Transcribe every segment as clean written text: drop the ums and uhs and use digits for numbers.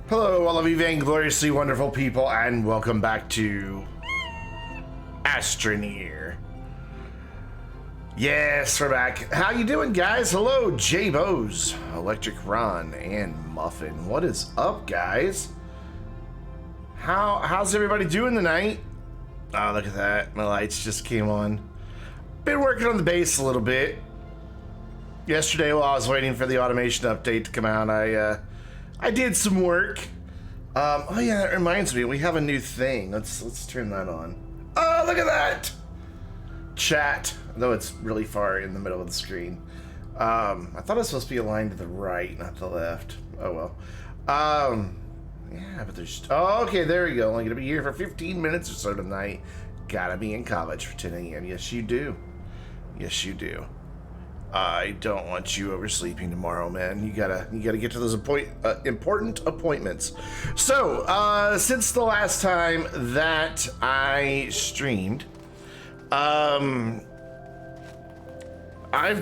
Hello, all of you vaingloriously wonderful people, and welcome back to Astroneer. Yes, we're back. How you doing, guys? Hello, J-Bose, Electric Ron, and Muffin. What is up, guys? How's everybody doing tonight? Oh, look at that. My lights just came on. Been working on the base a little bit. Yesterday, while I was waiting for the automation update to come out, I did some work. Oh yeah, that reminds me, we have a new thing. Let's turn that on. Oh, look at that! Chat, though it's really far in the middle of the screen. I thought it was supposed to be aligned to the right, not the left. Oh well. Yeah, but there's... Oh, okay, there we go. Only gonna be here for 15 minutes or so tonight. Gotta be in college for 10 a.m. Yes, you do. Yes, you do. I don't want you oversleeping tomorrow, man. You gotta get to those important appointments. So, since the last time that I streamed, I've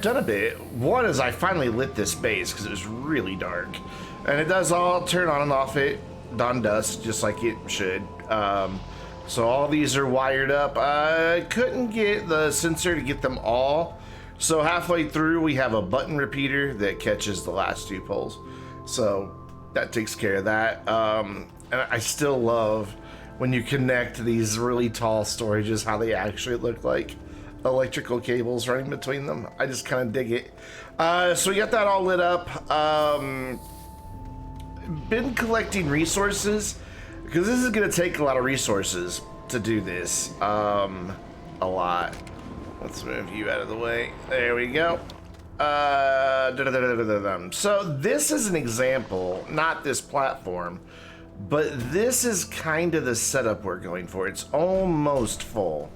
done a bit. One is I finally lit this base because it was really dark, and it does all turn on and off at dawn dusk, just like it should. So all these are wired up. I couldn't get the sensor to get them all. So halfway through, we have a button repeater that catches the last two poles. So that takes care of that. And I still love when you connect these really tall storages, how they actually look like electrical cables running between them. I just kind of dig it. So we got that all lit up. Been collecting resources, because this is going to take a lot of resources to do this. A lot. Let's move you out of the way. There we go. So this is an example, not this platform, but this is kind of the setup we're going for. It's almost full.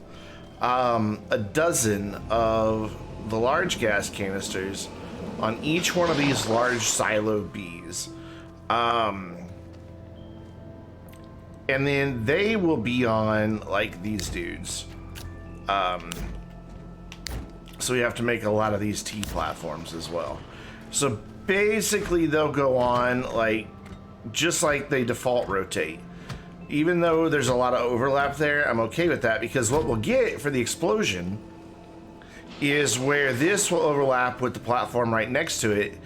A dozen of the large gas canisters on each one of these large silo bees. And then they will be on like these dudes. So we have to make a lot of these T platforms as well. So basically they'll go on like, just like they default rotate. Even though there's a lot of overlap there, I'm okay with that, because what we'll get for the explosion is where this will overlap with the platform right next to it.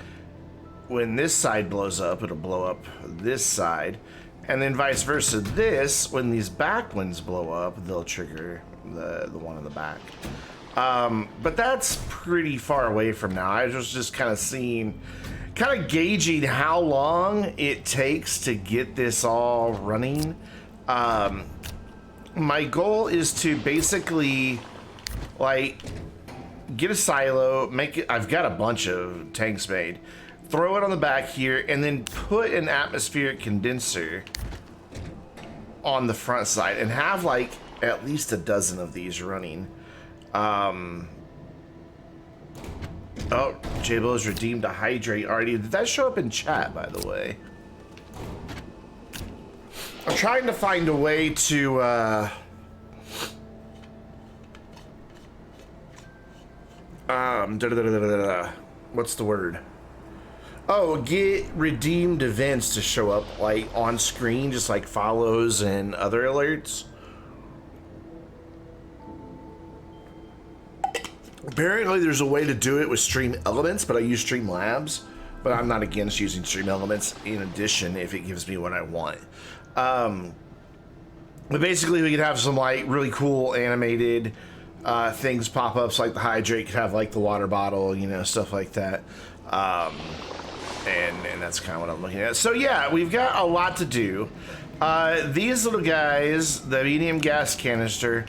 When this side blows up, it'll blow up this side. And then vice versa, this, when these back ones blow up, they'll trigger the one in the back. But that's pretty far away from now. I was just kind of gauging how long it takes to get this all running. My goal is to basically like get a silo, make it, I've got a bunch of tanks made, throw it on the back here, and then put an atmospheric condenser on the front side and have like at least a dozen of these running. Oh, J-Bo's redeemed a hydrate already. Did that show up in chat, by the way? I'm trying to find a way to, what's the word? Oh, get redeemed events to show up, like, on screen, just like follows and other alerts. Apparently there's a way to do it with Stream Elements, but I use Stream Labs. But I'm not against using Stream Elements in addition if it gives me what I want. But basically we could have some like really cool animated things pop ups, like the hydrate could have like the water bottle, you know, stuff like that. And that's kind of what I'm looking at. So yeah, we've got a lot to do. These little guys, the medium gas canister,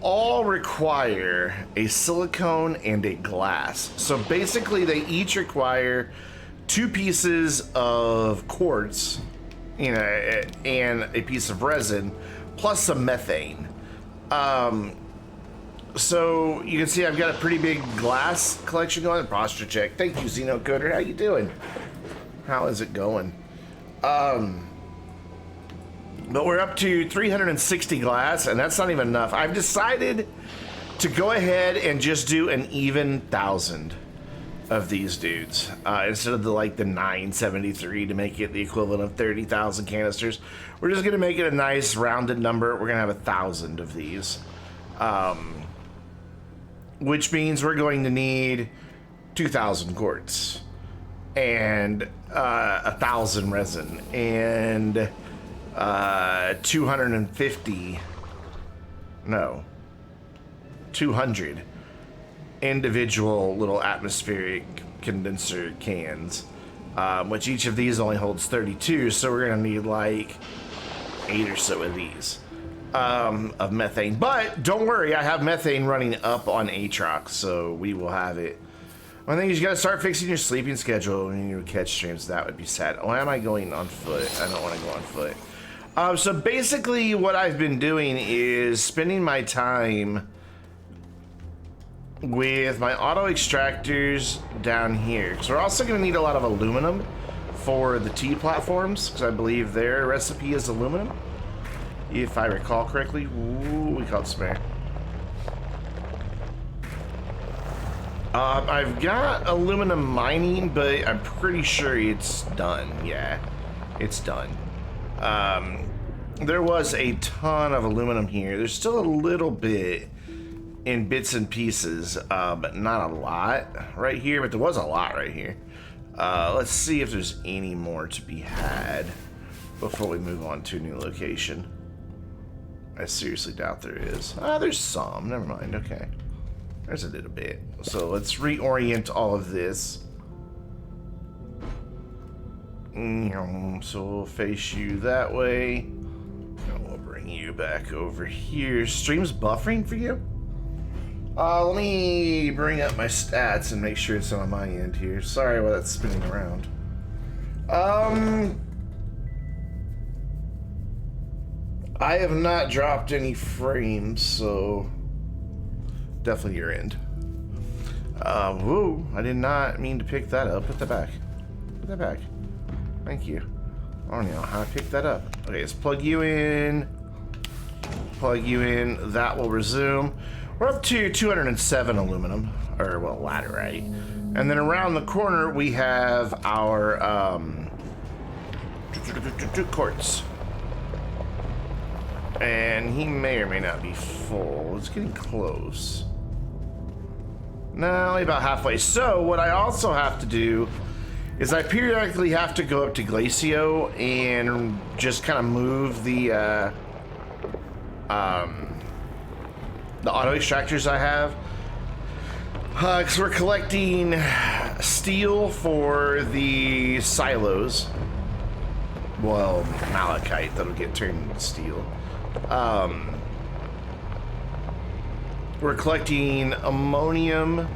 all require a silicone and a glass. So basically they each require 2 pieces of quartz, you know, and a piece of resin, plus some methane. So you can see I've got a pretty big glass collection going. Posture check. Thank you, Xeno Coder. How you doing? How is it going? But we're up to 360 glass, and that's not even enough. I've decided to go ahead and just do an even 1,000. of these dudes instead of the 973 to make it the equivalent of 30,000 canisters. We're just gonna make it a nice rounded number. We're gonna have 1,000 of these, which means we're going to need 2,000 quartz and 1,000 resin and 200 individual little atmospheric condenser cans, which each of these only holds 32, so we're gonna need like 8 or so of these of methane. But don't worry, I have methane running up on Aatrox, so we will have it. One thing is you gotta start fixing your sleeping schedule when you catch streams. That would be sad. Why am I going on foot? I don't want to go on foot. So basically what I've been doing is spending my time with my auto extractors down here, because we're also going to need a lot of aluminum for the T platforms, because I believe their recipe is aluminum, if I recall correctly. Ooh, we caught some air. I've got aluminum mining, but I'm pretty sure it's done. Yeah, it's done. There was a ton of aluminum here. There's still a little bit in bits and pieces, but not a lot right here, but there was a lot right here. Let's see if there's any more to be had before we move on to a new location. I seriously doubt there is. There's some. Never mind. Okay. There's a little bit. So let's reorient all of this. So we'll face you that way. And we'll bring you back over here. Stream's buffering for you? Let me bring up my stats and make sure it's on my end here. Sorry while that's spinning around. I have not dropped any frames, so definitely your end. Whoa, I did not mean to pick that up. Put that back. Put that back. Thank you. I don't know how I picked that up. Okay, let's plug you in. Plug you in. That will resume. We're up to 207 aluminum, or well, laterite. And then around the corner we have our quartz. And he may or may not be full. It's getting close. No, only about halfway. So what I also have to do is I periodically have to go up to Glacio and just kind of move the auto extractors I have, because we're collecting steel for the silos. Well, malachite that'll get turned into steel. We're collecting ammonium,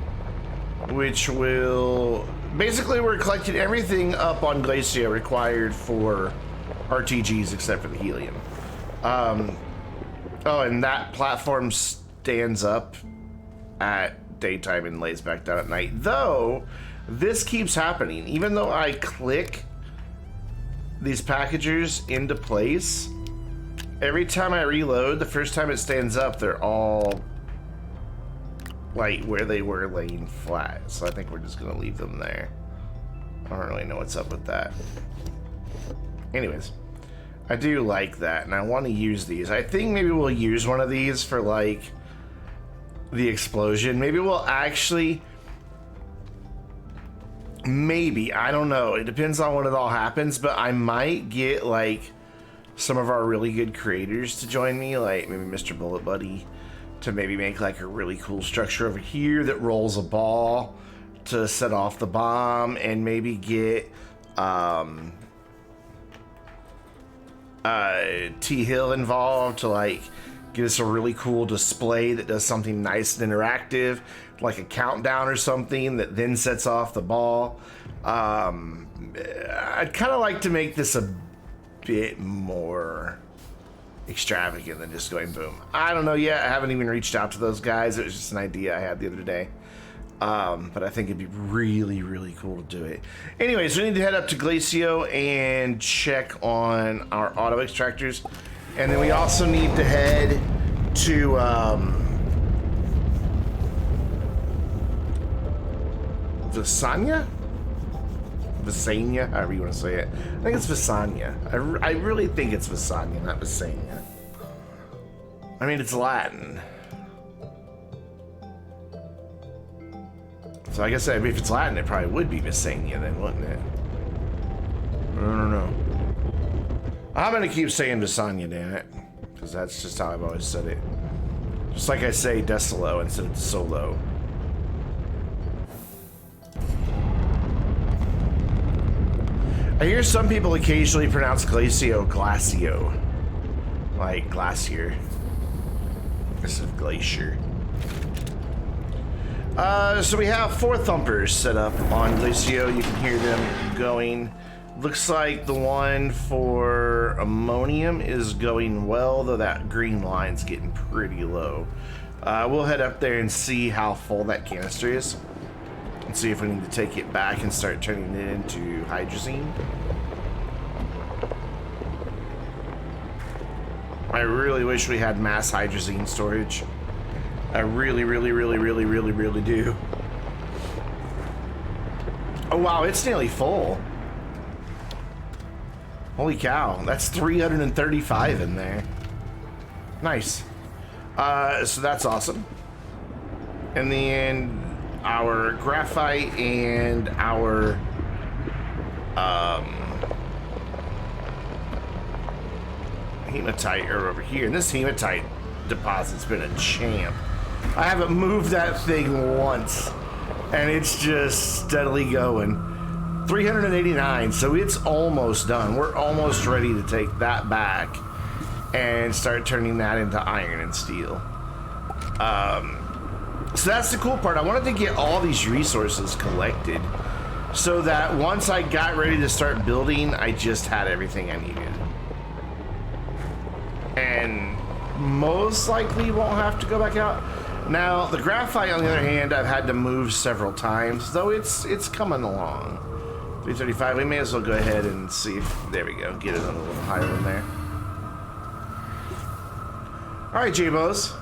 which will basically, we're collecting everything up on Glacio required for RTGs except for the helium. Oh, and that platform stands up at daytime and lays back down at night. Though, this keeps happening. Even though I click these packagers into place, every time I reload, the first time it stands up, they're all like where they were laying flat. So I think we're just gonna leave them there. I don't really know what's up with that. Anyways, I do like that, and I want to use these. I think maybe we'll use one of these for like the explosion. Maybe we'll actually, maybe, I don't know. It depends on when it all happens, but I might get like some of our really good creators to join me, like maybe Mr. Bullet Buddy, to maybe make like a really cool structure over here that rolls a ball to set off the bomb, and maybe get T Hill involved to like give us a really cool display that does something nice and interactive, like a countdown or something that then sets off the ball. I'd kind of like to make this a bit more extravagant than just going boom. I don't know yet. I haven't even reached out to those guys. It was just an idea I had the other day. But I think it'd be really, really cool to do it. Anyways, we need to head up to Glacio and check on our auto extractors. And then we also need to head to Visanya? Visanya, however you want to say it. I think it's Visanya. I really think it's Visanya, not Visanya. I mean, it's Latin. So I guess if it's Latin, it probably would be Visanya then, wouldn't it? I don't know. I'm gonna keep saying Visanya, damn it. Because that's just how I've always said it. Just like I say Desolo instead of Solo. I hear some people occasionally pronounce Glacio. Like glacier. Instead of glacier. So we have 4 thumpers set up on Glacio. You can hear them going. Looks like the one for ammonium is going well, though that green line's getting pretty low. We'll head up there and see how full that canister is. And see if we need to take it back and start turning it into hydrazine. I really wish we had mass hydrazine storage. I really do. Oh wow, it's nearly full. Holy cow, that's 335 in there. Nice. So that's awesome. And then our graphite and our hematite are over here. And this hematite deposit's been a champ. I haven't moved that thing once, and it's just steadily going. 389, so it's almost done. We're almost ready to take that back and start turning that into iron and steel. So that's the cool part. I wanted to get all these resources collected so that once I got ready to start building, I just had everything I needed. And most likely won't have to go back out. Now, the graphite, on the other hand, I've had to move several times, though it's coming along. 335, we may as well go ahead and see if, there we go, get it on a little higher in there. Alright, J-Bos.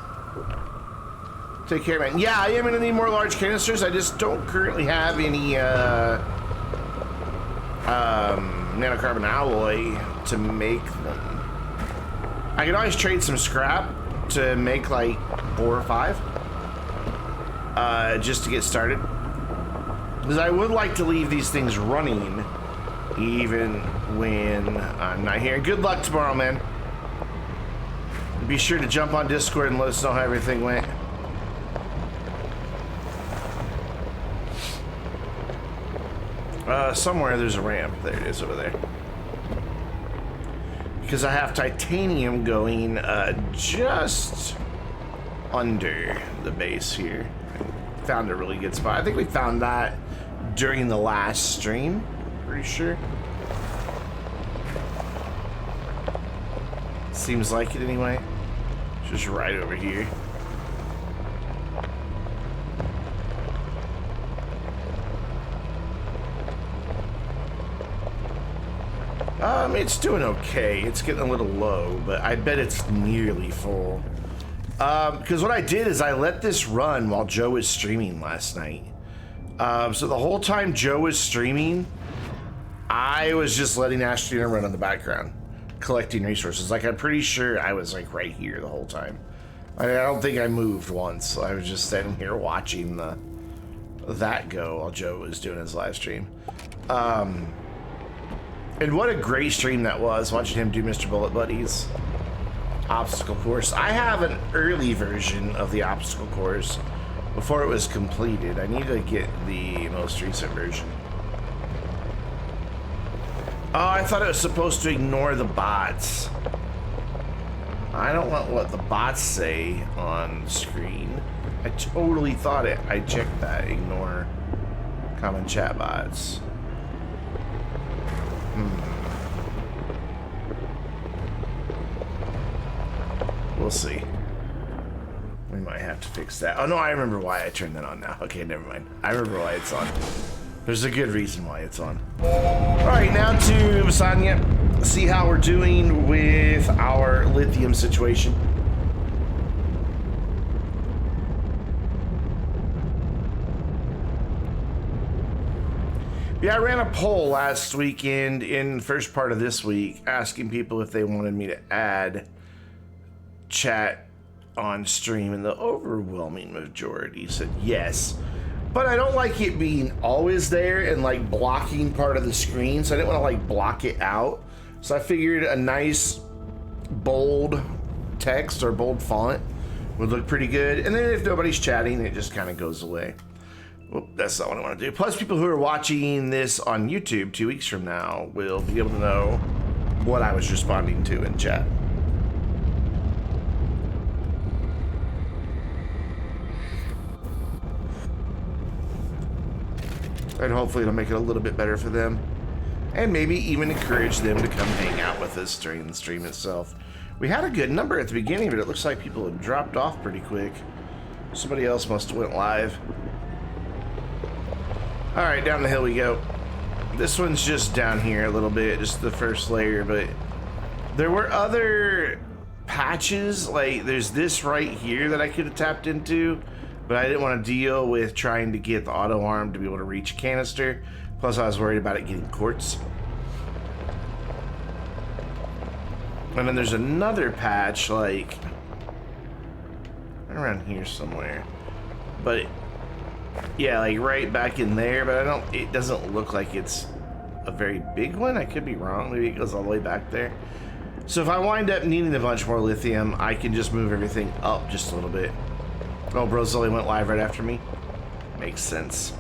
Take care, man. Yeah, I am going to need more large canisters. I just don't currently have any nanocarbon alloy to make them. I can always trade some scrap to make like 4 or 5. Just to get started. Because I would like to leave these things running even when I'm not here. Good luck tomorrow, man. Be sure to jump on Discord and let us know how everything went. Somewhere there's a ramp. There it is over there. Because I have titanium going just under the base here. Found a really good spot. I think we found that during the last stream. Pretty sure. Seems like it anyway. Just right over here. It's doing okay. It's getting a little low, but I bet it's nearly full. Because what I did is I let this run while Joe was streaming last night. So the whole time Joe was streaming, I was just letting Astroneer run in the background, collecting resources. Like, I'm pretty sure I was like right here the whole time. I don't think I moved once. I was just standing here watching that go while Joe was doing his live stream. And what a great stream that was, watching him do Mr. Bullet Buddies obstacle course. I have an early version of the obstacle course before it was completed. I need to get the most recent version. Oh, I thought it was supposed to ignore the bots. I don't want what the bots say on the screen. I totally thought it. I checked that. Ignore common chat bots. We'll see. We might have to fix that. Oh no, I remember why I turned that on now. Okay, never mind. I remember why it's on. There's a good reason why it's on. Alright, now to Visanya. See how we're doing with our lithium situation. Yeah, I ran a poll last weekend in the first part of this week asking people if they wanted me to add chat on stream, and the overwhelming majority said yes. But I don't like it being always there and like blocking part of the screen, so I didn't want to like block it out. So I figured a nice bold text or bold font would look pretty good, and then if nobody's chatting, it just kind of goes away. Well, that's not what I want to do. Plus, people who are watching this on YouTube 2 weeks from now will be able to know what I was responding to in chat. And hopefully it'll make it a little bit better for them. And maybe even encourage them to come hang out with us during the stream itself. We had a good number at the beginning, but it looks like people have dropped off pretty quick. Somebody else must have went live. Alright, down the hill we go. This one's just down here a little bit, just the first layer, but there were other patches, like there's this right here that I could have tapped into, but I didn't want to deal with trying to get the auto arm to be able to reach a canister. Plus I was worried about it getting quartz. And then there's another patch, like around here somewhere. But yeah, like right back in there, but it doesn't look like it's a very big one. I could be wrong. Maybe it goes all the way back there. So if I wind up needing a bunch more lithium, I can just move everything up just a little bit. Oh, Brozoli went live right after me. Makes sense.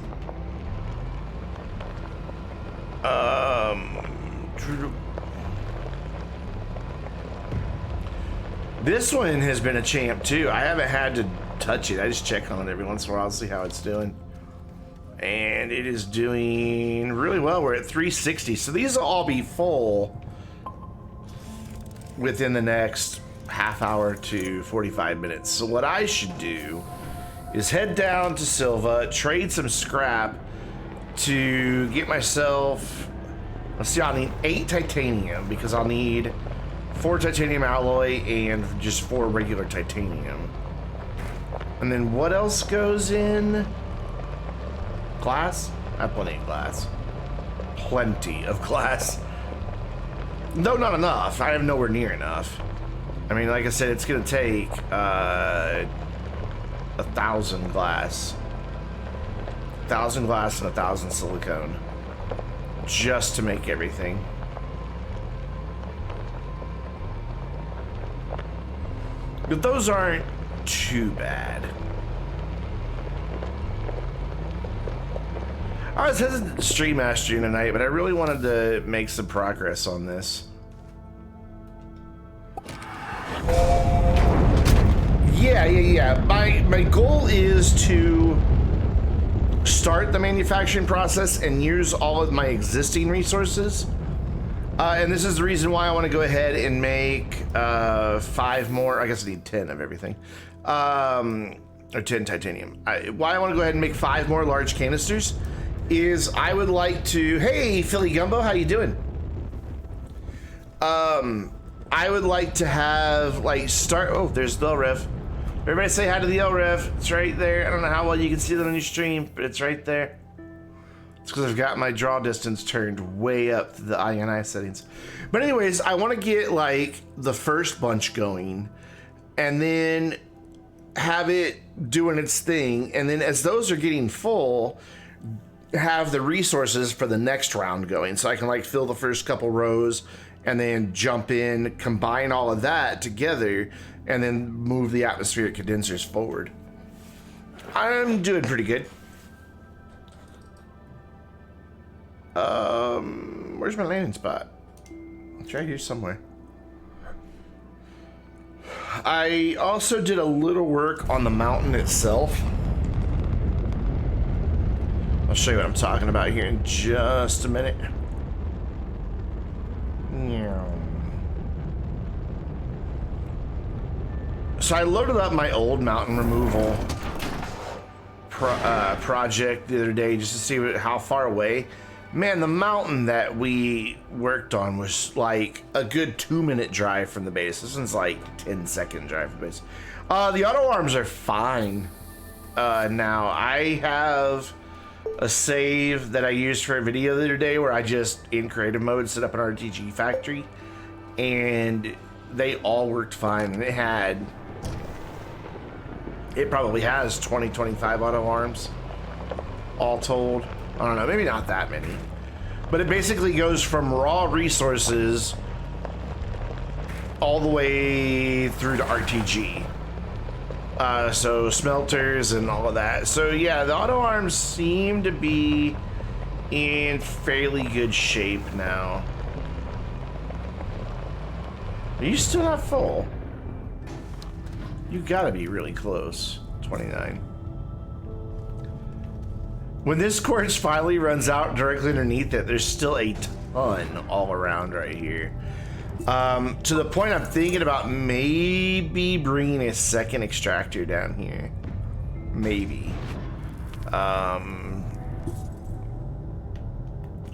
This one has been a champ too. I haven't had to touch it. I just check on it every once in a while to see how it's doing. And it is doing really well. We're at 360. So these will all be full within the next half hour to 45 minutes. So what I should do is head down to Silva, trade some scrap to get myself, let's see, I'll need 8 titanium because I'll need 4 titanium alloy and just 4 regular titanium. And then what else goes in? Glass? I have plenty of glass. Plenty of glass. No, not enough. I have nowhere near enough. I mean, like I said, it's gonna take 1,000 glass. 1,000 glass and 1,000 silicone. Just to make everything. But those aren't too bad. I was hesitant to stream Astroneer tonight, but I really wanted to make some progress on this. Yeah. My goal is to start the manufacturing process and use all of my existing resources. And this is the reason why I want to go ahead and make 5 more. I guess I need 10 of everything. Or 10 titanium. Why I want to go ahead and make 5 more large canisters is I would like to... Hey, Philly Gumbo, how you doing? I would like to have, like, start... Oh, there's the LREV. Everybody say hi to the LREV. It's right there. I don't know how well you can see that on your stream, but it's right there. It's because I've got my draw distance turned way up to the INI settings. But anyways, I want to get, like, the first bunch going, and then have it doing its thing, and then as those are getting full, have the resources for the next round going, so I can like fill the first couple rows and then jump in, combine all of that together, and then move the atmospheric condensers forward. I'm doing pretty good. Where's my landing spot? It's right here somewhere. I also did a little work on the mountain itself. I'll show you what I'm talking about here in just a minute. So I loaded up my old mountain removal project the other day just to see how far away. Man, the mountain that we worked on was like a good 2-minute drive from the base. This one's like 10-second drive from the base. The auto arms are fine now. I have a save that I used for a video the other day where I just, in creative mode, set up an RTG factory, and they all worked fine, and it probably has 20, 25 auto arms, all told. I don't know, maybe not that many. But it basically goes from raw resources all the way through to RTG. So smelters and all of that. So yeah, the auto arms seem to be in fairly good shape now. Are you still not full? You gotta be really close. 29. When this quartz finally runs out directly underneath it, there's still a ton all around right here. To the point I'm thinking about maybe bringing a second extractor down here. Maybe. Alright,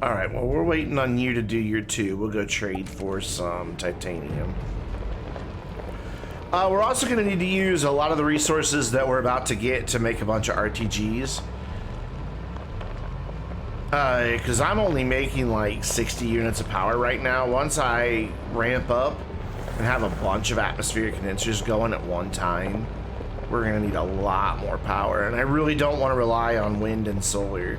well, we're waiting on you to do your 2. We'll go trade for some titanium. We're also going to need to use a lot of the resources that we're about to get to make a bunch of RTGs. Because I'm only making like 60 units of power right now. Once I ramp up and have a bunch of atmospheric condensers going at one time, we're going to need a lot more power. And I really don't want to rely on wind and solar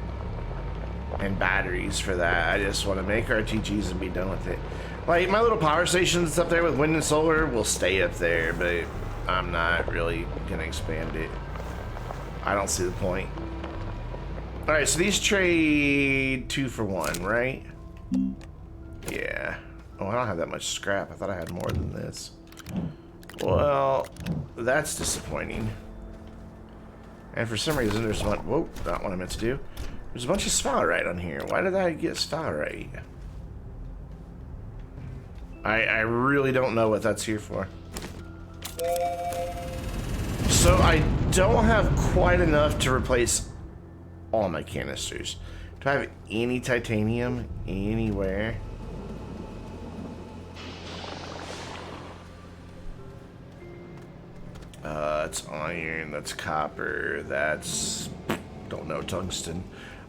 and batteries for that. I just want to make RTGs and be done with it. Like, my little power stations up there with wind and solar will stay up there, but I'm not really going to expand it. I don't see the point. Alright, so these trade 2 for 1, right? Yeah. Oh, I don't have that much scrap. I thought I had more than this. Well, that's disappointing. And for some reason, there's one... Whoa, not what I meant to do. There's a bunch of sphalerite on here. Why did I get sphalerite? I really don't know what that's here for. So I don't have quite enough to replace all my canisters. Do I have any titanium anywhere? That's iron, that's copper, that's... don't know, tungsten.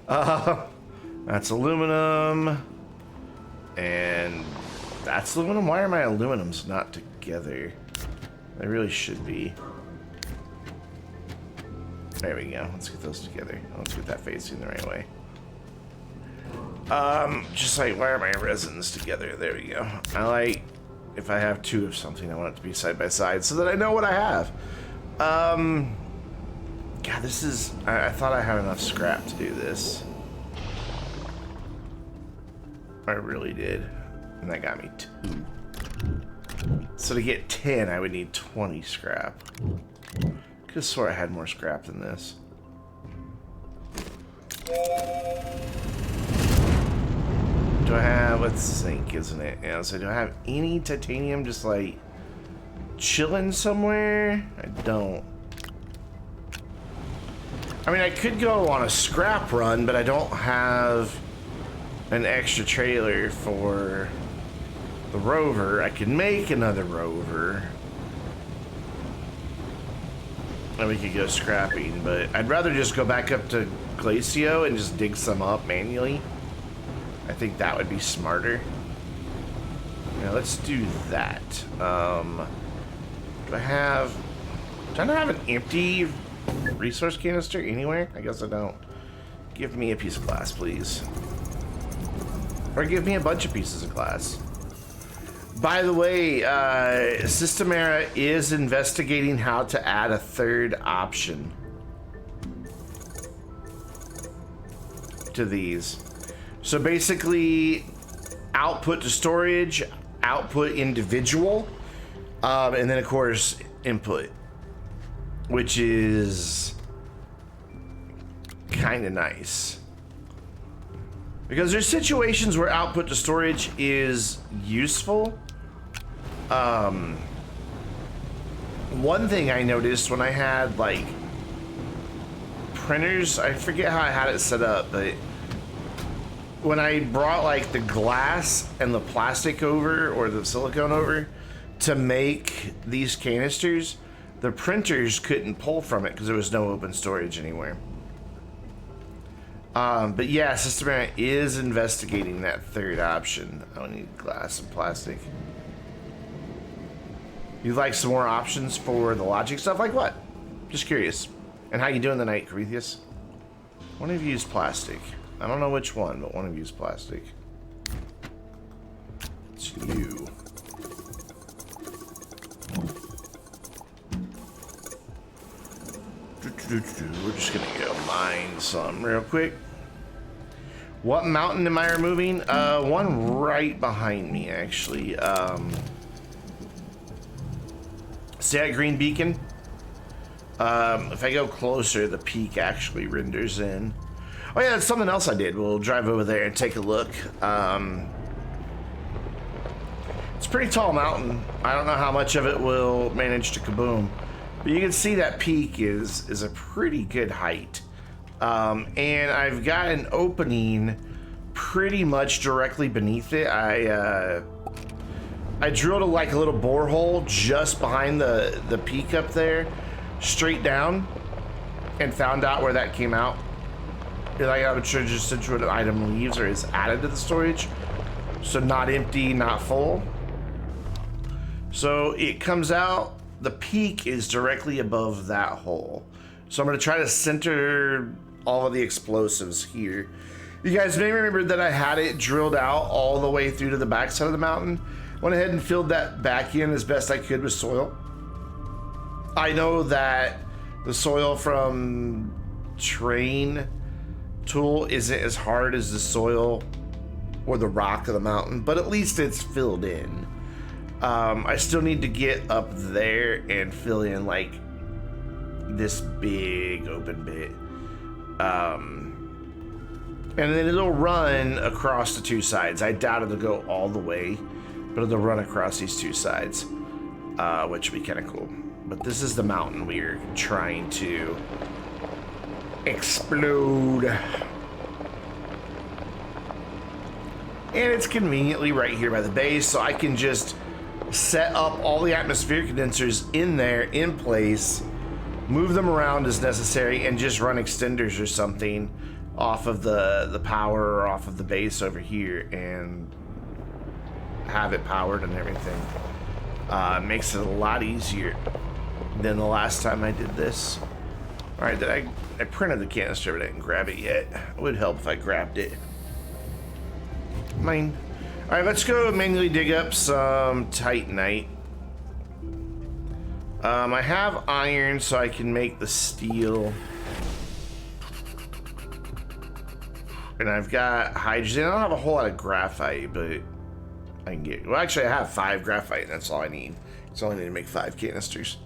That's aluminum. And that's aluminum? Why are my aluminums not together? They really should be. There we go. Let's get those together. Let's get that facing the right way. Just like, why are my resins together? There we go. I like, if I have 2 of something, I want it to be side by side so that I know what I have. God, this is... I thought I had enough scrap to do this. I really did. And that got me 2. So to get 10, I would need 20 scrap. Could have swore I had more scrap than this. Do I have... It's zinc, isn't it? Yeah, so do I have any titanium just like chilling somewhere? I don't. I mean, I could go on a scrap run, but I don't have an extra trailer for the rover. I could make another rover. And we could go scrapping, but I'd rather just go back up to Glacio and just dig some up manually. I think that would be smarter. Yeah, let's do that. Do I not have an empty resource canister anywhere? I guess I don't. Give me a piece of glass, please. Or give me a bunch of pieces of glass. By the way, Systemera is investigating how to add a 3rd option to these. So basically, output to storage, output individual, and then of course input, which is kind of nice. Because there's situations where output to storage is useful. One thing I noticed when I had like printers, I forget how I had it set up, but when I brought like the glass and the plastic over, or the silicone over, to make these canisters, the printers couldn't pull from it because there was no open storage anywhere. But yeah, Systematic is investigating that third option. I need glass and plastic. You'd like some more options for the logic stuff? Like what? Just curious. And how you doing tonight, Corethius? One of you used plastic. I don't know which one, but one of you used plastic. It's you. We're just gonna go mine some real quick. What mountain am I removing? One right behind me, actually. See that green beacon? If I go closer, the peak actually renders in. Oh yeah, that's something else I did. We'll drive over there and take a look. It's a pretty tall mountain. I don't know how much of it will manage to kaboom. But you can see that peak is a pretty good height. And I've got an opening pretty much directly beneath it. I drilled like a little borehole just behind the peak up there, straight down, and found out where that came out. Like I would sure just ensure the item leaves or is added to the storage. So not empty, not full. So it comes out. The peak is directly above that hole. So I'm going to try to center all of the explosives here. You guys may remember that I had it drilled out all the way through to the backside of the mountain. Went ahead and filled that back in as best I could with soil. I know that the soil from Train Tool isn't as hard as the soil or the rock of the mountain, but at least it's filled in. I still need to get up there and fill in like this big open bit. And then it'll run across the two sides. I doubt it'll go all the way, but it'll run across these two sides, which would be kind of cool. But this is the mountain we're trying to explode. And it's conveniently right here by the base, so I can just set up all the atmospheric condensers in there, in place, move them around as necessary, and just run extenders or something off of the power or off of the base over here and have it powered and everything. Makes it a lot easier than the last time I did this. All right, I printed the canister, but I didn't grab it yet. It would help if I grabbed it. Mine. All right, let's go manually dig up some titanite. I have iron, so I can make the steel. And I've got hydrogen. I don't have a whole lot of graphite, but I can get... Well, actually, I have 5 graphite, and that's all I need. So I only need to make 5 canisters.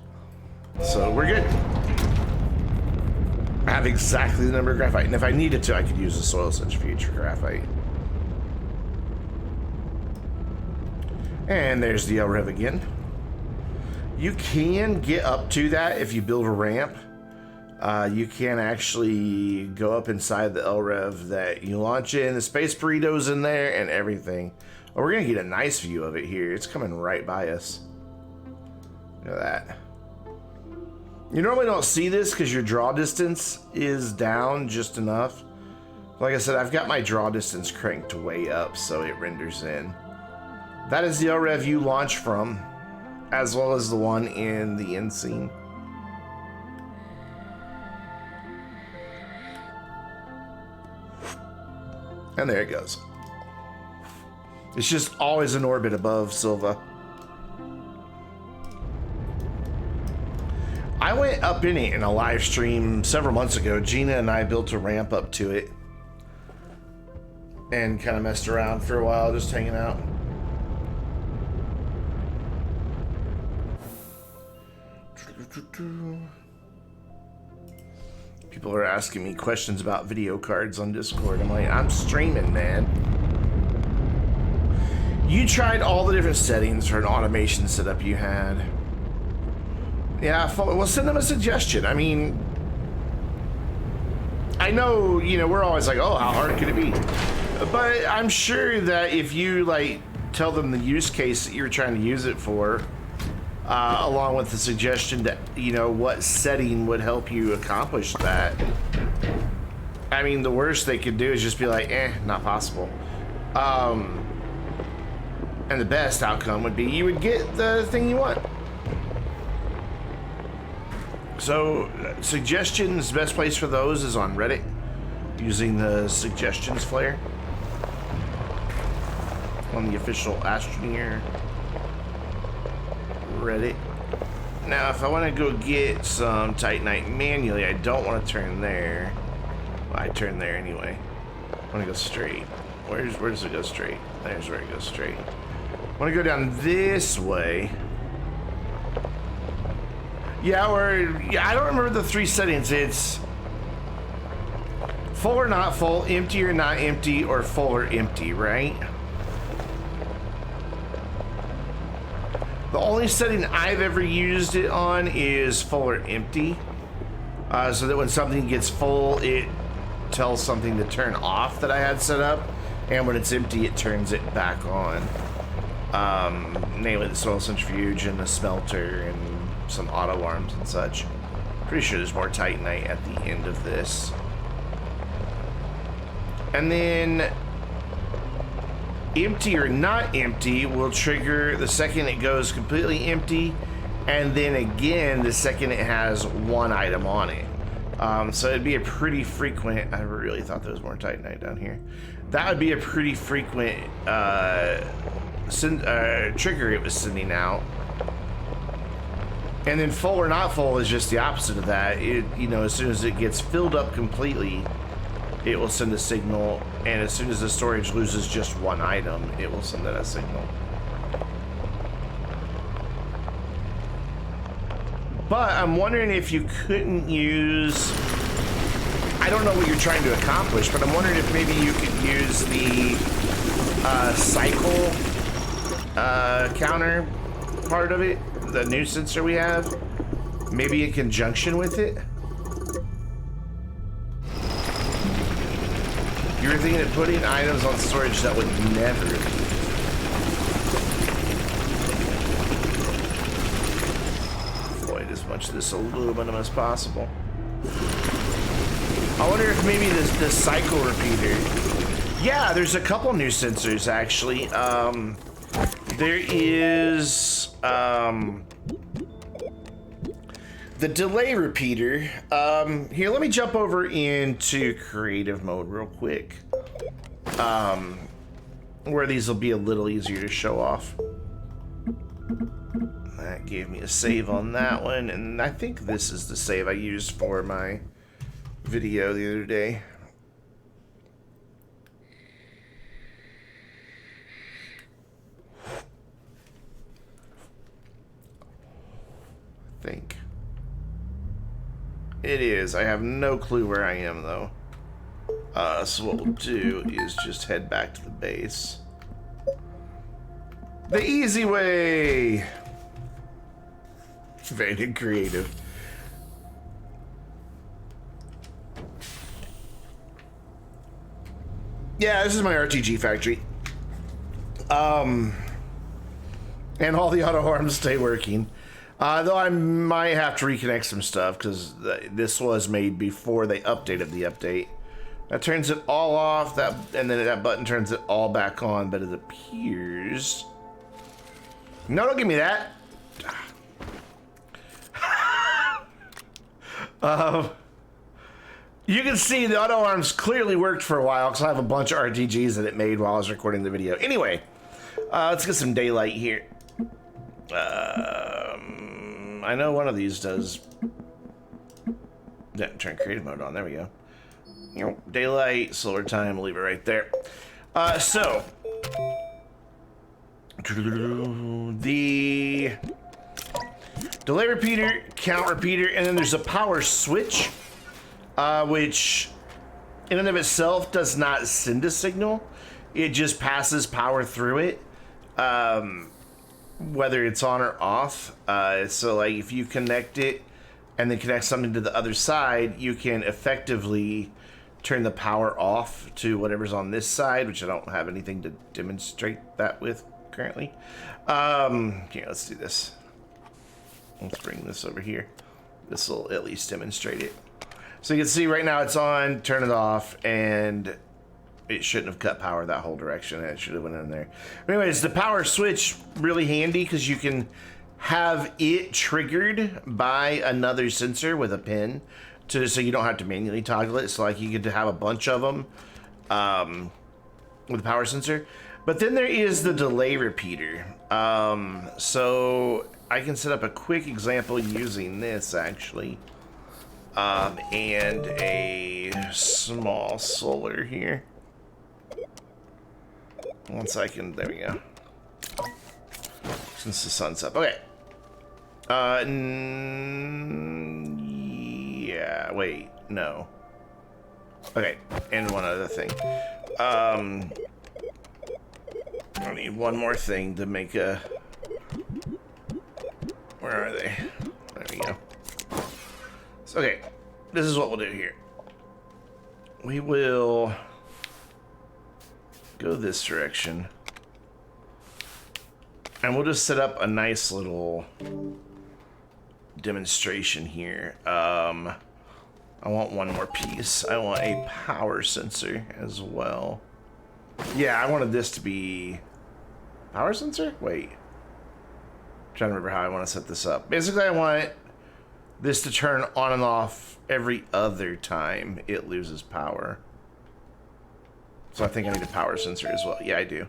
So we're good. I have exactly the number of graphite. And if I needed to, I could use the soil centrifuge for graphite. And there's the LREV again. You can get up to that if you build a ramp. You can actually go up inside the LREV that you launch in. The space burrito's in there and everything. Oh, we're gonna get a nice view of it here. It's coming right by us. Look at that. You normally don't see this because your draw distance is down just enough. Like I said, I've got my draw distance cranked way up so it renders in. That is the LREV you launch from, as well as the one in the end scene. And there it goes. It's just always in orbit above Silva. I went up in it in a live stream several months ago. Gina and I built a ramp up to it and kind of messed around for a while, just hanging out. People are asking me questions about video cards on Discord. I'm like, I'm streaming, man. You tried all the different settings for an automation setup you had. Yeah, well, send them a suggestion. I mean, I know, you know, we're always like, oh, how hard could it be? But I'm sure that if you, like, tell them the use case that you're trying to use it for, along with the suggestion that, you know, what setting would help you accomplish that, I mean, the worst they could do is just be like, not possible. And the best outcome would be you would get the thing you want. So, suggestions, best place for those is on Reddit, using the suggestions flare on the official Astroneer Reddit. Now, if I want to go get some Titanite manually, I don't want to turn there. Well, I turn there anyway. I want to go straight. Where does it go straight? There's where it goes straight. I want to go down this way. Yeah, I don't remember the 3 settings. It's full or not full, empty or not empty, or full or empty, right? The only setting I've ever used it on is full or empty. So that when something gets full, it tells something to turn off that I had set up. And when it's empty, it turns it back on. Namely the soil centrifuge and the smelter and some auto alarms and such. Pretty sure there's more Titanite at the end of this. And then empty or not empty will trigger the second it goes completely empty, and then again the second it has 1 item on it. So it'd be a pretty frequent, I really thought there was more Titanite down here. That would be a pretty frequent trigger it was sending out. And then full or not full is just the opposite of that. It, you know, as soon as it gets filled up completely, it will send a signal, and as soon as the storage loses just 1 item, it will send that a signal. But I'm wondering if you couldn't use, I don't know what you're trying to accomplish, but I'm wondering if maybe you could use the cycle counter part of it, the new sensor we have, maybe in conjunction with it. You were thinking of putting items on storage that would never leave. Avoid as much of this aluminum as possible. I wonder if maybe this cycle repeater. Yeah, there's a couple new sensors actually. There is the delay repeater. Here, let me jump over into creative mode real quick. Where these will be a little easier to show off. That gave me a save on that one, and I think this is the save I used for my video the other day. I think it is. I have no clue where I am though. So what we'll do is just head back to the base. The easy way. Very creative. Yeah, this is my RTG factory. And all the auto alarms stay working. Though I might have to reconnect some stuff because this was made before they updated the update. That turns it all off, and then that button turns it all back on, but it appears... No, don't give me that. You can see the auto alarms clearly worked for a while because I have a bunch of RTGs that it made while I was recording the video. Anyway, let's get some daylight here. I know one of these does. Yeah, turn creative mode on. There we go. You know, daylight, solar time. We'll leave it right there. So the delay repeater, count repeater, and then there's a power switch, which in and of itself does not send a signal. It just passes power through it, whether it's on or off. So like if you connect it and then connect something to the other side, you can effectively turn the power off to whatever's on this side, which I don't have anything to demonstrate that with currently. Here, let's do this. Let's bring this over here. This will at least demonstrate it. So you can see right now it's on, turn it off, and it shouldn't have cut power that whole direction. It should have went in there. Anyways, the power switch, really handy because you can have it triggered by another sensor with a pin so you don't have to manually toggle it. So like you could have a bunch of them with the power sensor. But then there is the delay repeater. So I can set up a quick example using this actually. And a small solar here. 1 second, there we go. Since the sun's up, okay. Yeah, wait, no. Okay, and one other thing. I need one more thing to make a... Where are they? There we go. So, okay, this is what we'll do here. We will go this direction. And we'll just set up a nice little demonstration here. I want one more piece. I want a power sensor as well. Yeah, I wanted this to be power sensor? Wait. I'm trying to remember how I want to set this up. Basically, I want this to turn on and off every other time it loses power. So I think I need a power sensor as well. Yeah, I do.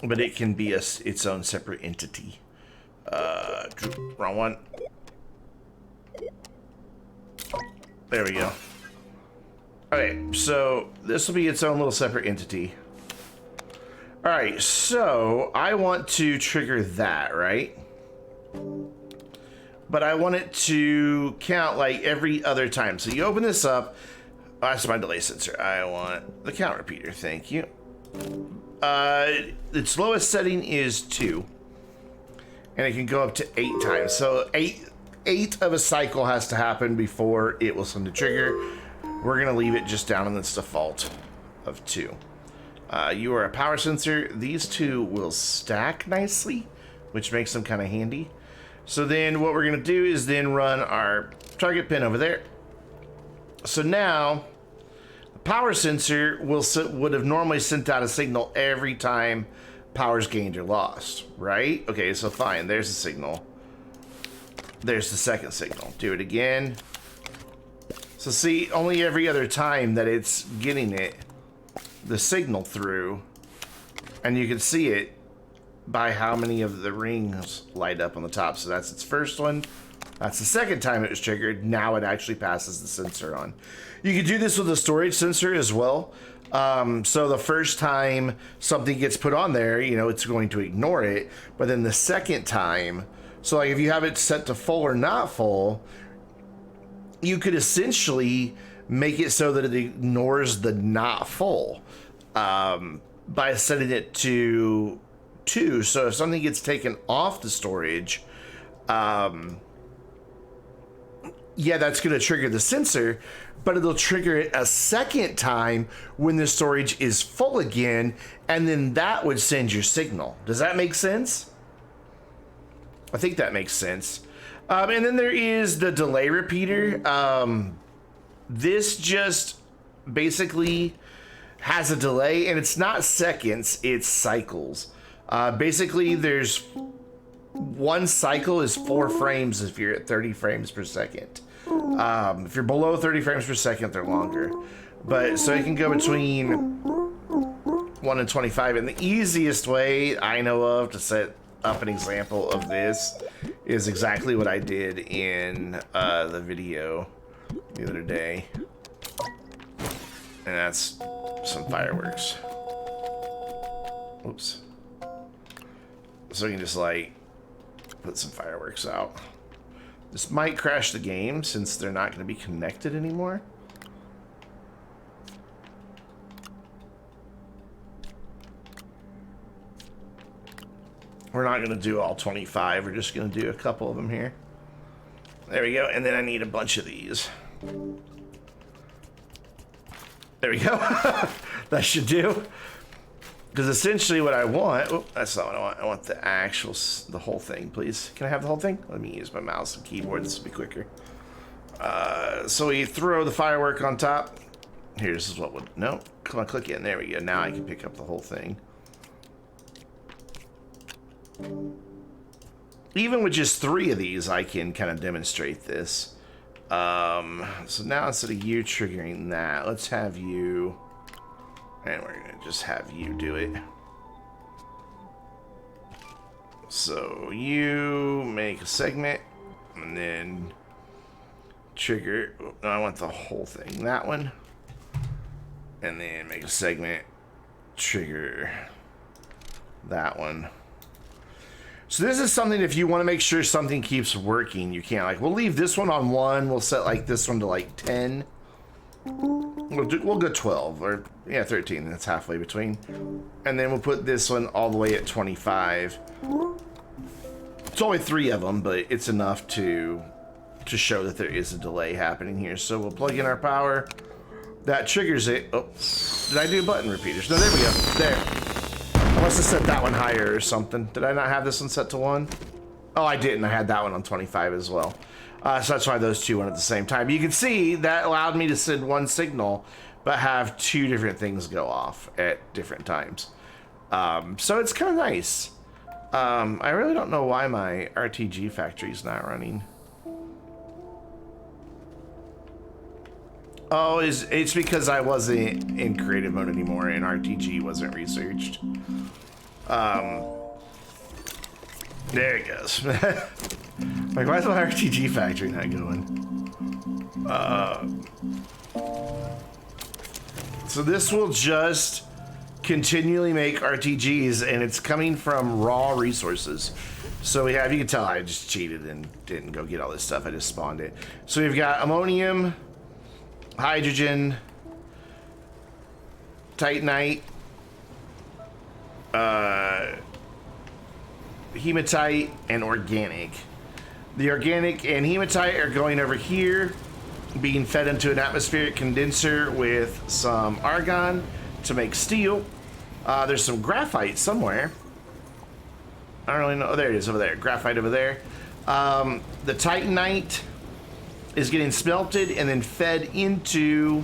But it can be its own separate entity. Wrong one. There we go. Okay, so this will be its own little separate entity. Alright, so I want to trigger that, right? But I want it to count like every other time. So you open this up. Oh, that's my delay sensor. I want the count repeater. Thank you. Its lowest setting is 2. And it can go up to 8 times. So 8 of a cycle has to happen before it will send a trigger. We're going to leave it just down in this default of 2. You are a power sensor. These two will stack nicely, which makes them kind of handy. So then what we're going to do is then run our target pin over there. So now the power sensor would have normally sent out a signal every time power's gained or lost, right? Okay, so fine. There's the signal. There's the second signal. Do it again. So see, only every other time that it's getting the signal through, and you can see it by how many of the rings light up on the top. So that's its first one. That's the second time it was triggered. Now it actually passes the sensor on. You can do this with a storage sensor as well. So the first time something gets put on there, you know, it's going to ignore it. But then the second time, so like if you have it set to full or not full, you could essentially make it so that it ignores the not full by setting it to 2. So if something gets taken off the storage, yeah, that's going to trigger the sensor, but it'll trigger it a second time when the storage is full again, and then that would send your signal. Does that make sense? I think that makes sense. And then there is the delay repeater. This just basically has a delay, and it's not seconds, it's cycles. Basically, there's one cycle is 4 frames if you're at 30 frames per second. If you're below 30 frames per second, they're longer. But so it can go between 1 and 25. And the easiest way I know of to set up an example of this is exactly what I did in the video the other day. And that's some fireworks. Oops. So we can just like put some fireworks out. This might crash the game since they're not going to be connected anymore. We're not going to do all 25. We're just going to do a couple of them here. There we go. And then I need a bunch of these. There we go. That should do. Because essentially what I want... Oh, that's not what I want. I want the whole thing, please. Can I have the whole thing? Let me use my mouse and keyboard. This will be quicker. So we throw the firework on top. Here, this is what would... No, come on, click it. There we go. Now I can pick up the whole thing. Even with just 3 of these, I can kind of demonstrate this. So now instead of you triggering that, let's have you... And we're going to just have you do it. So you make a segment, and then trigger... No, I want the whole thing. That one. And then make a segment, trigger that one. So this is something, if you want to make sure something keeps working, you can't, like, we'll leave this one on 1, we'll set like this one to like 10. We'll go 12, or yeah, 13, that's halfway between. And then we'll put this one all the way at 25. It's only 3 of them, but it's enough to show that there is a delay happening here. So we'll plug in our power. That triggers it. Oh, did I do button repeaters? No, there we go. There. I must have set that one higher or something. Did I not have this one set to 1? Oh, I didn't. I had that one on 25 as well. So that's why those 2 went at the same time. You can see that allowed me to send 1 signal, but have 2 different things go off at different times. So it's kind of nice. I really don't know why my RTG factory is not running. Oh, it's because I wasn't in creative mode anymore and RTG wasn't researched. There it goes. Like, why is my RTG factory not going? So this will just continually make RTGs, and it's coming from raw resources. So we have, you can tell I just cheated and didn't go get all this stuff. I just spawned it. So we've got ammonium, hydrogen, titanite, hematite, and organic. The organic and hematite are going over here, being fed into an atmospheric condenser with some argon to make steel. There's some graphite somewhere. I don't really know. Oh, there it is over there. Graphite over there. The titanite is getting smelted and then fed into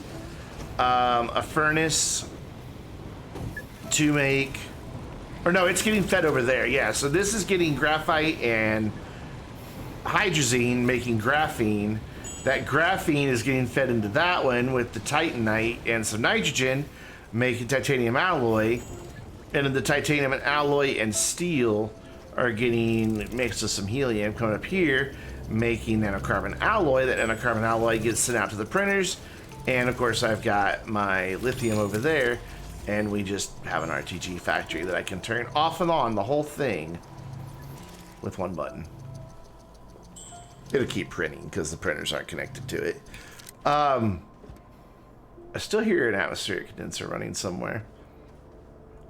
a furnace to make... Or no, it's getting fed over there. Yeah, so this is getting graphite and hydrazine making graphene. That graphene is getting fed into that one with the titanite and some nitrogen making titanium alloy. And then the titanium and alloy and steel are getting mixed with some helium coming up here, making nanocarbon alloy. That nanocarbon alloy gets sent out to the printers. And of course I've got my lithium over there, and we just have an RTG factory that I can turn off and on the whole thing with 1 button. It'll keep printing because the printers aren't connected to it. I still hear an atmospheric condenser running somewhere.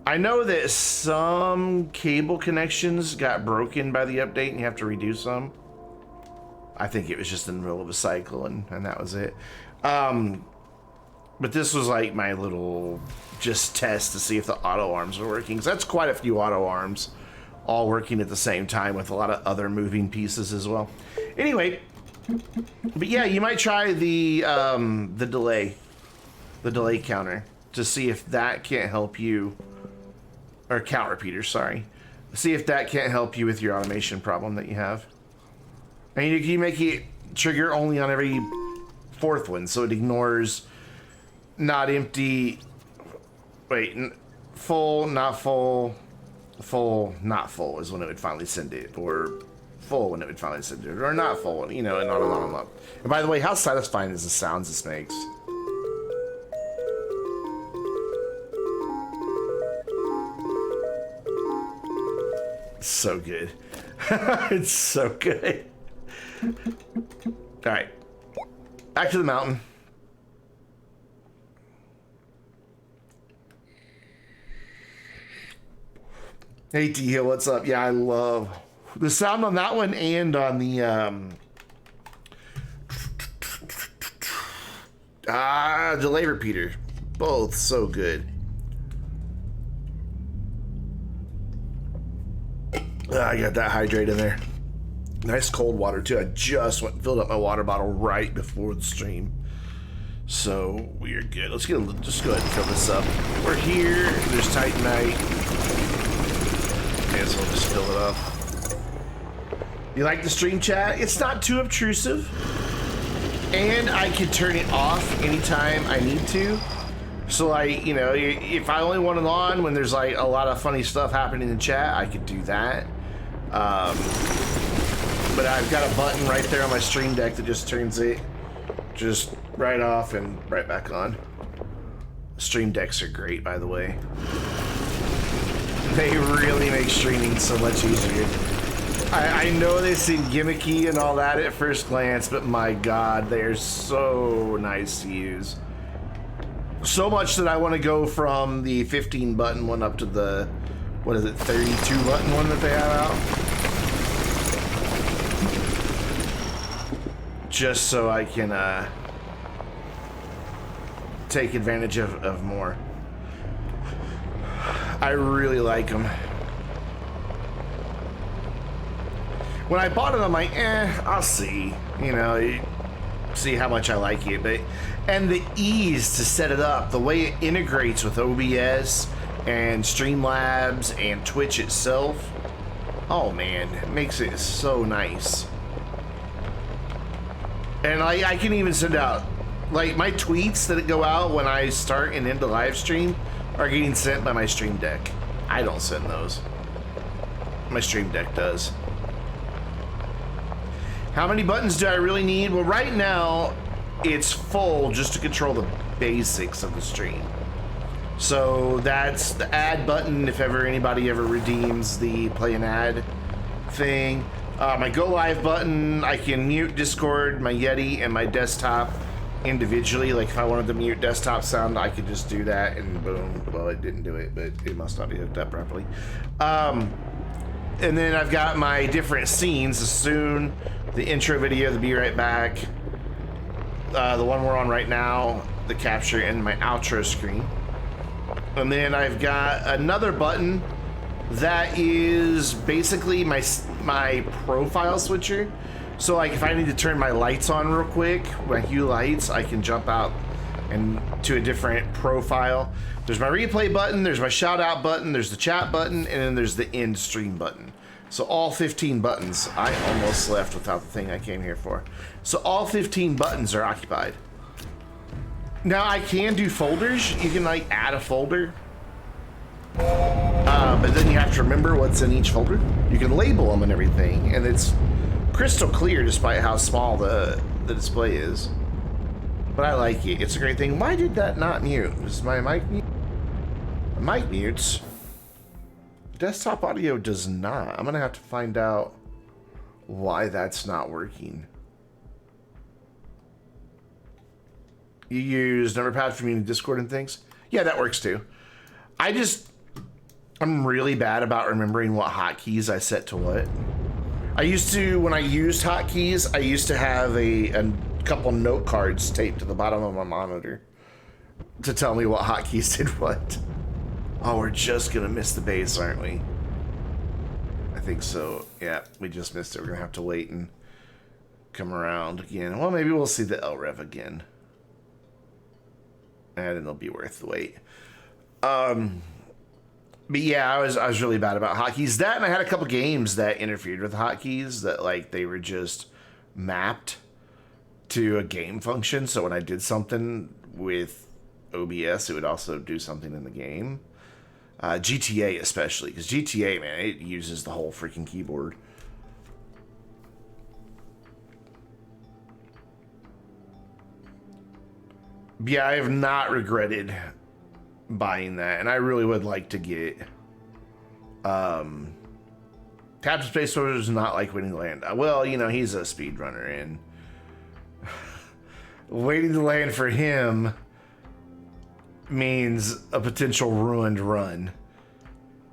I know that some cable connections got broken by the update and you have to redo some. I think it was just in the middle of a cycle and that was it. But this was like my little just test to see if the auto arms are working. So that's quite a few auto arms all working at the same time with a lot of other moving pieces as well. Anyway, but yeah, you might try the delay counter to see if that can't help you, or count repeater, sorry. See if that can't help you with your automation problem that you have. And you make it trigger only on every 4th one, so it ignores not empty, wait, full, not full, full, not full is when it would finally send it, or full when it would finally send it, or not full, you know, and on and on and on. And by the way, how satisfying is the sounds this makes? It's so good. It's so good. All right, back to the mountain. Hey T-Hill, what's up? Yeah, I love the sound on that one and on the delay repeater. Both so good. I got that hydrate in there. Nice cold water too. I just went and filled up my water bottle right before the stream. So we are good. Let's just go ahead and fill this up. We're here. There's Titanite. May as well just fill it up. You like the stream chat? It's not too obtrusive. And I can turn it off anytime I need to. So like, you know, if I only want it on when there's like a lot of funny stuff happening in the chat, I could do that. But I've got a button right there on my stream deck that just turns it just right off and right back on. Stream decks are great, by the way. They really make streaming so much easier. I know they seem gimmicky and all that at first glance, but my God, they're so nice to use. So much that I want to go from the 15 button one up to the, what is it, 32 button one that they have out. Just so I can take advantage of more. I really like them. When I bought it, I'm like, I'll see. You know, see how much I like it. But and the ease to set it up, the way it integrates with OBS and Streamlabs and Twitch itself. Oh man, it makes it so nice. And I can even send out, like, my tweets that go out when I start and end the live stream are getting sent by my stream deck. I don't send those. My stream deck does. How many buttons do I really need? Well, right now, it's full just to control the basics of the stream. So that's the add button if ever anybody ever redeems the play an ad thing. My go live button, I can mute Discord, my Yeti, and my desktop individually. Like if I wanted to mute desktop sound, I could just do that and boom. Well, it didn't do it, but it must not be hooked up properly. And then I've got my different scenes, soon the intro video, the Be Right Back, the one we're on right now, the capture, and my outro screen. And then I've got another button that is basically my profile switcher. So like if I need to turn my lights on real quick, my hue lights, I can jump out and to a different profile. There's my replay button, there's my shout out button, there's the chat button, and then there's the end stream button. So all 15 buttons. I almost left without the thing I came here for. So all 15 buttons are occupied. Now I can do folders. You can like add a folder. But then you have to remember what's in each folder. You can label them and everything, and it's crystal clear despite how small the display is. But I like it. It's a great thing. Why did that not mute? Is my mic mute? My mic mutes. Desktop audio does not. I'm gonna have to find out why that's not working. You use Numberpad for muting Discord and things? Yeah, that works too. I'm really bad about remembering what hotkeys I set to what. I used to, when I used hotkeys, I used to have a couple note cards taped to the bottom of my monitor to tell me what hotkeys did what. Oh, we're just gonna miss the base, aren't we? I think so. Yeah, we just missed it. We're gonna have to wait and come around again. Well, maybe we'll see the LREV again. And it'll be worth the wait. But yeah, I was really bad about hotkeys. That, and I had a couple games that interfered with hotkeys that like they were just mapped to a game function. So when I did something with OBS, it would also do something in the game. GTA especially, because GTA, man, it uses the whole freaking keyboard. But yeah, I have not regretted buying that, and I really would like to get Captain Space Soldier is not like winning the land. Well, you know, he's a speedrunner, and waiting to land for him means a potential ruined run.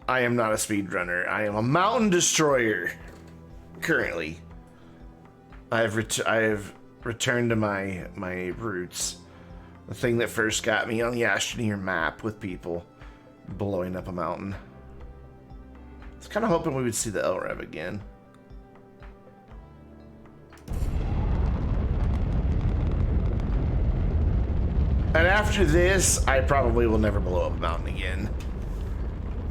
I am not a speedrunner. I am a mountain destroyer. Currently, I have returned to my roots. The thing that first got me on the Astroneer map with people blowing up a mountain. I was kind of hoping we would see the LREV again. And after this, I probably will never blow up a mountain again.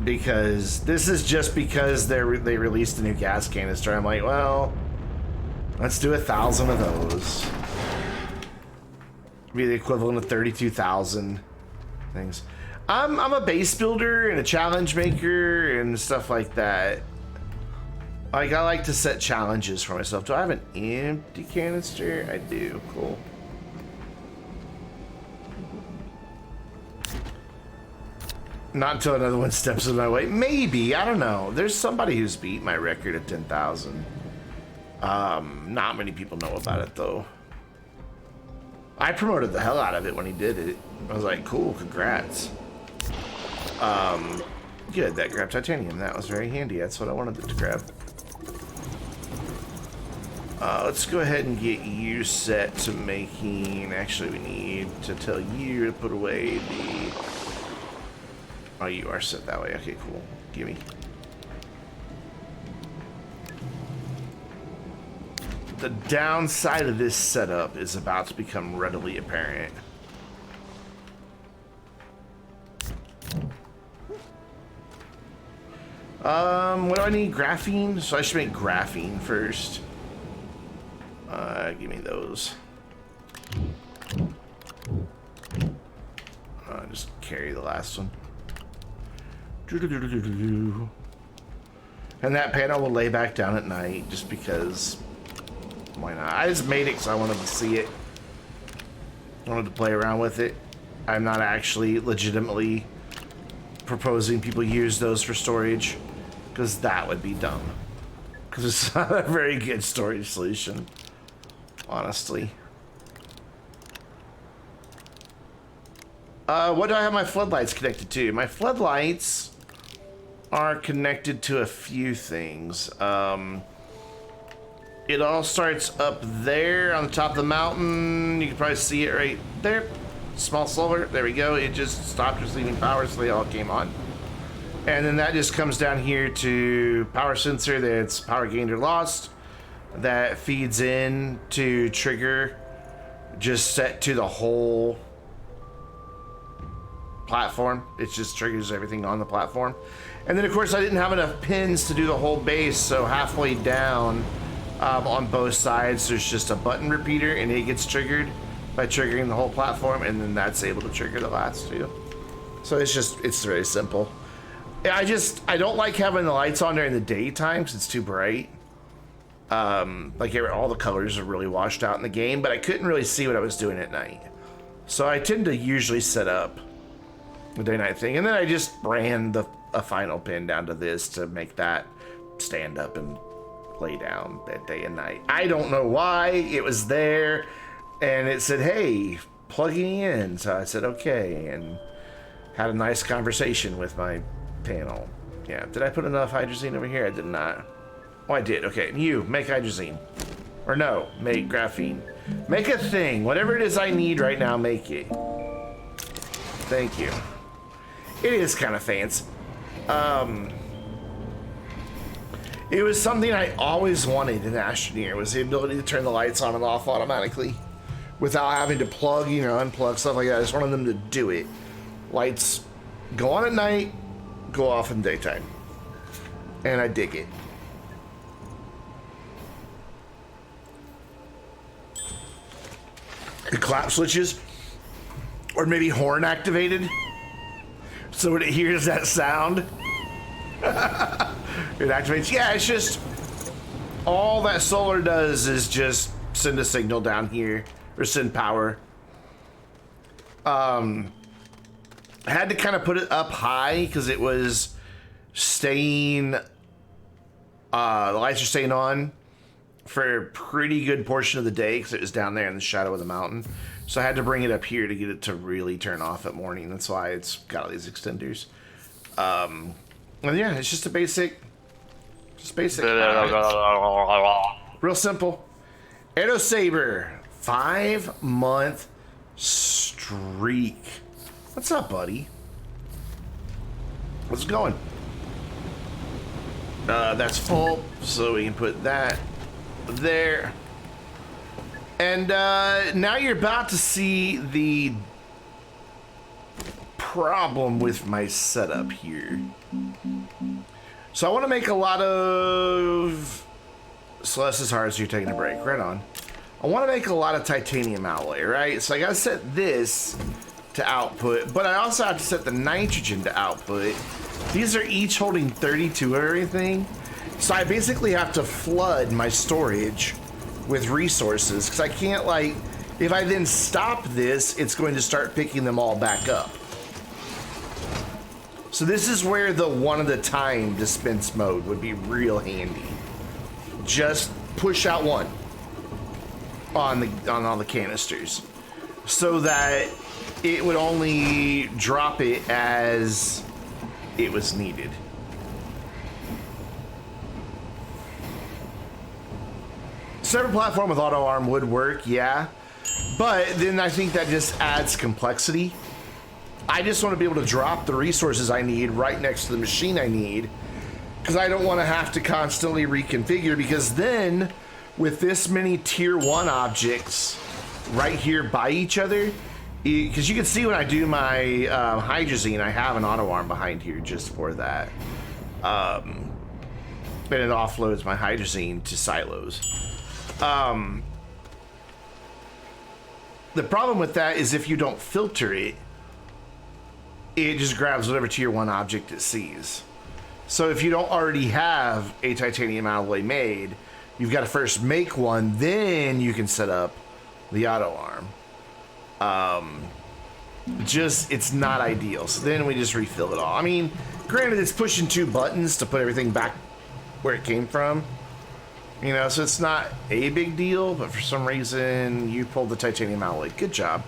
Because this is just because they released a new gas canister. I'm like, well, let's do 1,000 of those. Be the equivalent of 32,000 things. I'm a base builder and a challenge maker and stuff like that. Like, I like to set challenges for myself. Do I have an empty canister? I do. Cool. Not until another one steps in my way. Maybe. I don't know. There's somebody who's beat my record at 10,000. Not many people know about it, though. I promoted the hell out of it when he did it. I was like, cool, congrats. Good, that grabbed titanium. That was very handy. That's what I wanted it to grab. Let's go ahead and get you set to making... Actually, we need to tell you to put away the... Oh, you are set that way. Okay, cool. Gimme. The downside of this setup is about to become readily apparent. What do I need? Graphene? So I should make graphene first. Give me those. Just carry the last one. And that panel will lay back down at night just because, why not? I just made it because I wanted to see it. I wanted to play around with it. I'm not actually legitimately proposing people use those for storage because that would be dumb. Because it's not a very good storage solution, honestly. What do I have my floodlights connected to? My floodlights are connected to a few things. It all starts up there on the top of the mountain. You can probably see it right there. Small solar, there we go. It just stopped receiving power, so they all came on. And then that just comes down here to power sensor that's power gained or lost. That feeds in to trigger, just set to the whole platform. It just triggers everything on the platform. And then of course I didn't have enough pins to do the whole base, so halfway down on both sides there's just a button repeater, and it gets triggered by triggering the whole platform, and then that's able to trigger the last two. So it's very simple. I don't like having the lights on during the daytime because it's too bright. Like all the colors are really washed out in the game, but I couldn't really see what I was doing at night. So I tend to usually set up the day-night thing, and then I just ran a final pin down to this to make that stand up and lay down that day and night. I don't know why it was there, and it said, hey, plugging in. So I said, okay, and had a nice conversation with my panel. Yeah, did I put enough hydrazine over here? I did not. Oh, I did. Okay, you, make hydrazine. Or no, make graphene. Make a thing. Whatever it is I need right now, make it. Thank you. It is kind of fancy. It was something I always wanted in Astroneer, was the ability to turn the lights on and off automatically without having to plug, unplug, stuff like that. I just wanted them to do it. Lights go on at night, go off in the daytime. And I dig it. The clap switches, or maybe horn activated, so when it hears that sound, it activates. Yeah, it's just all that solar does is just send a signal down here, or send power. I had to kind of put it up high because it was staying, the lights are staying on for a pretty good portion of the day because it was down there in the shadow of the mountain. So I had to bring it up here to get it to really turn off at morning. That's why it's got all these extenders. And yeah, it's just a basic, real simple. Edo Saber, 5-month streak. What's up, buddy? What's going? That's full, so we can put that there. And now you're about to see the problem with my setup here. So I want to make a lot of... Celeste is hard, so you're taking a break. Right on. I want to make a lot of titanium alloy, right? So I got to set this to output, but I also have to set the nitrogen to output. These are each holding 32 of everything. So I basically have to flood my storage with resources, because I can't, like, if I then stop this, it's going to start picking them all back up. So this is where the one at a time dispense mode would be real handy. Just push out one on all the canisters, so that it would only drop it as it was needed. Separate platform with auto arm would work, yeah, but then I think that just adds complexity. I just want to be able to drop the resources I need right next to the machine I need, because I don't want to have to constantly reconfigure, because then with this many tier 1 objects right here by each other, because you can see when I do my hydrazine, I have an auto arm behind here just for that. And it offloads my hydrazine to silos. The problem with that is if you don't filter it, it just grabs whatever tier 1 object it sees. So if you don't already have a titanium alloy made, you've got to first make one, then you can set up the auto arm. It's not ideal. So then we just refill it all. I mean, granted, it's pushing 2 buttons to put everything back where it came from. You know, so it's not a big deal, but for some reason you pulled the titanium alloy. Good job.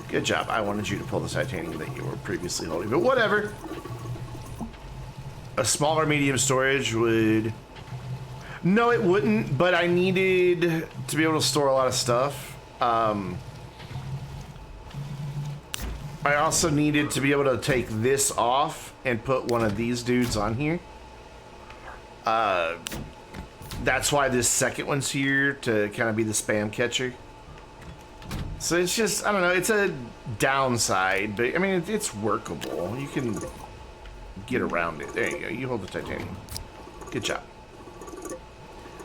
Good job. I wanted you to pull the titanium that you were previously holding, but whatever. A smaller medium storage would... No, it wouldn't, but I needed to be able to store a lot of stuff. I also needed to be able to take this off and put one of these dudes on here. That's why this second one's here, to kind of be the spam catcher. So it's just, I don't know, it's a downside, but I mean, it's workable. You can get around it. There you go, you hold the titanium. Good job.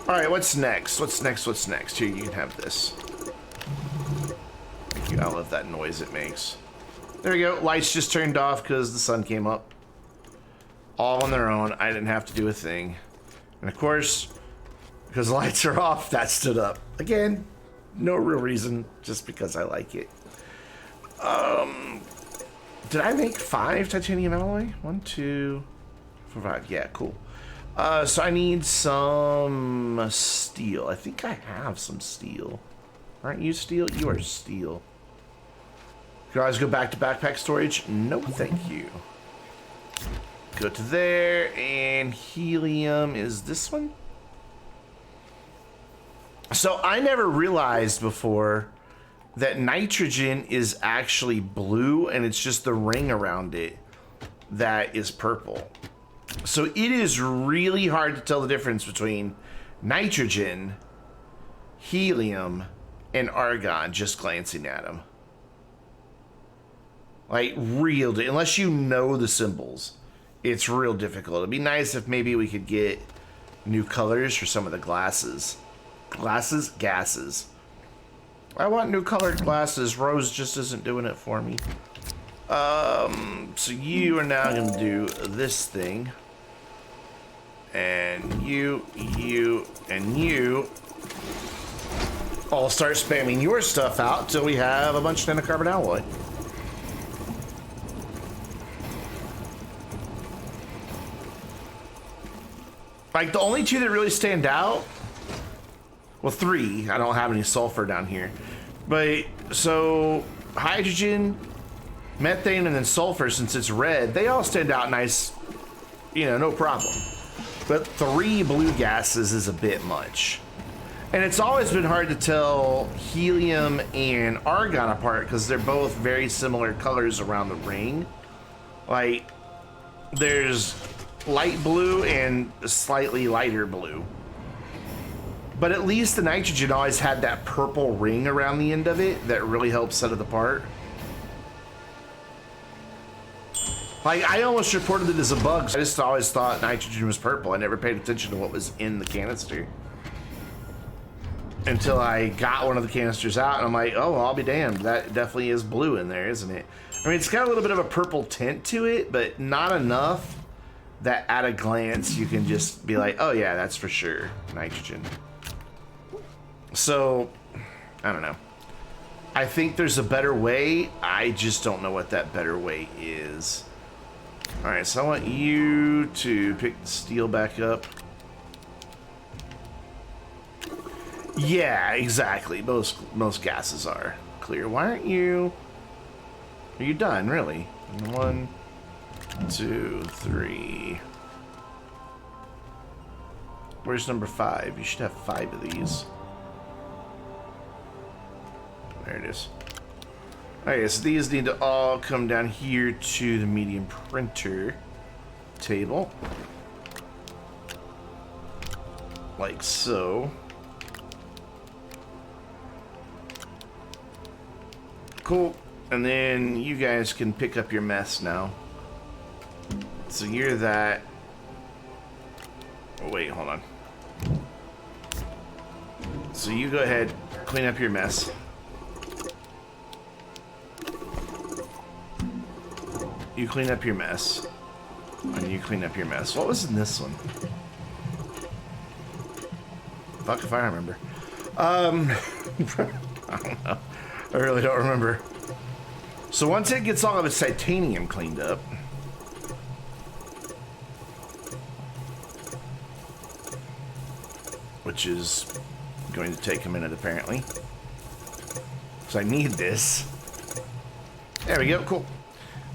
All right, what's next? What's next? What's next? Here, you can have this. Thank you, I love that noise it makes. There we go, lights just turned off because the sun came up. All on their own, I didn't have to do a thing. And of course, because the lights are off, that stood up. Again, no real reason, just because I like it. Did I make 5 titanium alloy? 1, 2, 4, 5. Yeah, cool. So I need some steel. I think I have some steel. Aren't you steel? You are steel. Can I always go back to backpack storage? No, thank you. Go to there, and helium is this one? So I never realized before that nitrogen is actually blue, and it's just the ring around it that is purple. So it is really hard to tell the difference between nitrogen, helium, and argon just glancing at them. Like, unless you know the symbols, it's real difficult. It'd be nice if maybe we could get new colors for some of the glasses. Gases. I want new colored glasses. Rose just isn't doing it for me. So you are now going to do this thing. And you, and you all start spamming your stuff out till we have a bunch of nanocarbon alloy. Like, the only 2 that really stand out, well, 3, I don't have any sulfur down here, but so hydrogen, methane, and then sulfur, since it's red, they all stand out nice, you know, no problem. But 3 blue gases is a bit much. And it's always been hard to tell helium and argon apart because they're both very similar colors around the ring. Like, there's light blue and slightly lighter blue. But at least the nitrogen always had that purple ring around the end of it that really helps set it apart. Like, I almost reported it as a bug. I just always thought nitrogen was purple. I never paid attention to what was in the canister. Until I got one of the canisters out, and I'm like, oh, I'll be damned. That definitely is blue in there, isn't it? I mean, it's got a little bit of a purple tint to it, but not enough that at a glance you can just be like, oh yeah, that's for sure nitrogen. So, I don't know. I think there's a better way. I just don't know what that better way is. Alright, so I want you to pick the steel back up. Yeah, exactly. Most gases are clear. Why aren't you... Are you done, really? 1, 2, 3. Where's number 5? You should have 5 of these. There it is. Okay, so these need to all come down here to the medium printer table. Like so. Cool. And then you guys can pick up your mess now. So you're that. Oh, wait, hold on. So you go ahead, clean up your mess. You clean up your mess. And you clean up your mess. What was in this one? Fuck if I remember. I don't know. I really don't remember. So once it gets all of its titanium cleaned up, which is going to take a minute apparently, because I need this. There we go, cool.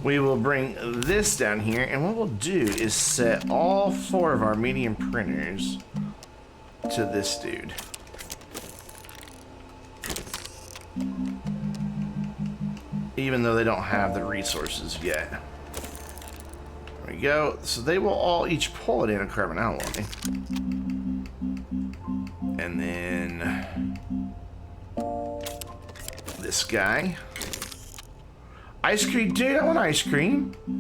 We will bring this down here, and what we'll do is set all 4 of our medium printers to this dude. Even though they don't have the resources yet. There we go. So they will all each pull it in a carbon alloy. And then this guy. Ice cream, dude, I want ice cream. I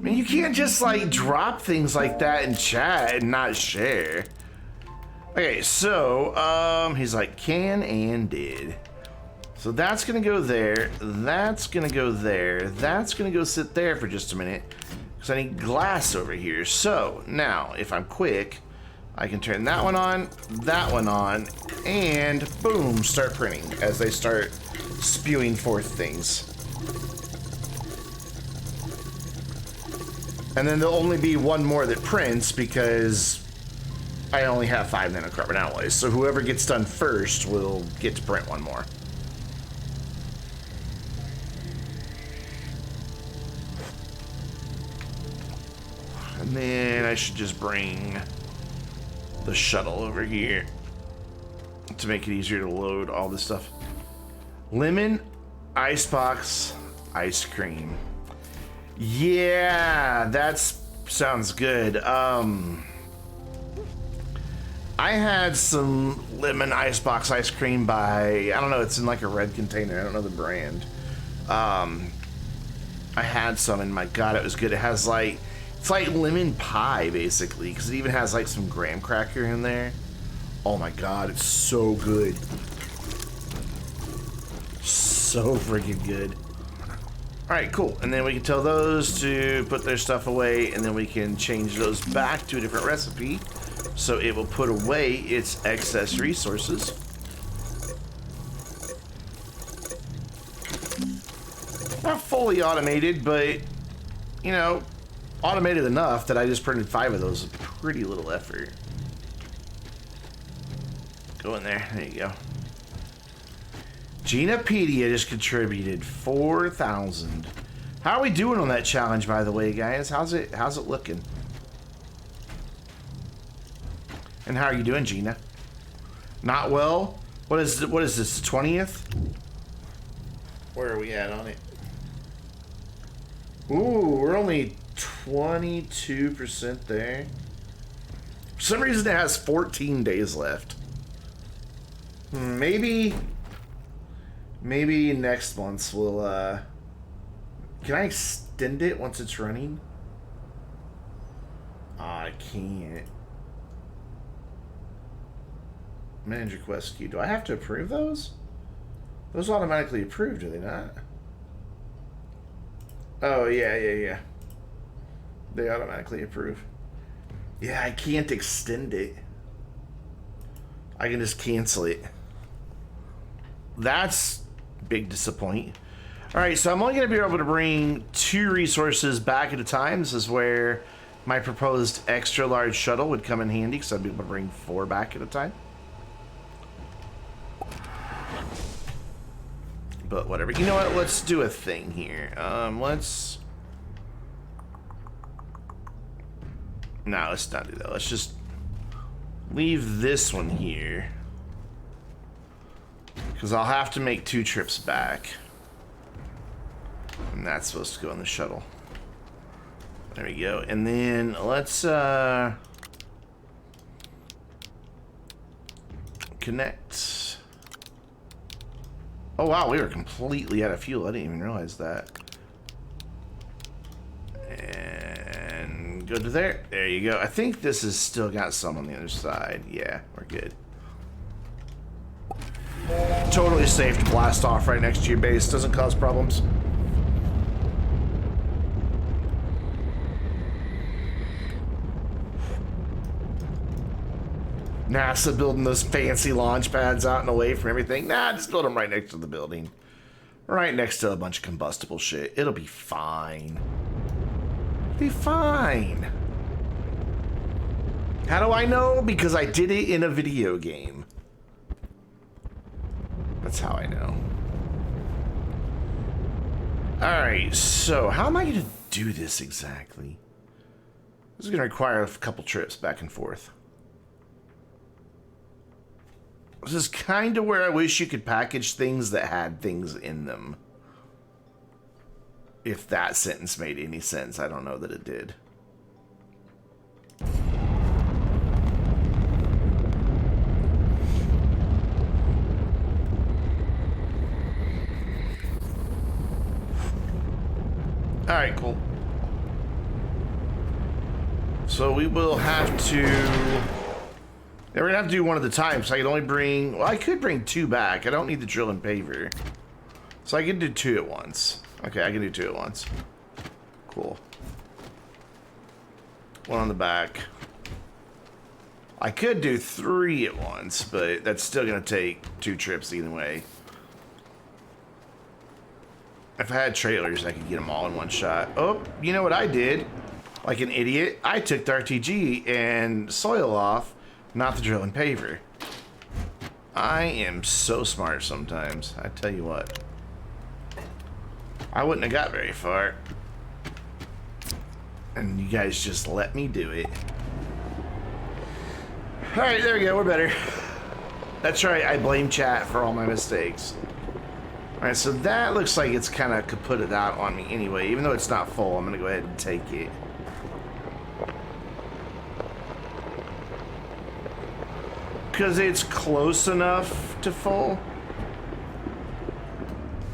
mean, you can't just like drop things like that in chat and not share. Okay, so he's like can and did. So that's gonna go there, that's gonna go there, that's gonna go sit there for just a minute, because I need glass over here. So now, if I'm quick, I can turn that one on, and boom, start printing as they start spewing forth things. And then there'll only be one more that prints because I only have 5 nanocarbon alloys. So whoever gets done first will get to print one more. And then I should just bring the shuttle over here to make it easier to load all this stuff. Lemon, icebox, ice cream. Yeah, that sounds good. I had some lemon icebox ice cream by, I don't know, it's in like a red container. I don't know the brand. I had some and my God, it was good. It has like, it's like lemon pie basically, because it even has like some graham cracker in there. Oh my God, it's so good. So freaking good. Alright, cool. And then we can tell those to put their stuff away, and then we can change those back to a different recipe so it will put away its excess resources. Not fully automated, but, you know, automated enough that I just printed 5 of those with pretty little effort. Go in there. There you go. Ginapedia just contributed 4,000. How are we doing on that challenge, by the way, guys? How's it looking? And how are you doing, Gina? Not well? What is this, the 20th? Where are we at on it? Ooh, we're only 22% there. For some reason it has 14 days left. Maybe next month we'll Can I extend it once it's running? I can't. Manage request queue. Do I have to approve those? Those automatically approved, do they not? Oh, yeah. They automatically approve. Yeah, I can't extend it. I can just cancel it. That's big disappoint. Alright, so I'm only going to be able to bring 2 resources back at a time. This is where my proposed extra large shuttle would come in handy, because I'd be able to bring 4 back at a time. But whatever. You know what? Let's do a thing here. Let's not do that. Let's just leave this one here, because I'll have to make 2 trips back. And that's supposed to go in the shuttle. There we go. And then let's connect. Oh wow, we were completely out of fuel. I didn't even realize that. And go to there. There you go. I think this has still got some on the other side. Yeah, we're good. Totally safe to blast off right next to your base. Doesn't cause problems. NASA building those fancy launch pads out and away from everything. Nah, just build them right next to the building. Right next to a bunch of combustible shit. It'll be fine. Be fine. How do I know? Because I did it in a video game. That's how I know. Alright, so how am I going to do this exactly? This is going to require a couple trips back and forth. This is kind of where I wish you could package things that had things in them. If that sentence made any sense, I don't know that it did. Alright, cool. So we will have to... Yeah, we're gonna have to do one at a time, so I can only bring... Well, I could bring 2 back. I don't need the drill and paver. So I can do 2 at once. Okay, I can do 2 at once. Cool. 1 on the back. I could do 3 at once, but that's still gonna take 2 trips either way. If I had trailers, I could get them all in one shot. Oh, you know what I did? Like an idiot, I took the RTG and soil off, not the drill and paver. I am so smart sometimes, I tell you what. I wouldn't have got very far. And you guys just let me do it. Alright, there we go, we're better. That's right, I blame chat for all my mistakes. Alright, so that looks like it's kind of kaputted out on me anyway. Even though it's not full, I'm going to go ahead and take it. Because it's close enough to full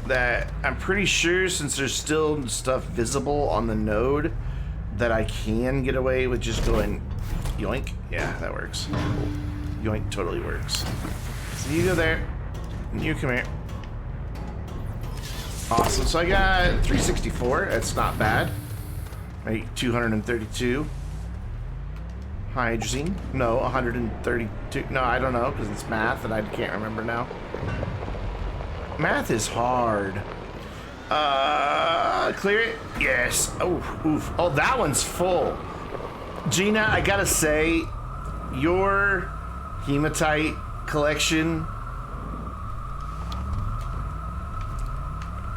that I'm pretty sure, since there's still stuff visible on the node, that I can get away with just going yoink. Yeah, that works. Yoink totally works. So you go there, and you come here. Awesome, so I got 364, that's not bad. Right, 232. Hydrazine, no, 132, no, I don't know, because it's math and I can't remember now. Math is hard. Clear it? Yes. Oh, oof. Oh, that one's full. Gina, I gotta say, your hematite collection,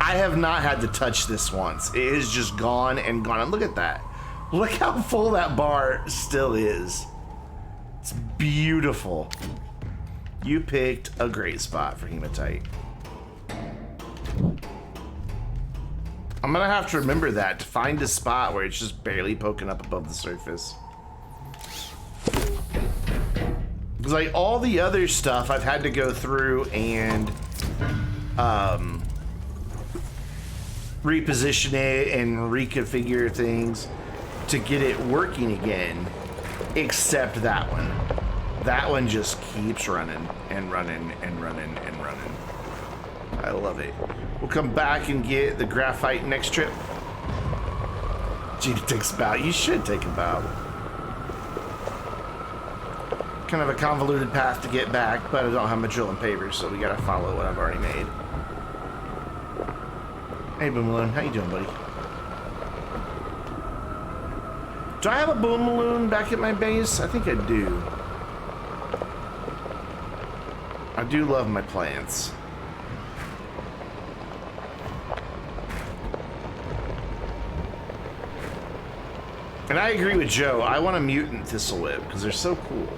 I have not had to touch this once. It is just gone and gone. And look at that. Look how full that bar still is. It's beautiful. You picked a great spot for hematite. I'm gonna have to remember that, to find a spot where it's just barely poking up above the surface. Because like all the other stuff I've had to go through and reposition it and reconfigure things to get it working again, except that one. That one just keeps running and running and running and running. I love it. We'll come back and get the graphite next trip. Gee, it takes a bow. You should take a bow. Kind of a convoluted path to get back, but I don't have my drill and paver, so we gotta follow what I've already made. Hey, Boomaloon, how you doing, buddy? Do I have a Boomaloon back at my base? I think I do. I do love my plants. And I agree with Joe. I want a mutant thistlewhip because they're so cool.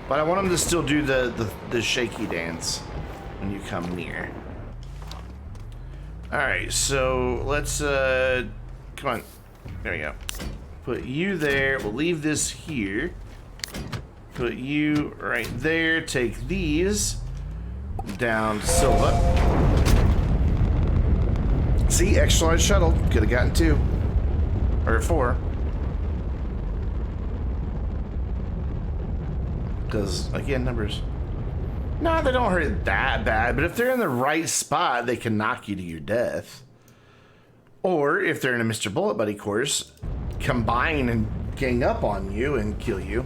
But I want them to still do the shaky dance when you come near. Alright, so let's come on. There we go. Put you there. We'll leave this here. Put you right there. Take these down to Silva. See, extra large shuttle. Could have gotten 2 or 4. Because, again, numbers. No, they don't hurt that bad, but if they're in the right spot, they can knock you to your death. Or, if they're in a Mr. Bullet Buddy course, combine and gang up on you and kill you.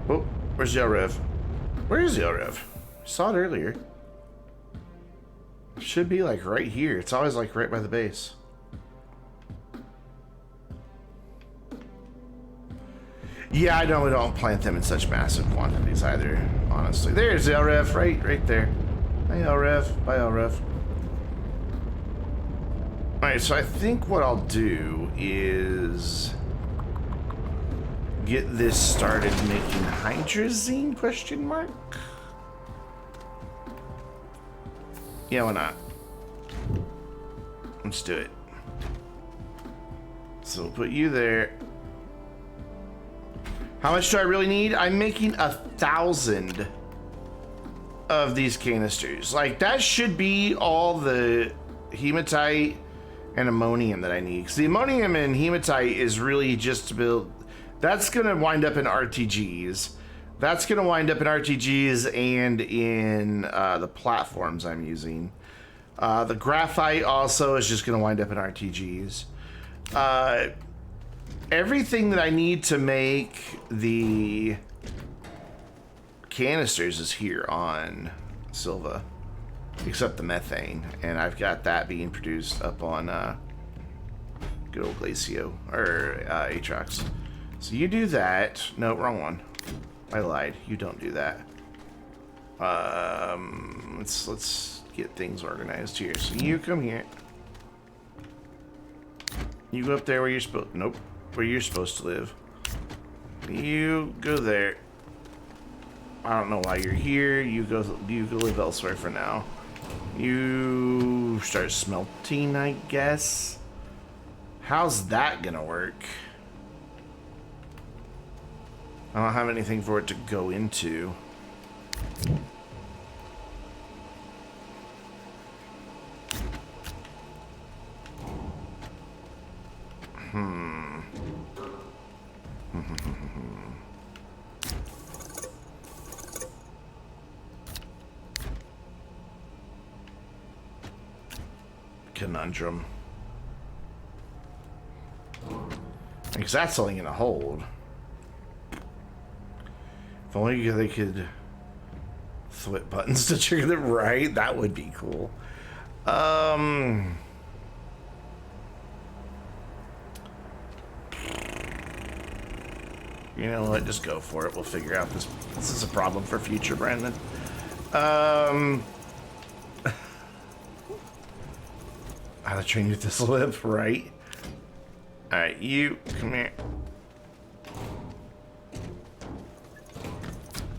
Oh, where's the LREV? Where is the LREV? I saw it earlier. Should be like right here. It's always like right by the base. Yeah, I know we don't plant them in such massive quantities either, honestly. There's the LREV, right there. Hi, LREV. Bye, LREV. Alright, so I think what I'll do is get this started making hydrazine, question mark? Yeah, why not? Let's do it. So we'll put you there. How much do I really need? I'm making 1,000 of these canisters. Like, that should be all the hematite and ammonium that I need. Because the ammonium and hematite is really just to build... That's going to wind up in RTGs. That's going to wind up in RTGs and in the platforms I'm using. The graphite also is just going to wind up in RTGs. Everything that I need to make the canisters is here on Silva, except the methane. And I've got that being produced up on good old Glacio, or Atrox. So you do that. No, wrong one. I lied. You don't do that. Let's get things organized here. So you come here. You go up there where you're supposed. Nope, where you're supposed to live. You go there. I don't know why you're here. You go live elsewhere for now. You start smelting, I guess. How's that gonna work? I don't have anything for it to go into. Conundrum. Because that's only gonna hold. If only they could flip buttons to trigger them right, that would be cool. You know what? Just go for it. We'll figure out this. This is a problem for future Brandon. How to train you to live, right? Alright, you come here.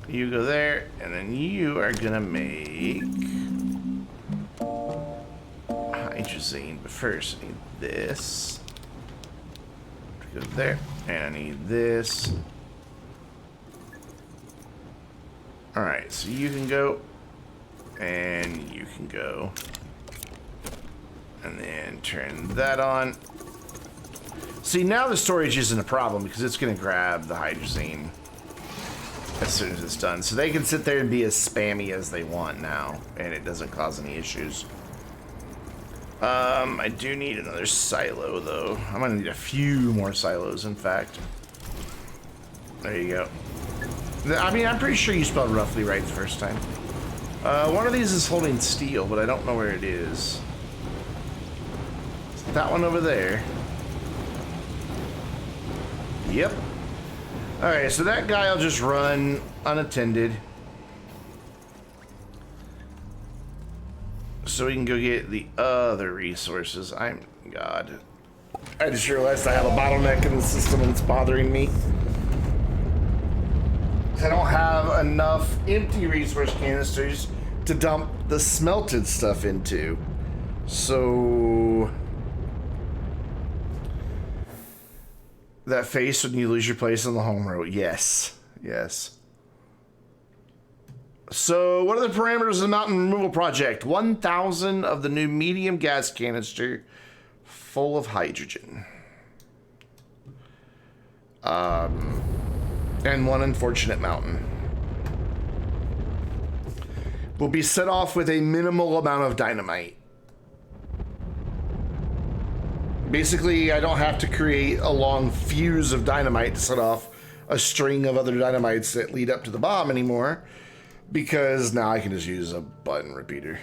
You go there, and then you are gonna make hydrazine. But first, I need this to go there, and I need this Alright, so you can go. And you can go. And then turn that on. See, now the storage isn't a problem because it's going to grab the hydrazine as soon as it's done. So they can sit there and be as spammy as they want now, and it doesn't cause any issues. I do need another silo, though. I'm going to need a few more silos, in fact. There you go. I mean, I'm pretty sure you spelled roughly right the first time. One of these is holding steel, but I don't know where it is. Is that one over there? Yep. Alright, so that guy will just run unattended. So we can go get the other resources. God. I just realized I have a bottleneck in the system and it's bothering me. I don't have enough empty resource canisters to dump the smelted stuff into. So... that face when you lose your place on the home road. Yes. Yes. So, what are the parameters of the mountain removal project? 1,000 of the new medium gas canister full of hydrogen. And one unfortunate mountain. Will be set off with a minimal amount of dynamite. Basically, I don't have to create a long fuse of dynamite to set off a string of other dynamites that lead up to the bomb anymore, because now I can just use a button repeater.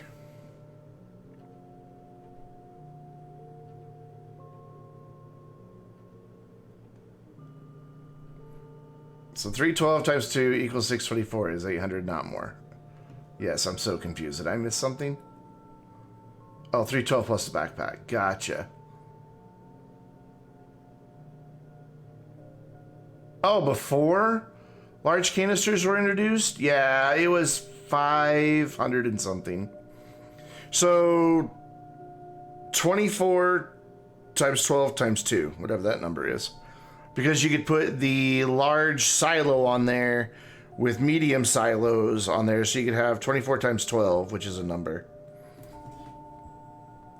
So 312 times 2 equals 624 is 800, not more. Yes, I'm so confused. Did I miss something? Oh, 312 plus the backpack. Gotcha. Oh, before large canisters were introduced? Yeah, it was 500 and something. So 24 times 12 times 2, whatever that number is. Because you could put the large silo on there with medium silos on there, so you could have 24 times 12, which is a number.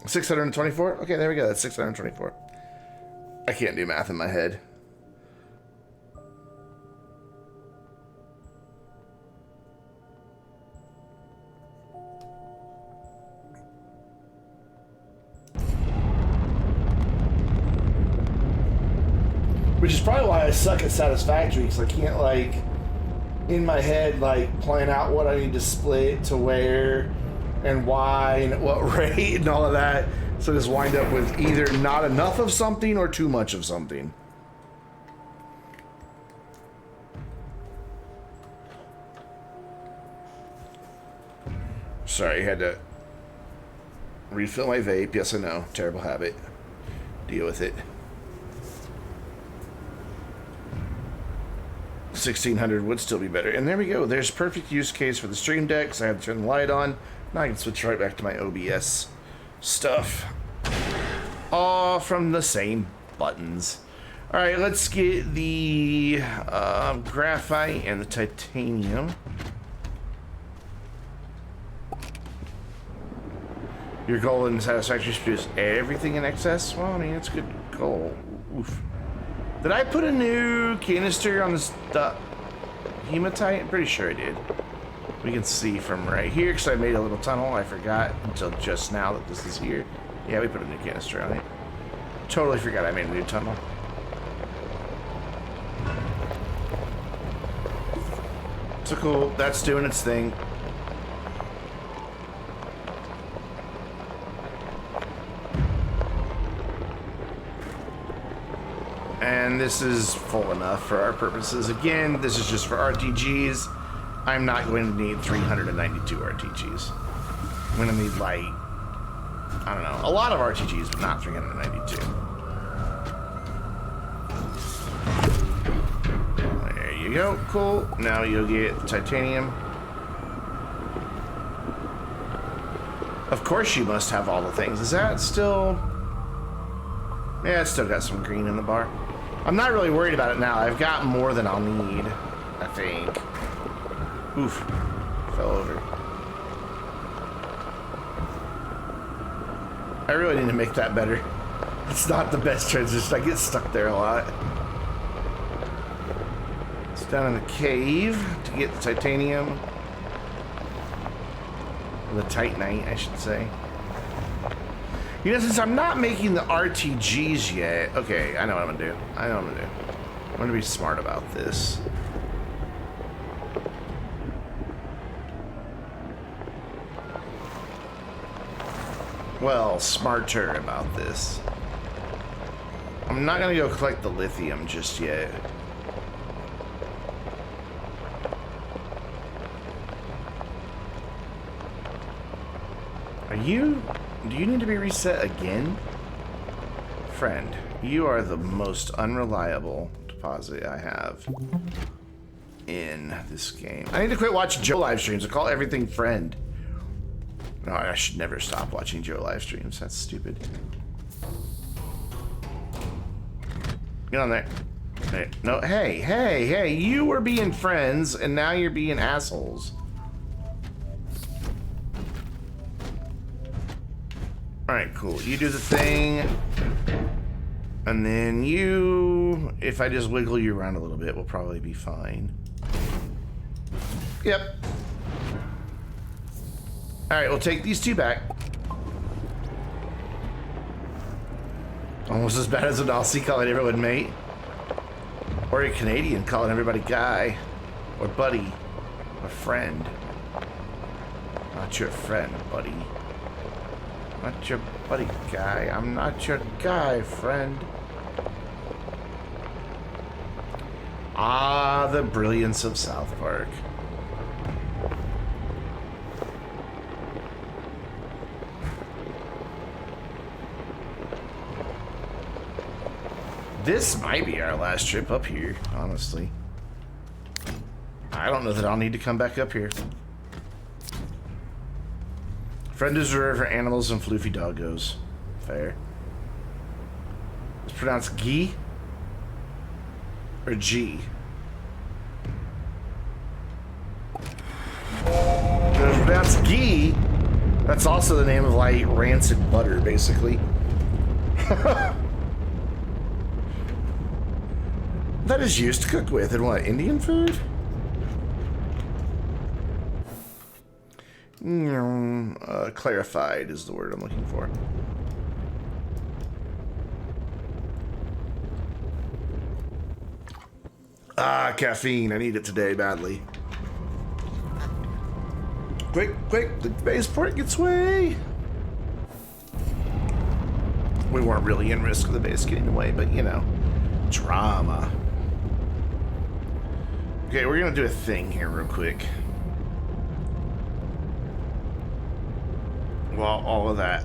624? Okay, there we go. That's 624. I can't do math in my head. Which is probably why I suck at Satisfactory, because I can't, like, in my head, like, plan out what I need to split to where and why and at what rate and all of that. So I just wind up with either not enough of something or too much of something. Sorry, I had to refill my vape. Yes, I know. Terrible habit. Deal with it. 1600 would still be better. And there we go. There's perfect use case for the stream deck. So I have to turn the light on. Now I can switch right back to my OBS stuff. All from the same buttons. All right, let's get the graphite and the titanium. Your goal in Satisfactory is to produce everything in excess? Well, I mean, it's a good goal. Oof. Did I put a new canister on this hematite? I'm pretty sure I did. We can see from right here, because I made a little tunnel. I forgot until just now that this is here. Yeah, we put a new canister on it. Totally forgot I made a new tunnel. So cool. That's doing its thing. And this is full enough for our purposes. Again, this is just for RTGs. I'm not going to need 392 RTGs. I'm going to need, like, I don't know, a lot of RTGs, but not 392. There you go. Cool. Now you'll get the titanium. Of course you must have all the things. Is that still... Yeah, it's still got some green in the bar. I'm not really worried about it now. I've got more than I'll need, I think. Oof. Fell over. I really need to make that better. It's not the best transition. I get stuck there a lot. It's down in the cave to get the titanium. The titanite, I should say. You know, since I'm not making the RTGs yet... Okay, I know what I'm gonna do. I know what I'm gonna do. I'm gonna be smart about this. Well, smarter about this. I'm not gonna go collect the lithium just yet. Are you... Do you need to be reset again? Friend, you are the most unreliable deposit I have in this game. I need to quit watching Joe live streams. I call everything friend. No, I should never stop watching Joe live streams. That's stupid. Get on there. Hey, no, hey, you were being friends, and now you're being assholes. Alright, cool. You do the thing. And then you... If I just wiggle you around a little bit, we'll probably be fine. Yep. Alright, we'll take these two back. Almost as bad as an Aussie calling everyone mate. Or a Canadian calling everybody guy. Or buddy. Or friend. Not your friend, buddy. Not your buddy guy. I'm not your guy, friend. Ah, the brilliance of South Park. This might be our last trip up here, honestly. I don't know that I'll need to come back up here. Friend is reserved for animals and floofy doggos. Fair. It's pronounced Gee or G. It's pronounced Gee. That's also the name of like rancid butter, basically. That is used to cook with in what, Indian food? Clarified is the word I'm looking for. Ah, caffeine. I need it today badly. Quick, the spaceport gets away. We weren't really in risk of the base getting away, but you know, drama. Okay, we're gonna do a thing here real quick. While all of that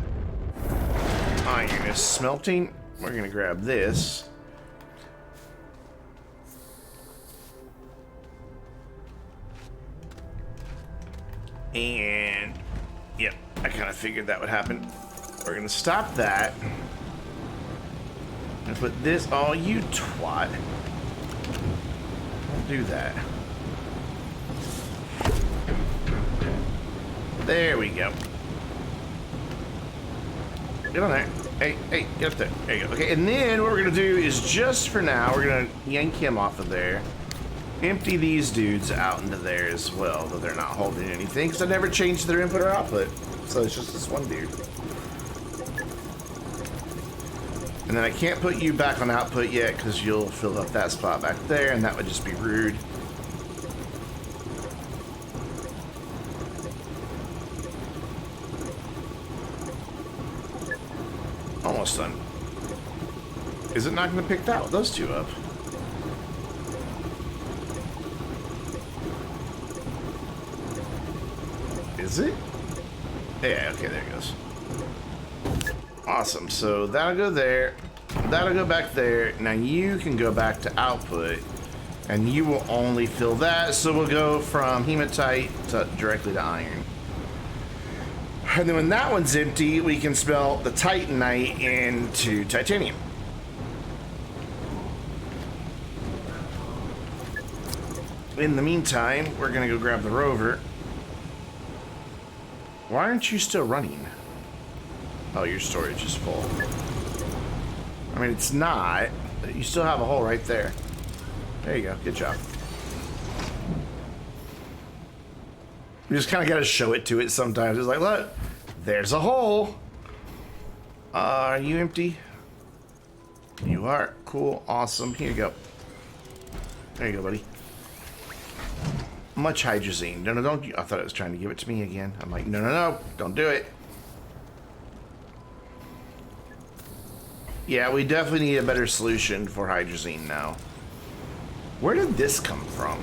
iron is smelting, we're gonna grab this. And yep, I kind of figured that would happen. We're gonna stop that and put this. Oh, you twat. Don't do that. There we go. Get on there. Hey, get up there. There you go. Okay, and then what we're gonna do is just for now, we're gonna yank him off of there. Empty these dudes out into there as well, though they're not holding anything, because I never changed their input or output. So it's just this one dude. And then I can't put you back on output yet, because you'll fill up that spot back there, and that would just be rude. Almost done. Is it not going to pick those two up? Is it? Yeah, okay, there it goes. Awesome, so that'll go there. That'll go back there. Now you can go back to output, and you will only fill that, so we'll go from hematite directly to iron. And then when that one's empty, we can smelt the titanite into titanium. in the meantime, we're gonna go grab the rover. Why aren't you still running? Oh, your storage is full. I mean, it's not, but you still have a hole right there. There you go. Good job. You just kind of got to show it to it sometimes. It's like, look, there's a hole. Are you empty? You are. Cool. Awesome. Here you go. There you go, buddy. Much hydrazine. No, don't. I thought it was trying to give it to me again. I'm like, no. Don't do it. Yeah, we definitely need a better solution for hydrazine now. Where did this come from?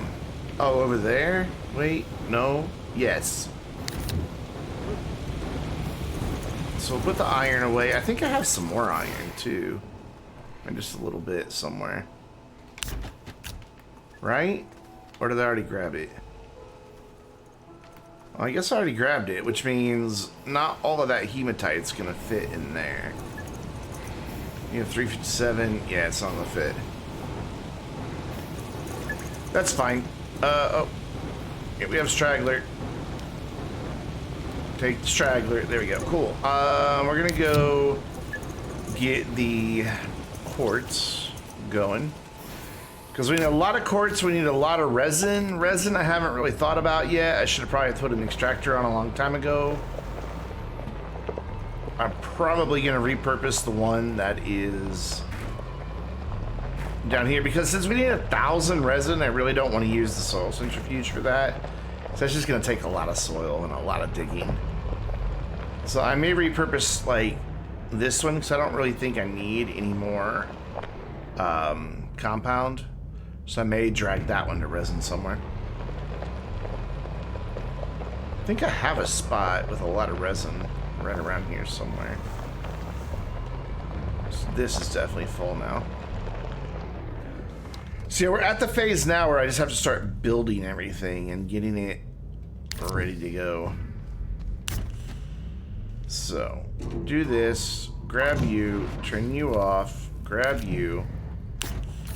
Oh, over there? Wait, no. Yes. So we'll put the iron away. I think I have some more iron, too. And just a little bit somewhere. Right? Or did I already grab it? Well, I guess I already grabbed it, which means not all of that hematite's going to fit in there. You have 357. Yeah, it's not going to fit. That's fine. Oh. Yeah, we have straggler. Take the straggler. There we go. Cool. We're going to go get the quartz going. Because we need a lot of quartz, we need a lot of resin. Resin I haven't really thought about yet. I should have probably put an extractor on a long time ago. I'm probably going to repurpose the one that is down here. Because since we need 1,000 resin, I really don't want to use the soil centrifuge for that. So that's just going to take a lot of soil and a lot of digging. So I may repurpose like this one because I don't really think I need any more compound. So I may drag that one to resin somewhere. I think I have a spot with a lot of resin right around here somewhere. So this is definitely full now. So yeah, we're at the phase now where I just have to start building everything and getting it ready to go. So, do this, grab you, turn you off, grab you.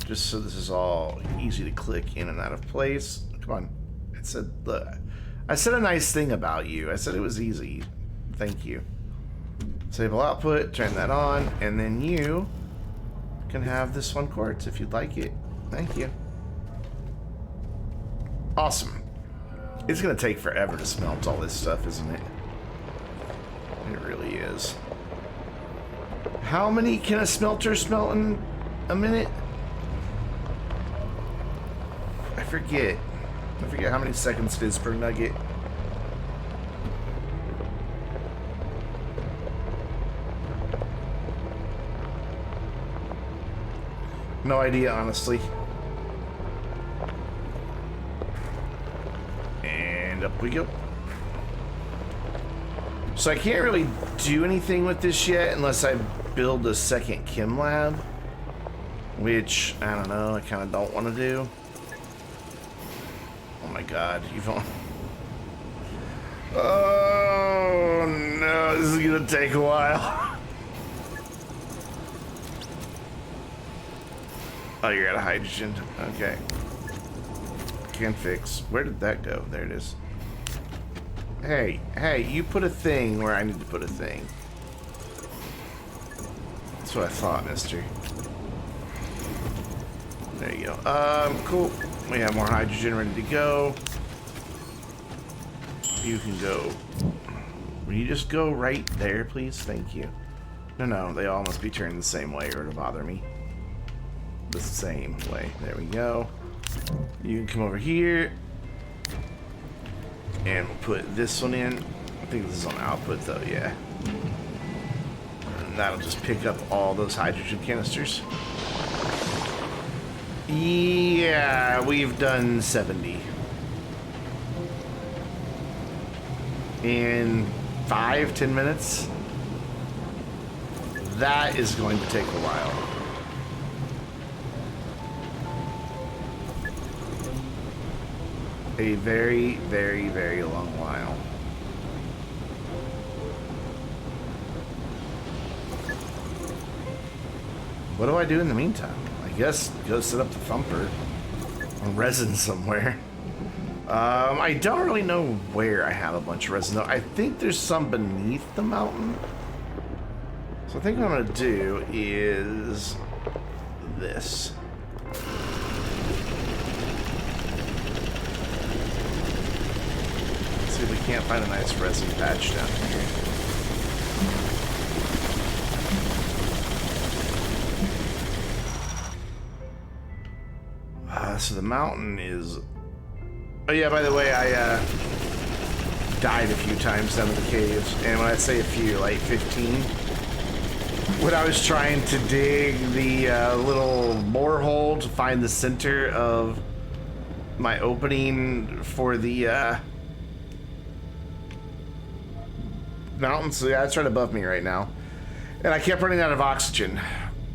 Just so this is all easy to click in and out of place. Come on. I said, look, I said a nice thing about you. I said it was easy. Thank you. Disable output, turn that on, and then you can have this one quartz if you'd like it. Thank you. Awesome. It's gonna take forever to smelt all this stuff, isn't it? It really is. How many can a smelter smelt in a minute? I forget how many seconds it is per nugget. No idea, honestly. And up we go. So I can't really do anything with this yet unless I build a second chem lab, which, I don't know, I kind of don't want to do. Oh my god, you've on. Oh no, this is gonna take a while. Oh, you're out of hydrogen. Okay. Can fix. Where did that go? There it is. Hey, you put a thing where I need to put a thing. That's what I thought, mister. There you go. Cool. We have more hydrogen ready to go. You can go. Will you just go right there, please? Thank you. No, they all must be turned the same way or it'll bother me. The same way. There we go. You can come over here. And we'll put this one in. I think this is on output though, yeah. And that'll just pick up all those hydrogen canisters. Yeah, we've done 70. In 5-10 minutes. That is going to take a while. A very, very, very long while. What do I do in the meantime? I guess go set up the thumper on resin somewhere. I don't really know where I have a bunch of resin though. I think there's some beneath the mountain. So I think what I'm gonna do is this. Let's see if we can't find a nice resin patch down here. So the mountain is... Oh yeah, by the way, I died a few times down in the caves. And when I say a few, like 15. When I was trying to dig the little borehole to find the center of my opening for the mountain. So yeah, it's right above me right now. And I kept running out of oxygen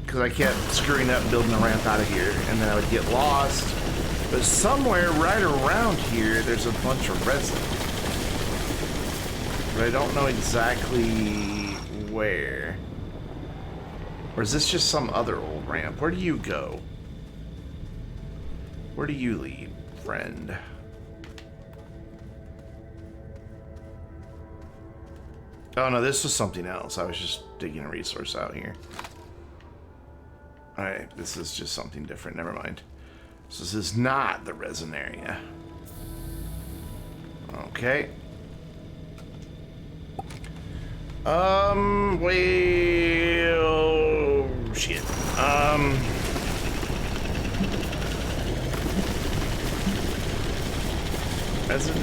because I kept screwing up building a ramp out of here. And then I would get lost. But somewhere right around here, there's a bunch of resin. But I don't know exactly where. Or is this just some other old ramp? Where do you go? Where do you lead, friend? Oh no, this was something else. I was just digging a resource out here. Alright, this is just something different. Never mind. So this is not the resin area. Okay. Well, shit. Resin.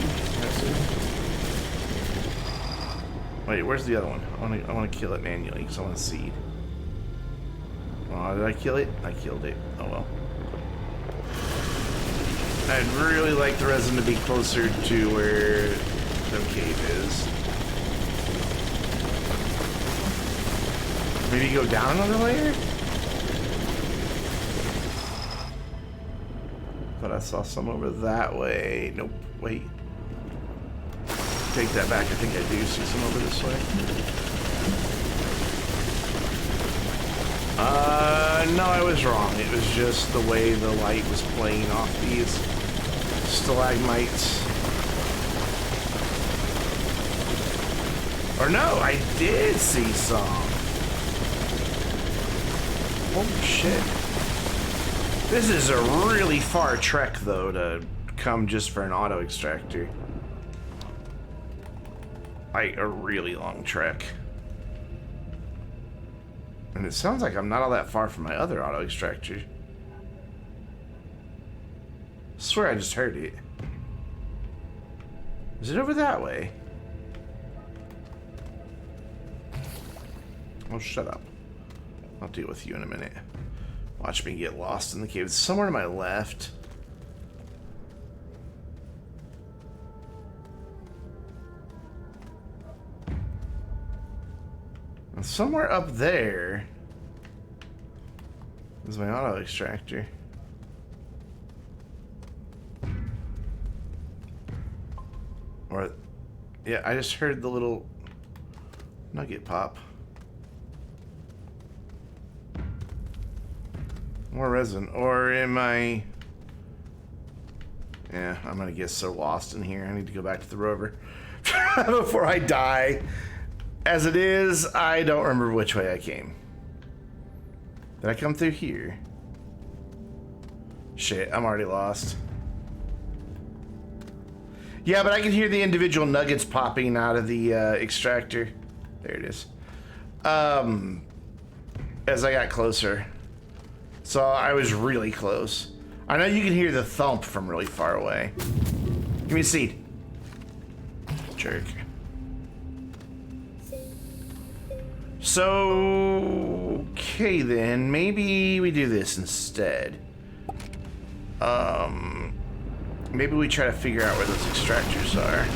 Wait, where's the other one? I want to kill it manually because I want to seed. Oh, did I kill it? I killed it. Oh well. I'd really like the resin to be closer to where the cave is. Maybe go down another layer? But I saw some over that way. Nope. Wait. Take that back. I think I do see some over this way. No, I was wrong. It was just the way the light was playing off these stalagmites. Or no, I did see some. Holy shit. This is a really far trek, though, to come just for an auto extractor. Like, a really long trek. And it sounds like I'm not all that far from my other auto extractor. I swear I just heard it. Is it over that way? Oh, shut up. I'll deal with you in a minute. Watch me get lost in the cave. It's somewhere to my left. And somewhere up there is my auto extractor. Or, yeah, I just heard the little nugget pop. More resin. Or am I... Yeah, I'm gonna get so lost in here. I need to go back to the rover before I die. As it is, I don't remember which way I came. Did I come through here? Shit, I'm already lost. Yeah, but I can hear the individual nuggets popping out of the extractor. There it is. As I got closer. So I was really close. I know you can hear the thump from really far away. Give me a seed. Jerk. So, okay then, maybe we do this instead. Maybe we try to figure out where those extractors are.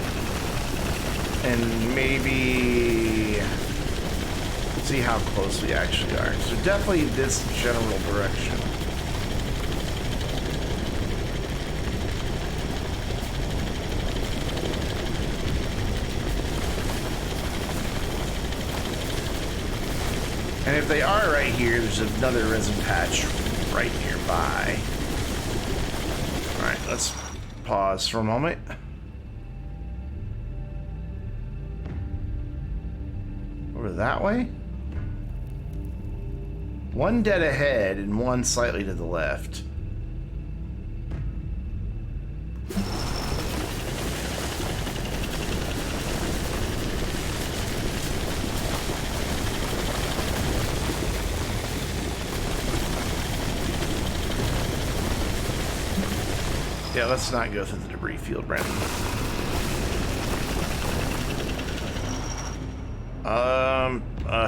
And maybe see how close we actually are. So definitely this general direction. And if they are right here, there's another resin patch right nearby. Alright, let's pause for a moment. Over that way? One dead ahead and one slightly to the left. Yeah, let's not go through the debris field, Brandon.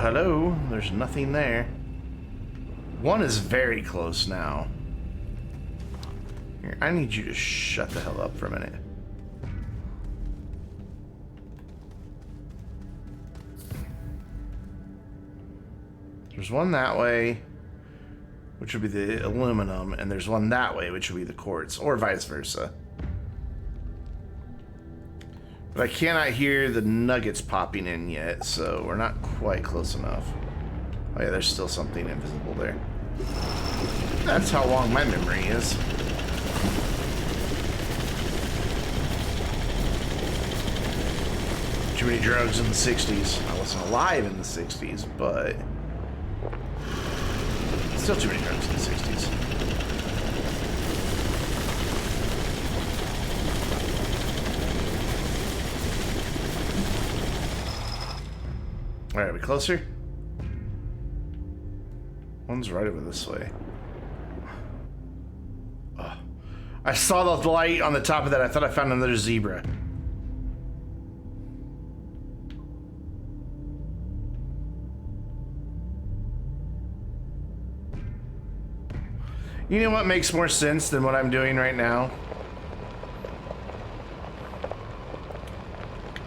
Hello? There's nothing there. One is very close now. Here, I need you to shut the hell up for a minute. There's one that way, which would be the aluminum, and there's one that way, which would be the quartz, or vice versa. But I cannot hear the nuggets popping in yet, so we're not quite close enough. Oh yeah, there's still something invisible there. That's how long my memory is. Too many drugs in the 60s. I wasn't alive in the 60s, but... still too many drugs in the 60s. Alright, are we closer? One's right over this way. Oh. I saw the light on the top of that. I thought I found another zebra. You know what makes more sense than what I'm doing right now?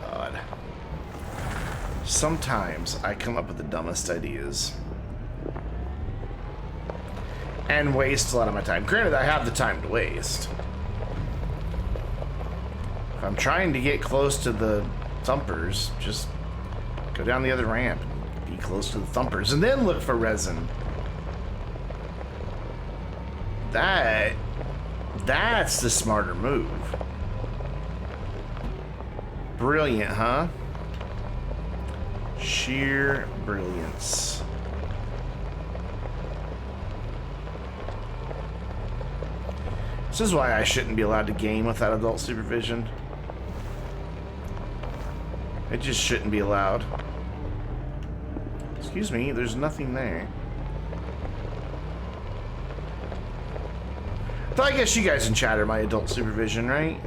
God. Sometimes I come up with the dumbest ideas. And waste a lot of my time. Granted, I have the time to waste. If I'm trying to get close to the thumpers, just go down the other ramp and be close to the thumpers, and then look for resin. That's the smarter move. Brilliant, huh? Sheer brilliance. This is why I shouldn't be allowed to game without adult supervision. It just shouldn't be allowed. Excuse me, there's nothing there. So I guess you guys in chat are my adult supervision, right?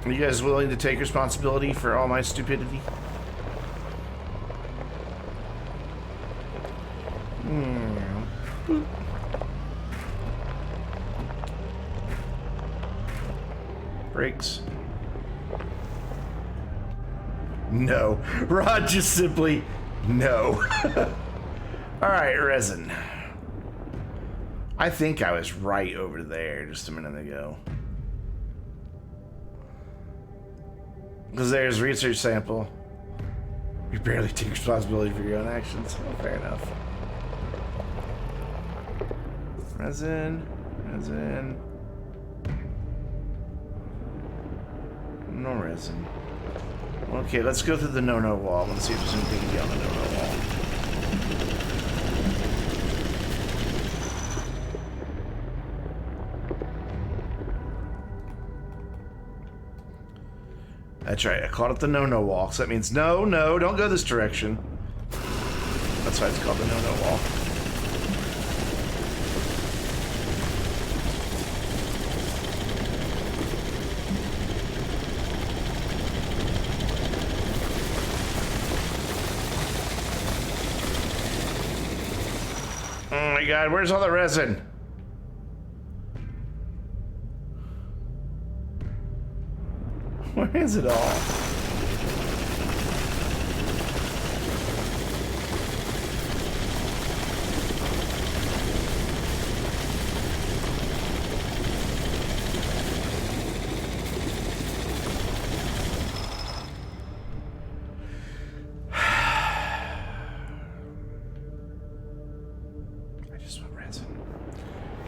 Are you guys willing to take responsibility for all my stupidity? Brakes. No. Rod just simply no. Alright, resin. I think I was right over there just a minute ago. Because there's research sample. You barely take responsibility for your own actions. Oh, fair enough. Resin. Resin. No resin. Okay, let's go through the no-no wall and see if there's anything to be on the no-no wall. That's right, I called it the no-no wall, so that means no, no, don't go this direction. That's why it's called the no-no wall. Oh my god, where's all the resin? Where is it all?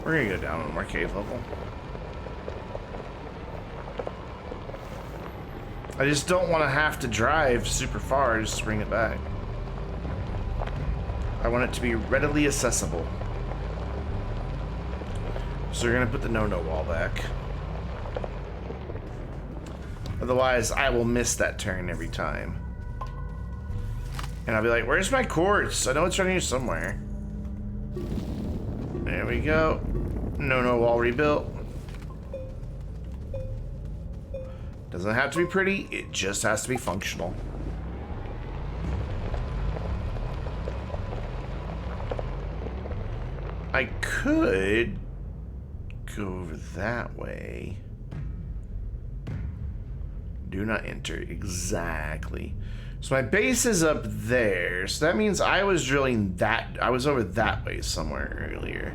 We're We're gonna go down one more cave level. I just don't want to have to drive super far just to bring it back. I want it to be readily accessible. So we're gonna put the no-no wall back. Otherwise, I will miss that turn every time. And I'll be like, where's my quartz? I know it's around here somewhere. There we go. No wall rebuilt. Doesn't have to be pretty, it just has to be functional. I could go over that way. Do not enter. Exactly. So my base is up there. So that means I was drilling that. I was over that way somewhere earlier.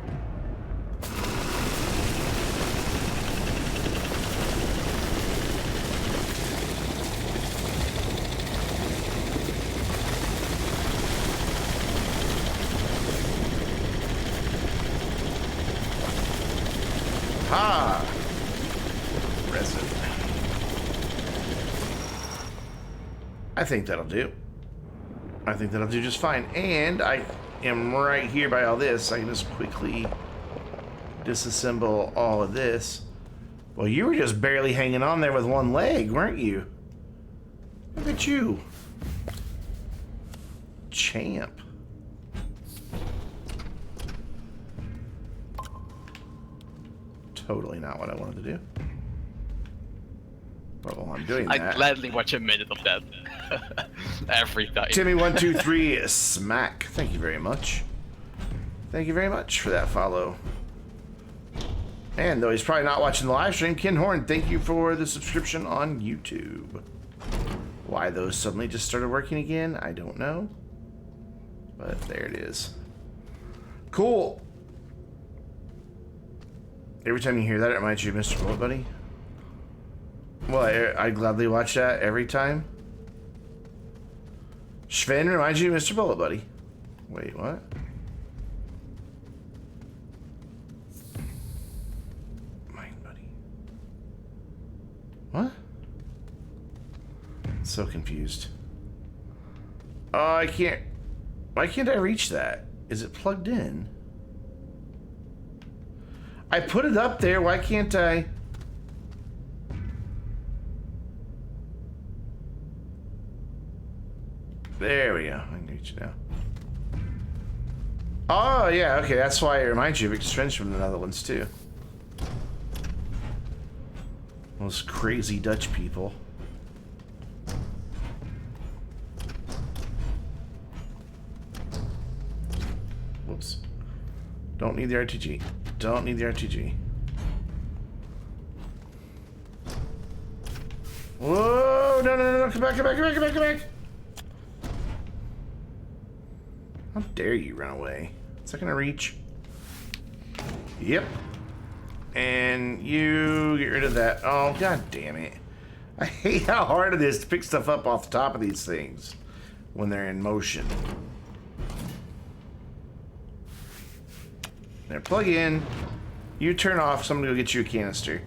Ha! Resin. I think that'll do. I think that'll do just fine. And I am right here by all this. I can just quickly disassemble all of this. Well, you were just barely hanging on there with one leg, weren't you? Look at you. Champ. Totally not what I wanted to do. But while I'm doing that, I'd gladly watch a minute of that. Every time. Timmy123 smack. Thank you very much. Thank you very much for that follow. And though he's probably not watching the live stream, Ken Horn, thank you for the subscription on YouTube. Why those suddenly just started working again, I don't know. But there it is. Cool. Every time you hear that, it reminds you of Mr. Bullet Buddy. Well, I'd gladly watch that every time. Sven reminds you of Mr. Bullet Buddy. Wait, what? Mind Buddy. What? So confused. Oh, I can't. Why can't I reach that? Is it plugged in? I put it up there. Why can't I? There we go. I can reach it now. Oh, yeah. Okay, that's why it reminds you of extensions from the other ones, too. Those crazy Dutch people. Whoops. Don't need the RTG. Don't need the RTG. Whoa! No, no, no, no! Come back, come back, come back, come back, come back! How dare you run away? Is that gonna reach? Yep. And you get rid of that. Oh, god damn it. I hate how hard it is to pick stuff up off the top of these things when they're in motion. There, plug in. You turn off, so I'm gonna go get you a canister.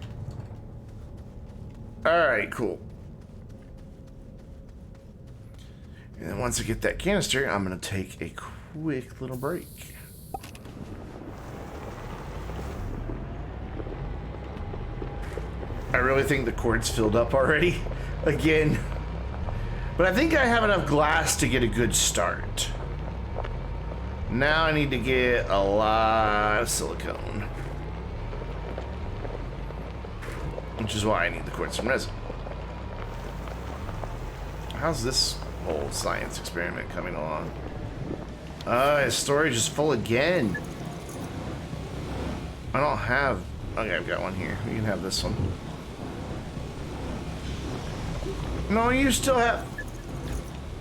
Alright, cool. And then once I get that canister, I'm gonna take a quick little break. I really think the cord's filled up already. Again. But I think I have enough glass to get a good start. Now I need to get a lot of silicone. Which is why I need the quartz and resin. How's this whole science experiment coming along? His storage is full again. I don't have... Okay, I've got one here. You can have this one. No, you still have...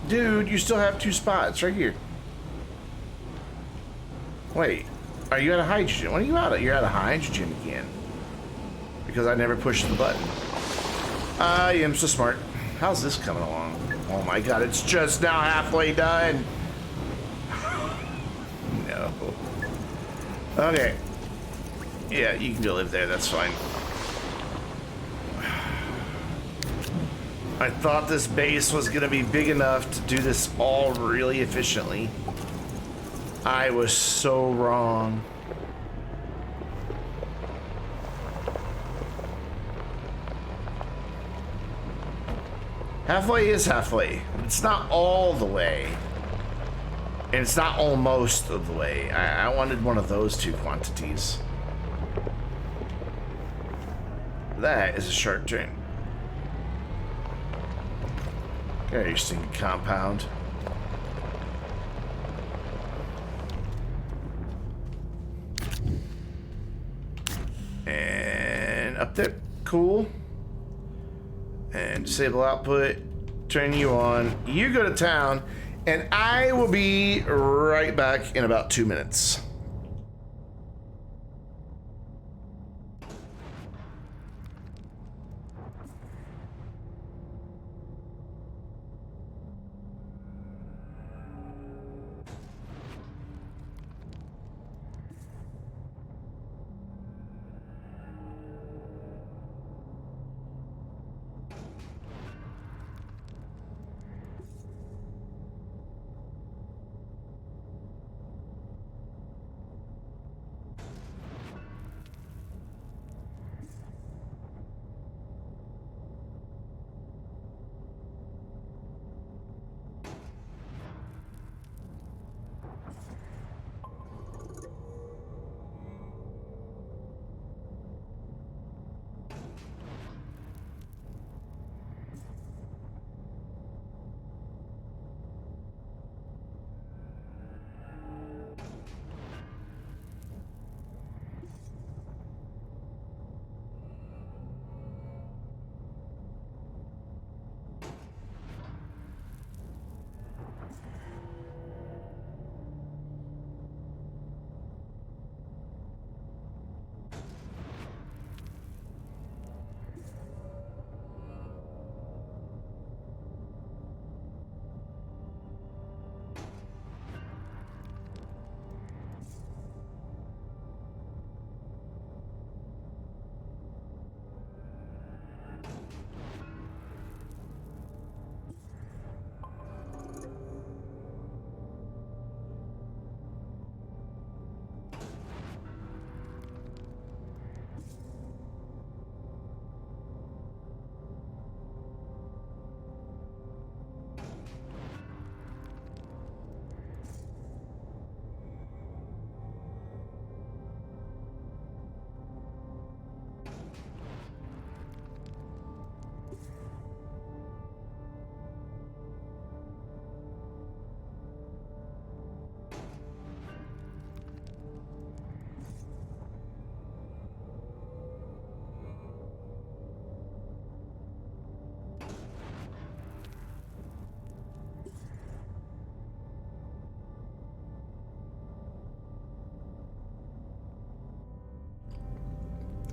Dude, you still have 2 spots right here. Wait, are you out of hydrogen? What are you out of? You're out of hydrogen again. Because I never pushed the button. I am so smart. How's this coming along? Oh my god, it's just now halfway done. No. Okay. Yeah, you can go live there, that's fine. I thought this base was gonna be big enough to do this all really efficiently. I was so wrong. Halfway is halfway. It's not all the way. And it's not almost of the way. I wanted one of those two quantities. That is a shark drain. Okay, you're seeing compound. And up there. Cool. And disable output. Turn you on. You go to town. And I will be right back in about 2 minutes.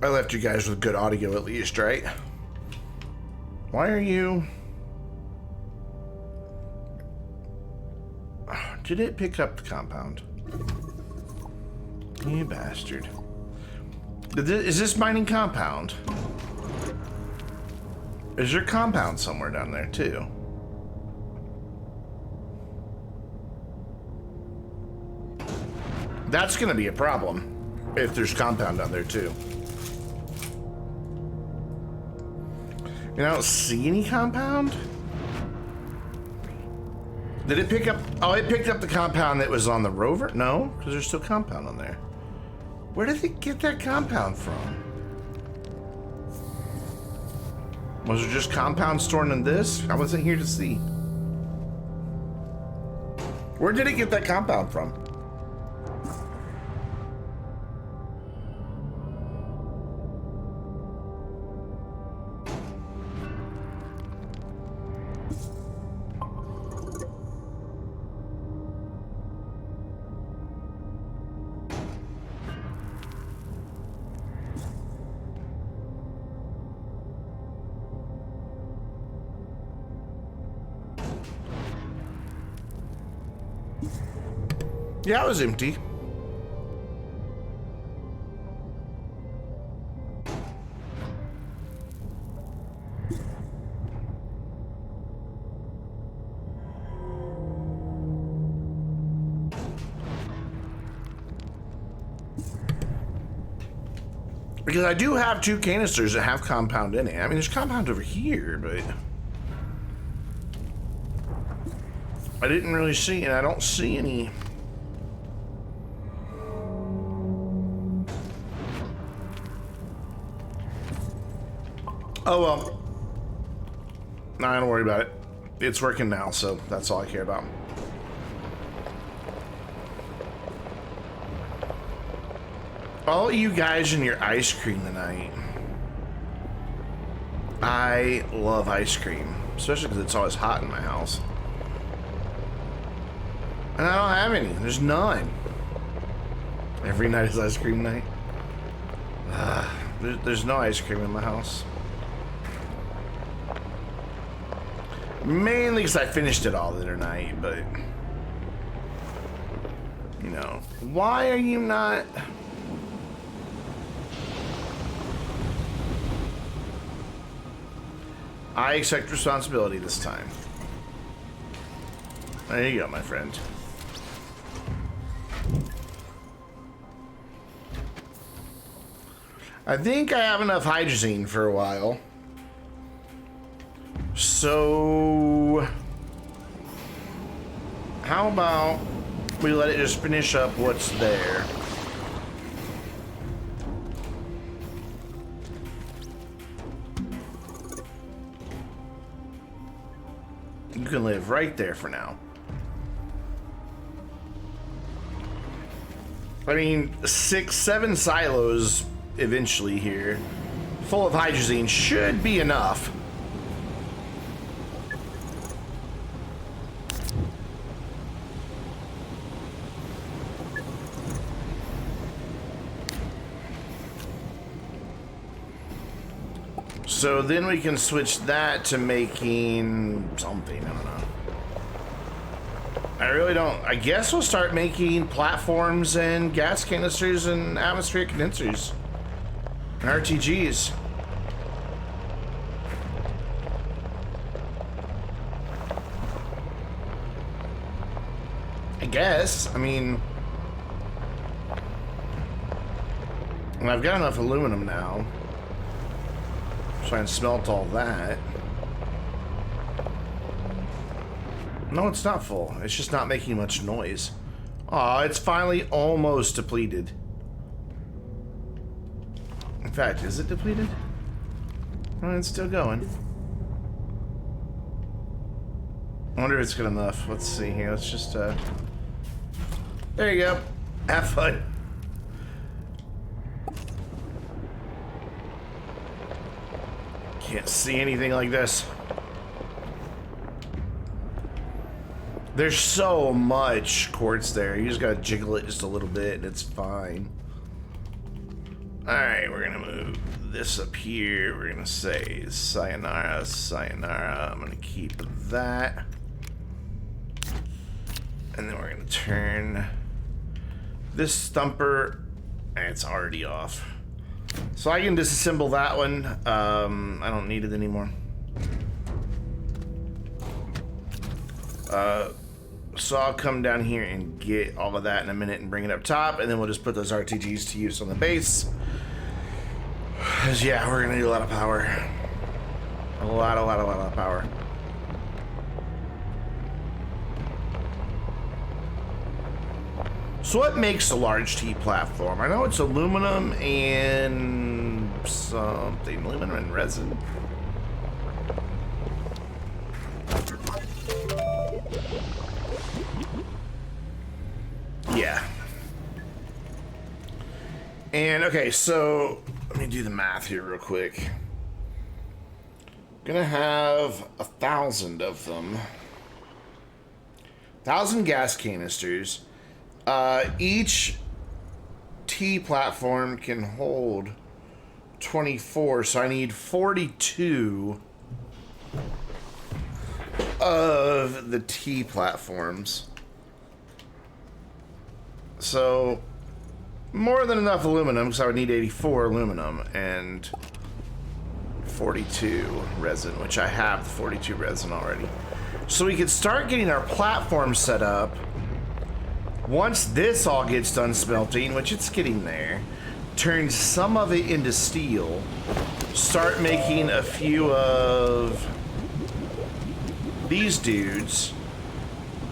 I left you guys with good audio at least, right? Why are you... Did it pick up the compound? You bastard. Is this mining compound? Is there compound somewhere down there too? That's gonna be a problem if there's compound down there too. I don't see any compound. Did it pick up? Oh, it picked up the compound that was on the rover? No, because there's still compound on there. Where did it get that compound from? Was there just compound stored in this? I wasn't here to see. Where did it get that compound from? Yeah, it was empty. Because I do have 2 canisters that have compound in it. I mean, there's compound over here, but I didn't really see, and I don't see any. Oh well. Nah, don't worry about it. It's working now, so that's all I care about. All you guys and your ice cream tonight. I love ice cream, especially because it's always hot in my house. And I don't have any. There's none. Every night is ice cream night. There's no ice cream in my house. Mainly because I finished it all the other night, but you know, why are you not? I accept responsibility this time. There you go, my friend. I think I have enough hydrazine for a while. So how about we let it just finish up what's there? You can live right there for now. I mean, 6, 7 silos eventually here, full of hydrazine, should be enough. So then we can switch that to making something, I don't know. I really don't. I guess we'll start making platforms and gas canisters and atmospheric condensers and RTGs. I guess. I mean, and I've got enough aluminum now. Try and smelt all that. No, it's not full. It's just not making much noise. Aw, it's finally almost depleted. In fact, is it depleted? Oh, it's still going. I wonder if it's good enough. Let's see here. Let's just, there you go. Have fun. Can't see anything like this. There's so much quartz there. You just gotta jiggle it just a little bit and it's fine. Alright, we're gonna move this up here. We're gonna say sayonara, sayonara. I'm gonna keep that. And then we're gonna turn this stumper, and it's already off. So I can disassemble that one. I don't need it anymore. So I'll come down here and get all of that in a minute and bring it up top, and then we'll just put those RTGs to use on the base. Cause yeah, we're gonna need a lot of power. A lot of power. So what makes a large T platform? I know it's aluminum and something. Aluminum and resin. Yeah. And okay, so let me do the math here real quick. Gonna have 1,000 of them. 1,000 gas canisters. Each T platform can hold 24, so I need 42 of the T platforms. So, more than enough aluminum, because I would need 84 aluminum and 42 resin, which I have the 42 resin already. So we could start getting our platform set up. Once this all gets done smelting, which it's getting there, turn some of it into steel, start making a few of these dudes,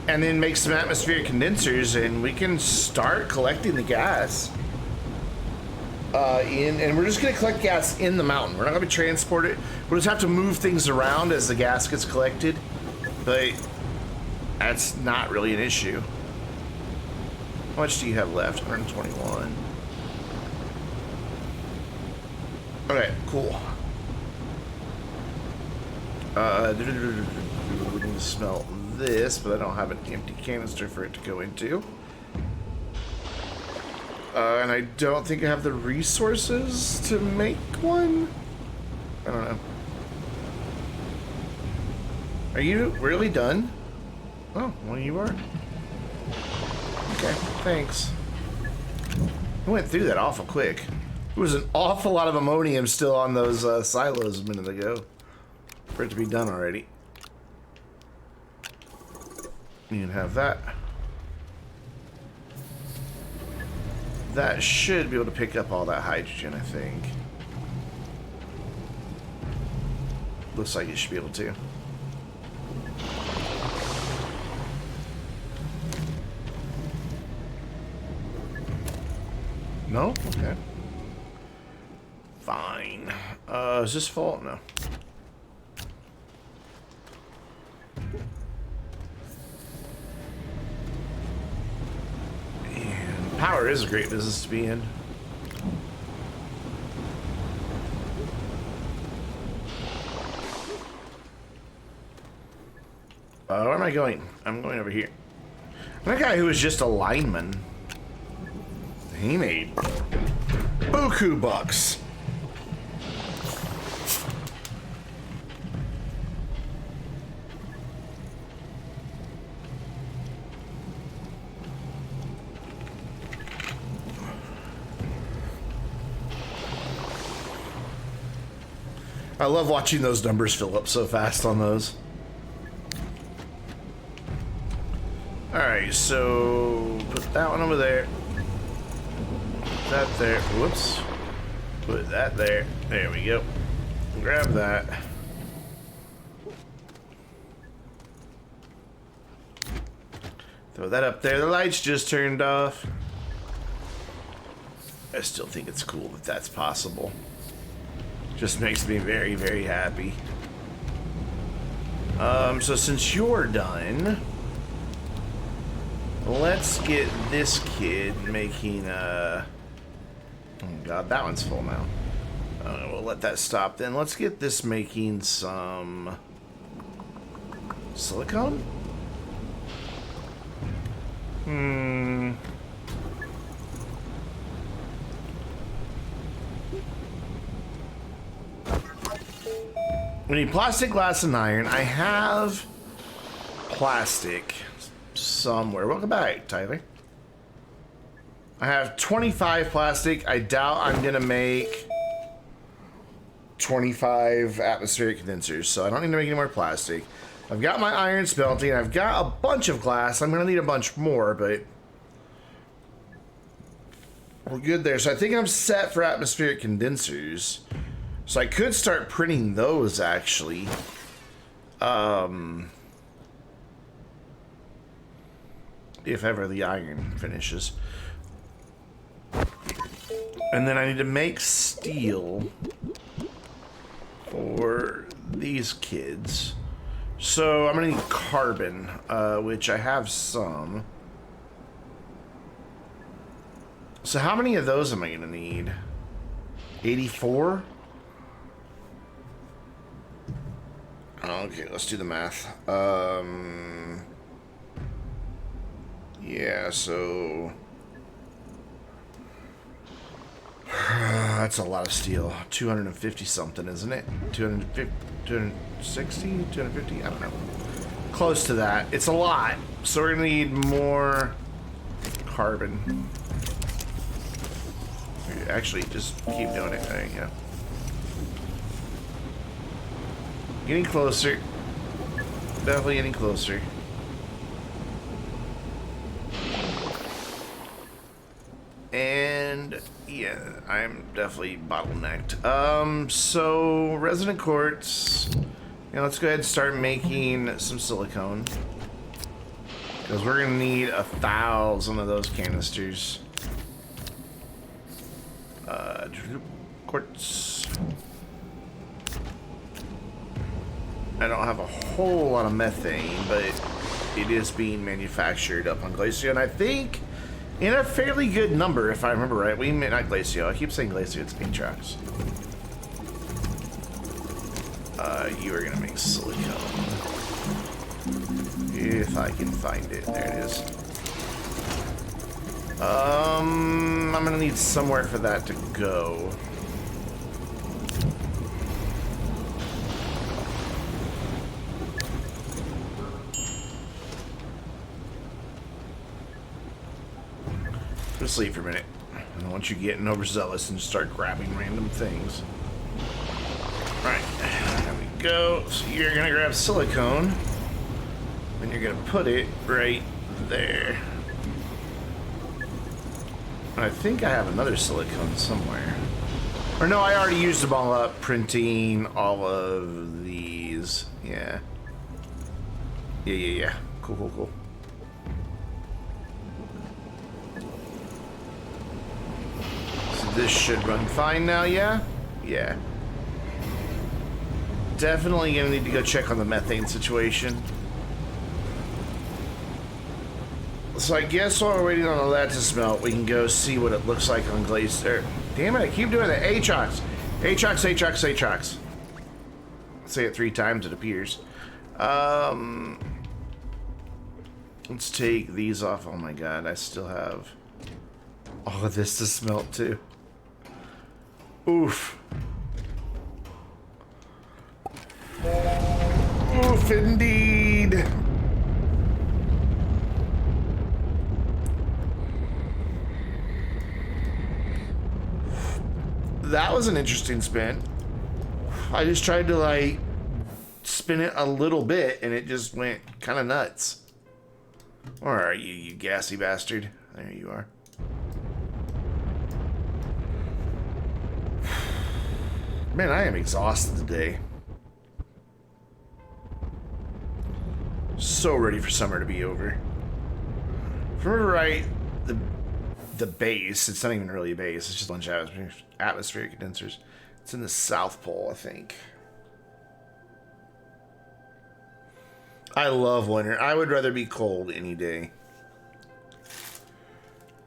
and then make some atmospheric condensers, and we can start collecting the gas. And we're just going to collect gas in the mountain. We're not going to transport it. We'll just have to move things around as the gas gets collected. But that's not really an issue. How much do you have left? 121. Okay, cool. We need to smelt this, but I don't have an empty canister for it to go into. And I don't think I have the resources to make one. I don't know. Are you really done? Oh, well, you are. Okay, thanks. I went through that awful quick. There was an awful lot of ammonium still on those silos a minute ago for it to be done already. You can have that. That should be able to pick up all that hydrogen, I think. Looks like it should be able to. No? Okay. Fine. Is this full? No. And power is a great business to be in. Where am I going? I'm going over here. That guy who was just a lineman, he made buku bucks. I love watching those numbers fill up so fast on those. Alright, so put that one over there. Put that there. Whoops. Put that there. There we go. Grab that. Throw that up there. The lights just turned off. I still think it's cool that that's possible. Just makes me very, very happy. So since you're done, let's get this kid making oh god, that one's full now. We'll let that stop then. Let's get this making some silicone. We need plastic, glass, and iron. I have plastic somewhere. Welcome back, Tyler. I have 25 plastic. I doubt I'm gonna make 25 atmospheric condensers, so I don't need to make any more plastic. I've got my iron smelting. I've got a bunch of glass. I'm gonna need a bunch more, but we're good there. So I think I'm set for atmospheric condensers. So I could start printing those, actually. If ever the iron finishes. And then I need to make steel for these kids. So I'm gonna need carbon, which I have some. So how many of those am I gonna need? 84? Okay, let's do the math. Yeah, so that's a lot of steel. 250 something, isn't it? 250, 260, 250? I don't know. Close to that. It's a lot. So we're gonna need more carbon. Actually, just keep doing it. There you go. Getting closer. Definitely getting closer. And Yeah, I'm definitely bottlenecked. So resident quartz. Yeah, let's go ahead and start making some silicone. Because we're gonna need 1,000 of those canisters. Quartz. I don't have a whole lot of methane, but it is being manufactured up on Glacio, and I think in a fairly good number, if I remember right. We may not Glacio. I keep saying Glacio. It's Atrax. You are gonna make silicone. If I can find it. There it is. I'm gonna need somewhere for that to go. Just sleep for a minute. I don't want you getting overzealous and start grabbing random things. Alright, there we go. So you're gonna grab silicone. And you're gonna put it right there. I think I have another silicone somewhere. Or no, I already used them all up printing all of these. Yeah. Yeah. Cool. So this should run fine now, yeah? Yeah. Definitely gonna need to go check on the methane situation. So I guess while we're waiting on all that to smelt, we can go see what it looks like on Glacier. Damn it, I keep doing that. Atrax. Atrax. Say it 3 times, it appears. Let's take these off. Oh my god, I still have all of this to smelt too. Oof. Oof, indeed. That was an interesting spin. I just tried to like spin it a little bit and it just went kind of nuts. Where are you, you gassy bastard? There you are. Man, I am exhausted today. So ready for summer to be over. If I remember right, the base, it's not even really a base, it's just a bunch of atmospheric condensers. It's in the South Pole, I think. I love winter. I would rather be cold any day.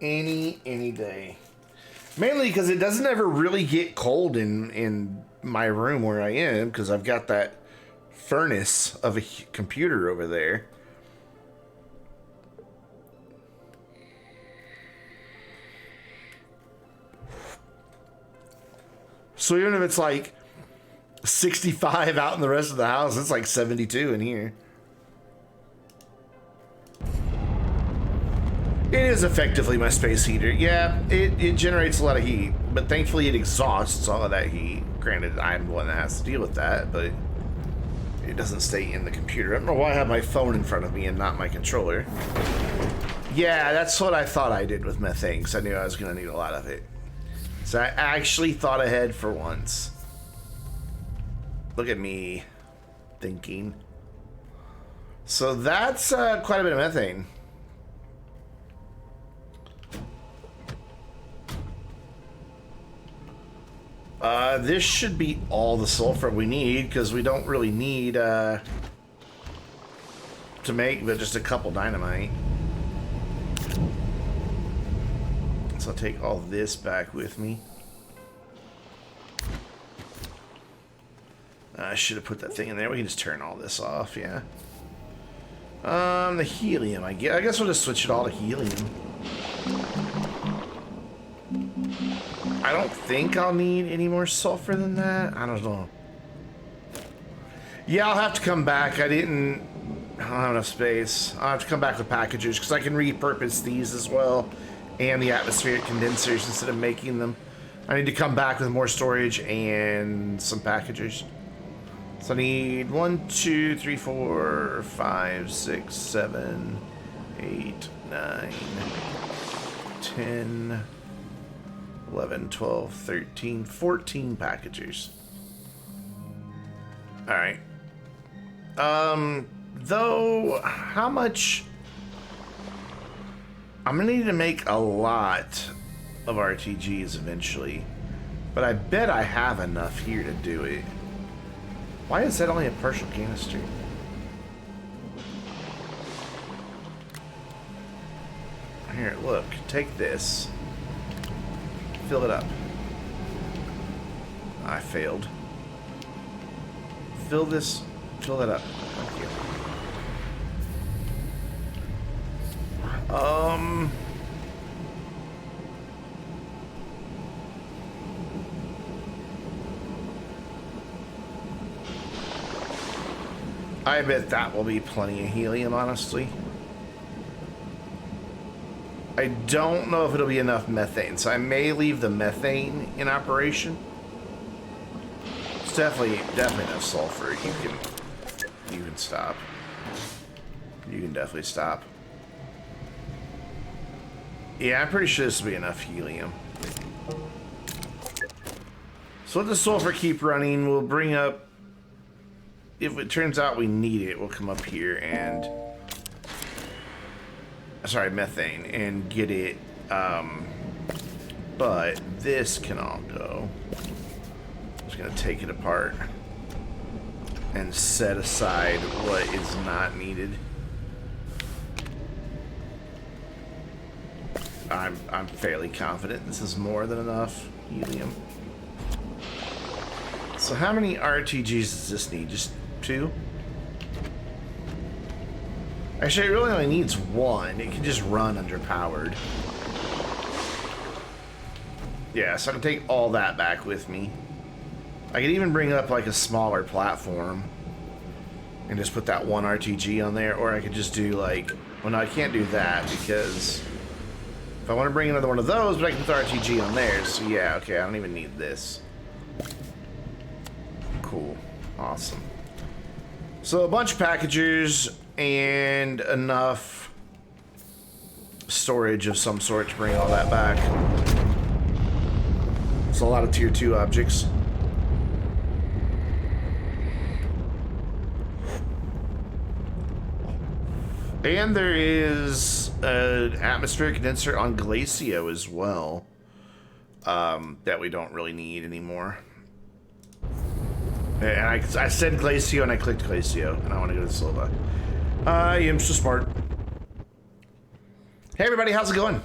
Any day. Mainly because it doesn't ever really get cold in my room where I am, because I've got that furnace of a computer over there. So even if it's like 65 out in the rest of the house, it's like 72 in here. It is effectively my space heater. Yeah, it generates a lot of heat, but thankfully it exhausts all of that heat. Granted, I'm the one that has to deal with that, but it doesn't stay in the computer. I don't know why I have my phone in front of me and not my controller. Yeah, that's what I thought I did with methane, because I knew I was going to need a lot of it. So I actually thought ahead for once. Look at me thinking. So that's quite a bit of methane. This should be all the sulfur we need, because we don't really need to make but just a couple dynamite. So I'll take all this back with me. I should have put that thing in there. We can just turn all this off, yeah. The helium, I guess we'll just switch it all to helium. I don't think I'll need any more sulfur than that. I don't know. Yeah, I'll have to come back. I don't have enough space. I'll have to come back with packagers, because I can repurpose these as well. And the atmospheric condensers instead of making them. I need to come back with more storage and some packagers. So I need 1, 2, 3, 4, 5, 6, 7, 8, 9, 10, 11, 12, 13, 14 packagers. Alright. Though, how much... I'm gonna need to make a lot of RTGs eventually. But I bet I have enough here to do it. Why is that only a partial canister? Here, look. Take this. Fill it up. I failed. Fill this. Fill that up. Thank you. I bet that will be plenty of helium, honestly. I don't know if it'll be enough methane, so I may leave the methane in operation. It's definitely enough sulfur. You can stop. You can definitely stop. Yeah, I'm pretty sure this will be enough helium. So let the sulfur keep running. We'll bring up... If it turns out we need it, we'll come up here and... Sorry, methane, and get it. But this can all go. I'm just going to take it apart and set aside what is not needed. I'm fairly confident this is more than enough helium. So how many RTGs does this need? Just 2? Actually, it really only needs 1. It can just run underpowered. Yeah, so I can take all that back with me. I could even bring up like a smaller platform and just put that 1 RTG on there, or I could just do like... Well, no, I can't do that because... If I want to bring another one of those, but I can put the RTG on there, so yeah, okay, I don't even need this. Cool. Awesome. So a bunch of packagers and enough storage of some sort to bring all that back. It's a lot of tier 2 objects. And there is an atmospheric condenser on Glacio as well, that we don't really need anymore. And I said Glacio and I clicked Glacio, and I want to go to Silva. I am so smart. Hey everybody, how's it going?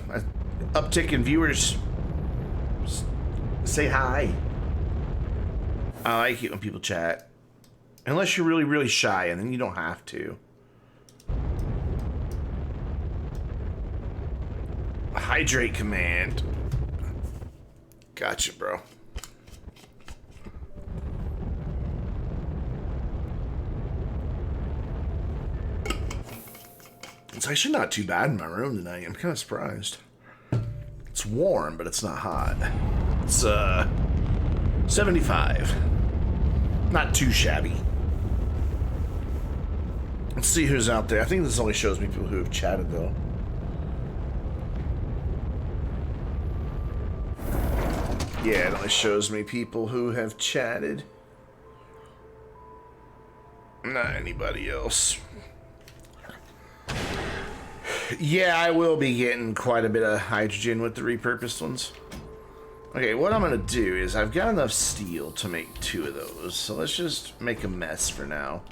Uptick in viewers. Say hi. I like it when people chat. Unless you're really, really shy, and then you don't have to. Hydrate command. Gotcha, bro. It's actually not too bad in my room tonight. I'm kind of surprised. It's warm, but it's not hot. It's 75. Not too shabby. Let's see who's out there. I think this only shows me people who have chatted, though. Yeah, it only shows me people who have chatted. Not anybody else. Yeah, I will be getting quite a bit of hydrogen with the repurposed ones. Okay, what I'm going to do is I've got enough steel to make 2 of those. So let's just make a mess for now.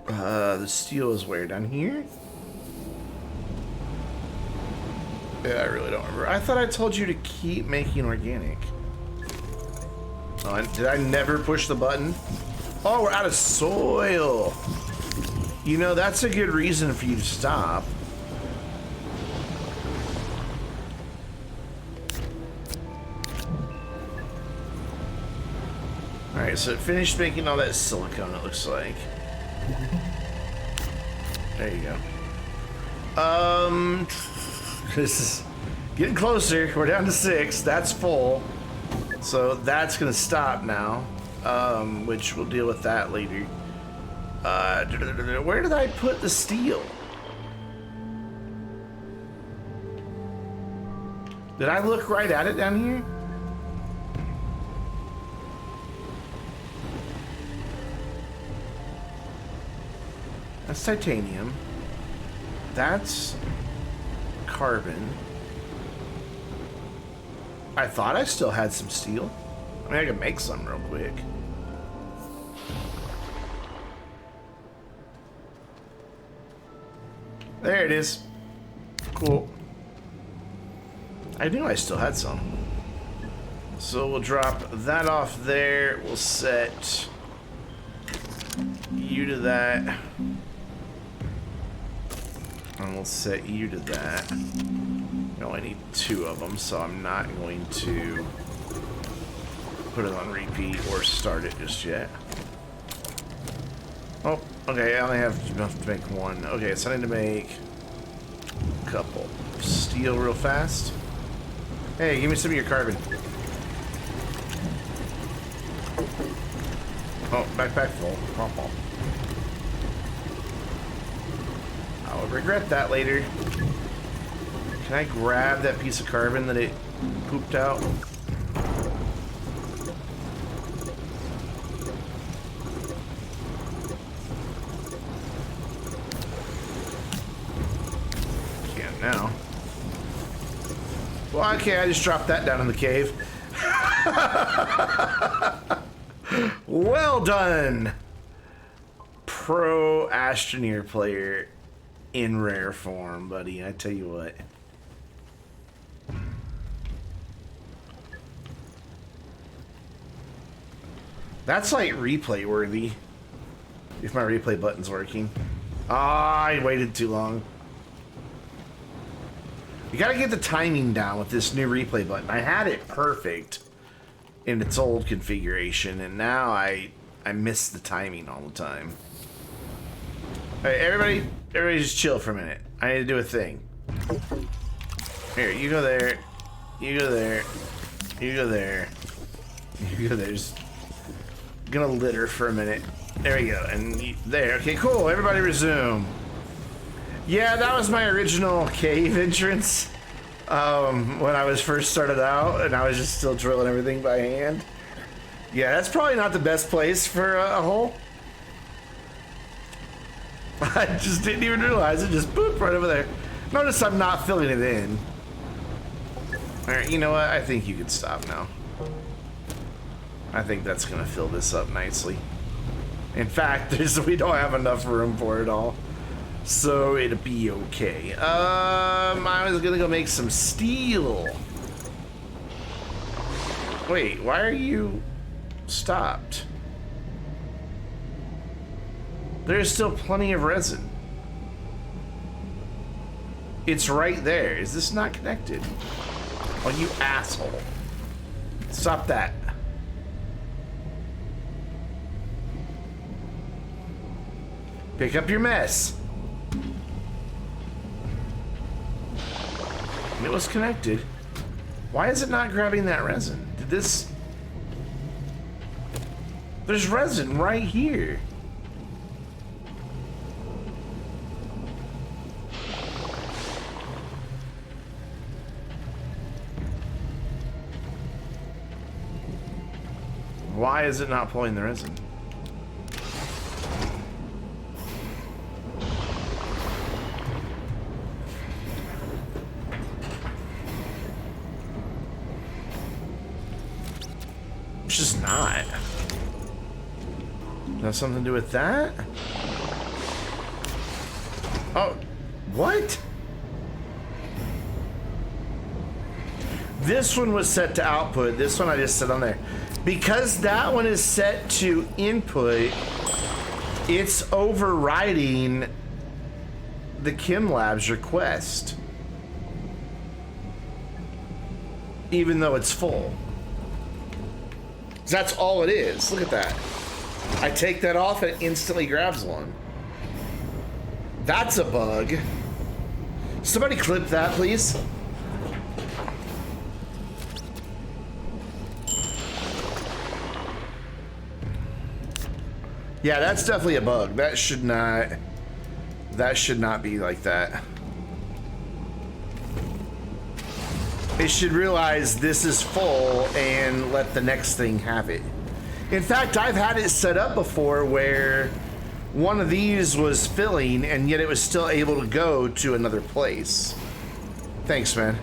The steel is where? Down here? Yeah, I really don't remember. I thought I told you to keep making organic. Oh, did I never push the button? Oh, we're out of soil. You know, that's a good reason for you to stop. Alright, so it finished making all that silicone, it looks like. There you go. This is getting closer. We're down to 6. That's full. So that's going to stop now. Which we'll deal with that later. Where did I put the steel? Did I look right at it down here? That's titanium. That's carbon. I thought I still had some steel. I mean, I could make some real quick. There it is. Cool. I knew I still had some. So we'll drop that off there. We'll set you to that. And we'll set you to that. I only need 2 of them, so I'm not going to put it on repeat or start it just yet. Oh, okay, I only have enough to make 1. Okay, so I need to make a couple. Steel real fast. Hey, give me some of your carbon. Oh, backpack full. I'll regret that later. Can I grab that piece of carbon that it pooped out? Can't now. Well, okay, I just dropped that down in the cave. Well done! Pro Astroneer player in rare form, buddy. I tell you what. That's like replay worthy. If my replay button's working. Ah, I waited too long. You gotta get the timing down with this new replay button. I had it perfect in its old configuration, and now I miss the timing all the time. Alright, everybody just chill for a minute. I need to do a thing. Here, you go there. You go there. You go there. You go there. Just gonna litter for a minute. There we go. And there. Okay, cool. Everybody resume. Yeah, that was my original cave entrance when I was first started out, and I was just still drilling everything by hand. Yeah, that's probably not the best place for a hole. I just didn't even realize it. Just boop right over there. Notice I'm not filling it in. Alright, you know what? I think you can stop now. I think that's gonna fill this up nicely. In fact, we don't have enough room for it all. So it'll be okay. I was gonna go make some steel. Wait, why are you stopped? There's still plenty of resin. It's right there. Is this not connected? Oh, you asshole. Stop that. Pick up your mess. It was connected. Why is it not grabbing that resin? Did this... There's resin right here. Why is it not pulling the resin? It's just not. Does that have something to do with that? Oh, what? This one was set to output. This one I just set on there. Because that one is set to input, it's overriding the Chem Lab's request. Even though it's full. That's all it is. Look at that. I take that off and it instantly grabs one. That's a bug. Somebody clip that, please. Yeah, that's definitely a bug. That should not be like that. it should realize this is full and let the next thing have it. In fact, I've had it set up before where one of these was filling and yet it was still able to go to another place. Thanks, man.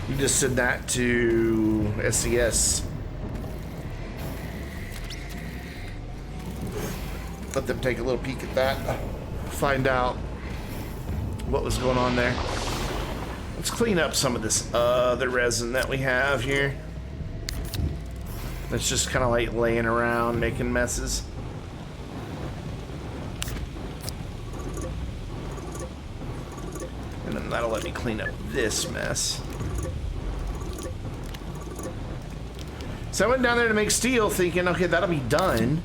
You just send that to SES. Let them take a little peek at that. Find out what was going on there. Let's clean up some of this other resin that we have here. That's just kind of like laying around making messes. And then that'll let me clean up this mess. So I went down there to make steel thinking, okay, that'll be done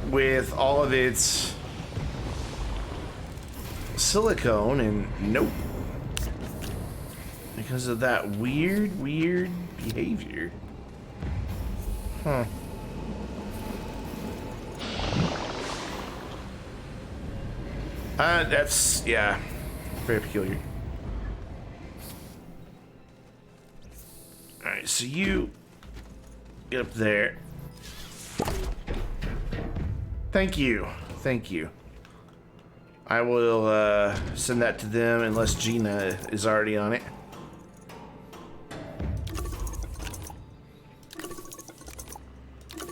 with all of its silicone, and nope. Because of that weird behavior. Huh. That's, yeah, very peculiar. Alright, so you get up there. Thank you. Thank you. I will send that to them unless Gina is already on it.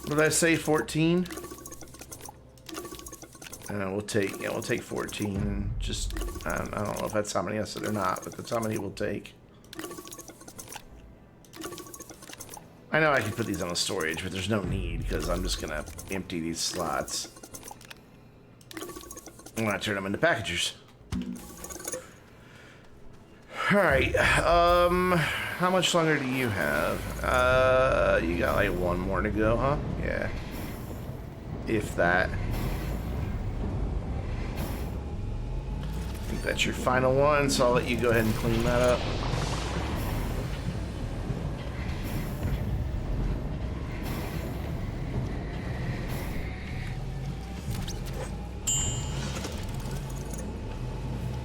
What did I say? 14? We'll take 14 and just I don't know if that's how many I said or not, but that's how many we'll take. I know I can put these on the storage, but there's no need because I'm just gonna empty these slots. I'm gonna turn them into packagers. Alright, how much longer do you have? You got like one more to go, huh? Yeah. If that. I think that's your final one, so I'll let you go ahead and clean that up.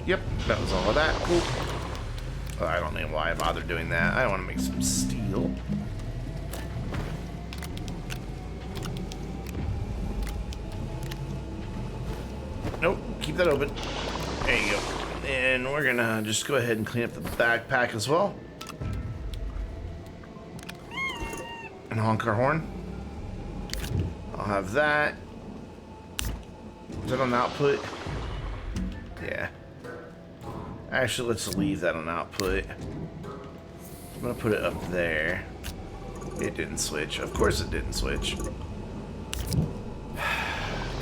Yep, that was all of that. Cool. Oh, I don't know why I bothered doing that. I want to make some steel. Nope, keep that open. There you go. And we're gonna just go ahead and clean up the backpack as well. And honk our horn. I'll have that. Is that on output? Yeah. Actually, let's leave that on output. I'm gonna put it up there. It didn't switch. Of course it didn't switch.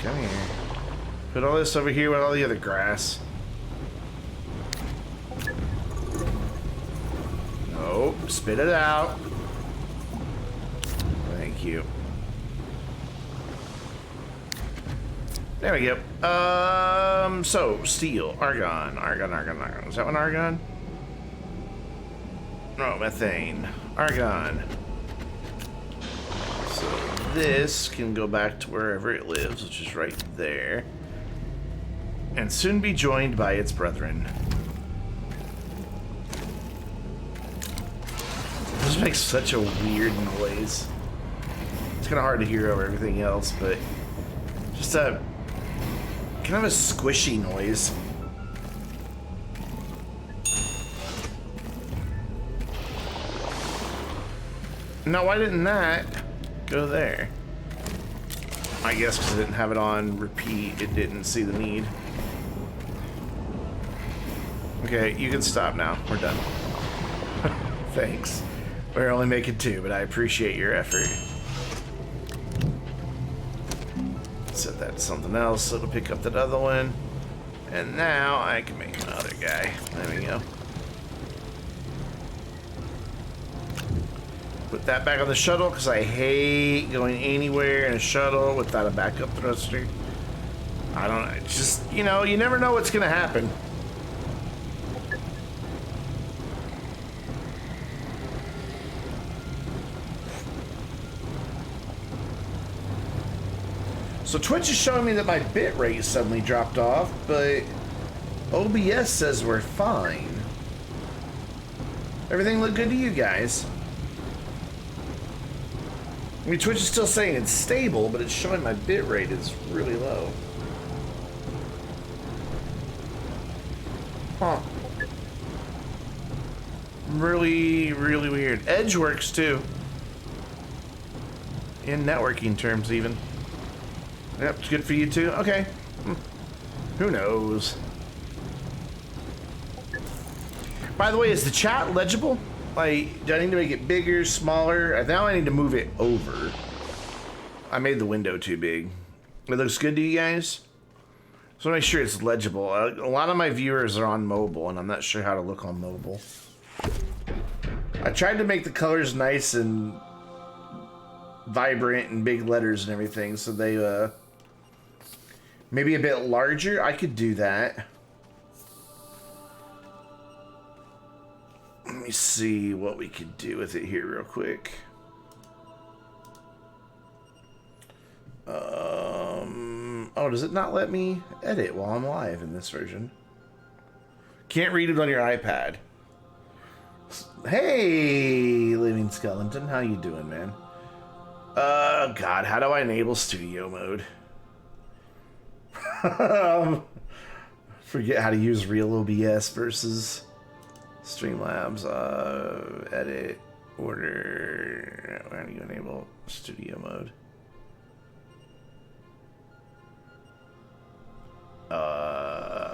Come here. Put all this over here with all the other grass. Nope. Spit it out. Thank you. There we go. So, steel, argon. Is that one argon? No, methane. Argon. So, this can go back to wherever it lives, which is right there. And soon be joined by its brethren. This makes such a weird noise. It's kind of hard to hear over everything else, but just a kind of a squishy noise. Now, why didn't that go there? I guess because I didn't have it on repeat, it didn't see the need. Okay, you can stop now. We're done. Thanks. We're only making 2, but I appreciate your effort. Set that to something else so it'll pick up that other one. And now I can make another guy. There we go. Put that back on the shuttle because I hate going anywhere in a shuttle without a backup thruster. I don't know. It's just, you know, you never know what's going to happen. So Twitch is showing me that my bit rate suddenly dropped off, but OBS says we're fine. Everything look good to you guys? I mean, Twitch is still saying it's stable, but it's showing my bitrate is really low. Huh. Really, really weird. Edge works too. In networking terms, even. Yep, it's good for you too? Okay. Who knows? By the way, is the chat legible? Like, do I need to make it bigger, smaller? Now I need to move it over. I made the window too big. It looks good to you guys? So make sure it's legible. A lot of my viewers are on mobile, and I'm not sure how to look on mobile. I tried to make the colors nice and vibrant and big letters and everything, so they, maybe a bit larger. I could do that. Let me see what we could do with it here real quick. Oh, does it not let me edit while I'm live in this version? Can't read it on your iPad. Hey, Living Skeleton, how you doing, man? God, how do I enable studio mode? Forget how to use real OBS versus Streamlabs. Edit, order. How do you enable studio mode?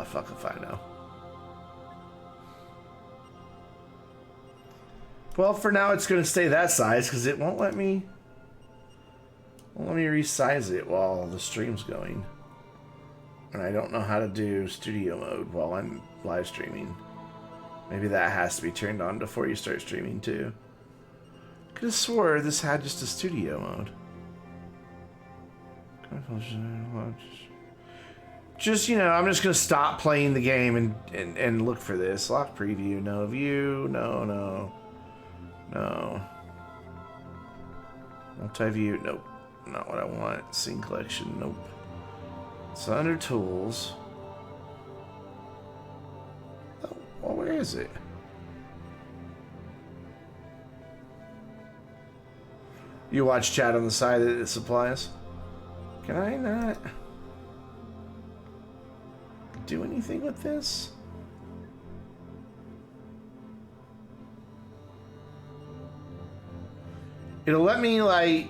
Fuck if I know. Well, for now it's gonna stay that size because it won't let me resize it while the stream's going. And I don't know how to do studio mode while I'm live streaming. Maybe that has to be turned on before you start streaming too. Could have swore this had just a studio mode. Just, you know, I'm just gonna stop playing the game and look for this. Lock preview, no view, no. Multi-view, nope. Not what I want. Scene collection, nope. So under tools. Oh, well, where is it? You watch chat on the side that it supplies? Can I not do anything with this? It'll let me, like...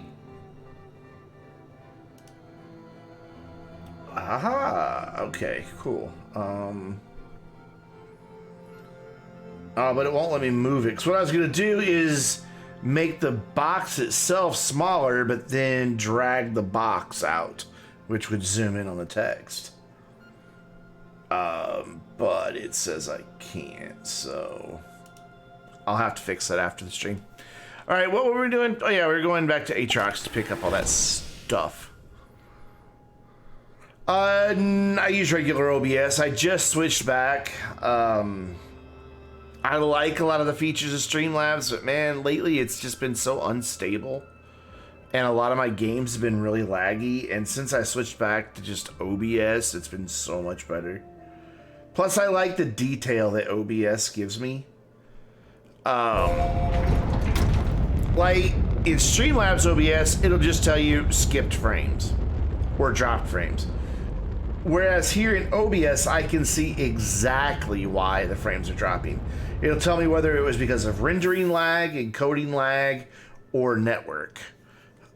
Aha! Okay, cool. But it won't let me move it. Because what I was going to do is make the box itself smaller, but then drag the box out, which would zoom in on the text. But it says I can't, so... I'll have to fix that after the stream. Alright, what were we doing? Oh yeah, we were going back to Aatrox to pick up all that stuff. I use regular OBS. I just switched back. I like a lot of the features of Streamlabs, but man, lately it's just been so unstable. And a lot of my games have been really laggy, and since I switched back to just OBS, it's been so much better. Plus, I like the detail that OBS gives me. Like, in Streamlabs OBS, it'll just tell you skipped frames or dropped frames. Whereas here in OBS, I can see exactly why the frames are dropping. It'll tell me whether it was because of rendering lag, encoding lag, or network.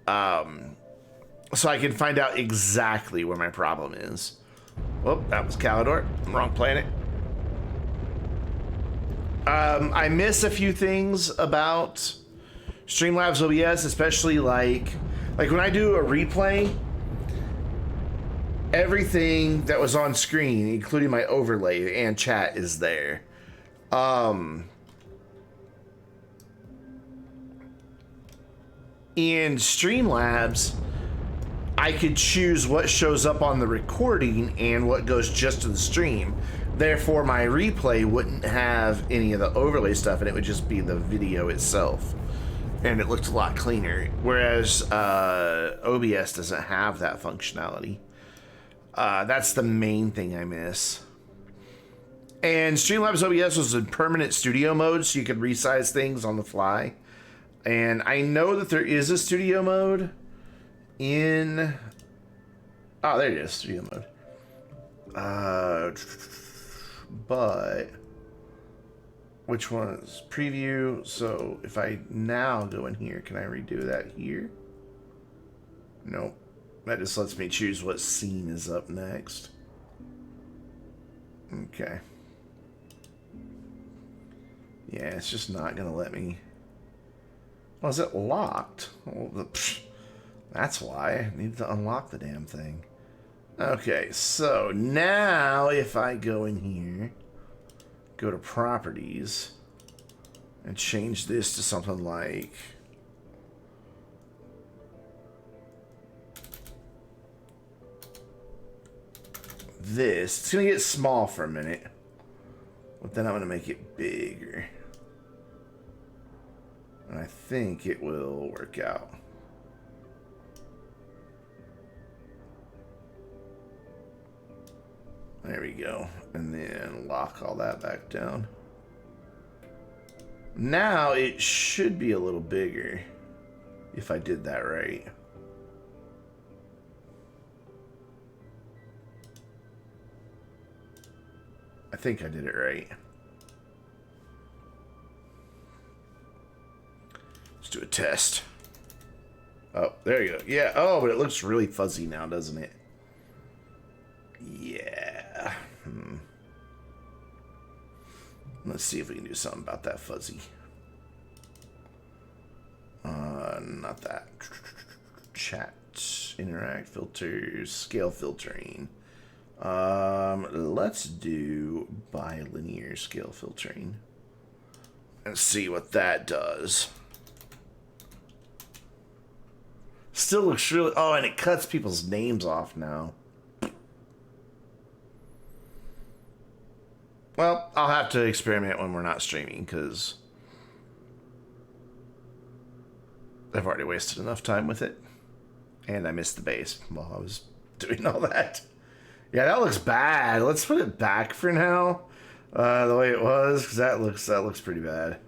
So I can find out exactly where my problem is. Oh, that was Calidor. Wrong planet. I miss a few things about Streamlabs OBS, especially like when I do a replay, everything that was on screen, including my overlay and chat, is there. In Streamlabs, I could choose what shows up on the recording and what goes just to the stream. Therefore, my replay wouldn't have any of the overlay stuff, and it would just be the video itself. And it looked a lot cleaner. Whereas OBS doesn't have that functionality. That's the main thing I miss. And Streamlabs OBS was in permanent studio mode, so you could resize things on the fly. And I know that there is a studio mode in... Oh, there it is, studio mode. But... Which one is preview? So if I now go in here, can I redo that here? Nope. That just lets me choose what scene is up next. Okay. Yeah, it's just not gonna let me. Oh, is it locked? Well, that's why. I need to unlock the damn thing. Okay, so now if I go in here, go to properties, and change this to something like this. It's gonna get small for a minute, but then I'm gonna make it bigger. And I think it will work out. There we go. And then lock all that back down. Now it should be a little bigger if I did that right. I think I did it right. Let's do a test. Oh, there you go. Yeah, oh, but it looks really fuzzy now, doesn't it? Yeah. Let's see if we can do something about that fuzzy. Not that. Chat, interact, filters, scale filtering. Let's do bilinear scale filtering. And see what that does. Still looks really... Oh, and it cuts people's names off now. Well, I'll have to experiment when we're not streaming, because I've already wasted enough time with it. And I missed the base while I was doing all that. Yeah, that looks bad. Let's put it back for now, the way it was, because that looks pretty bad.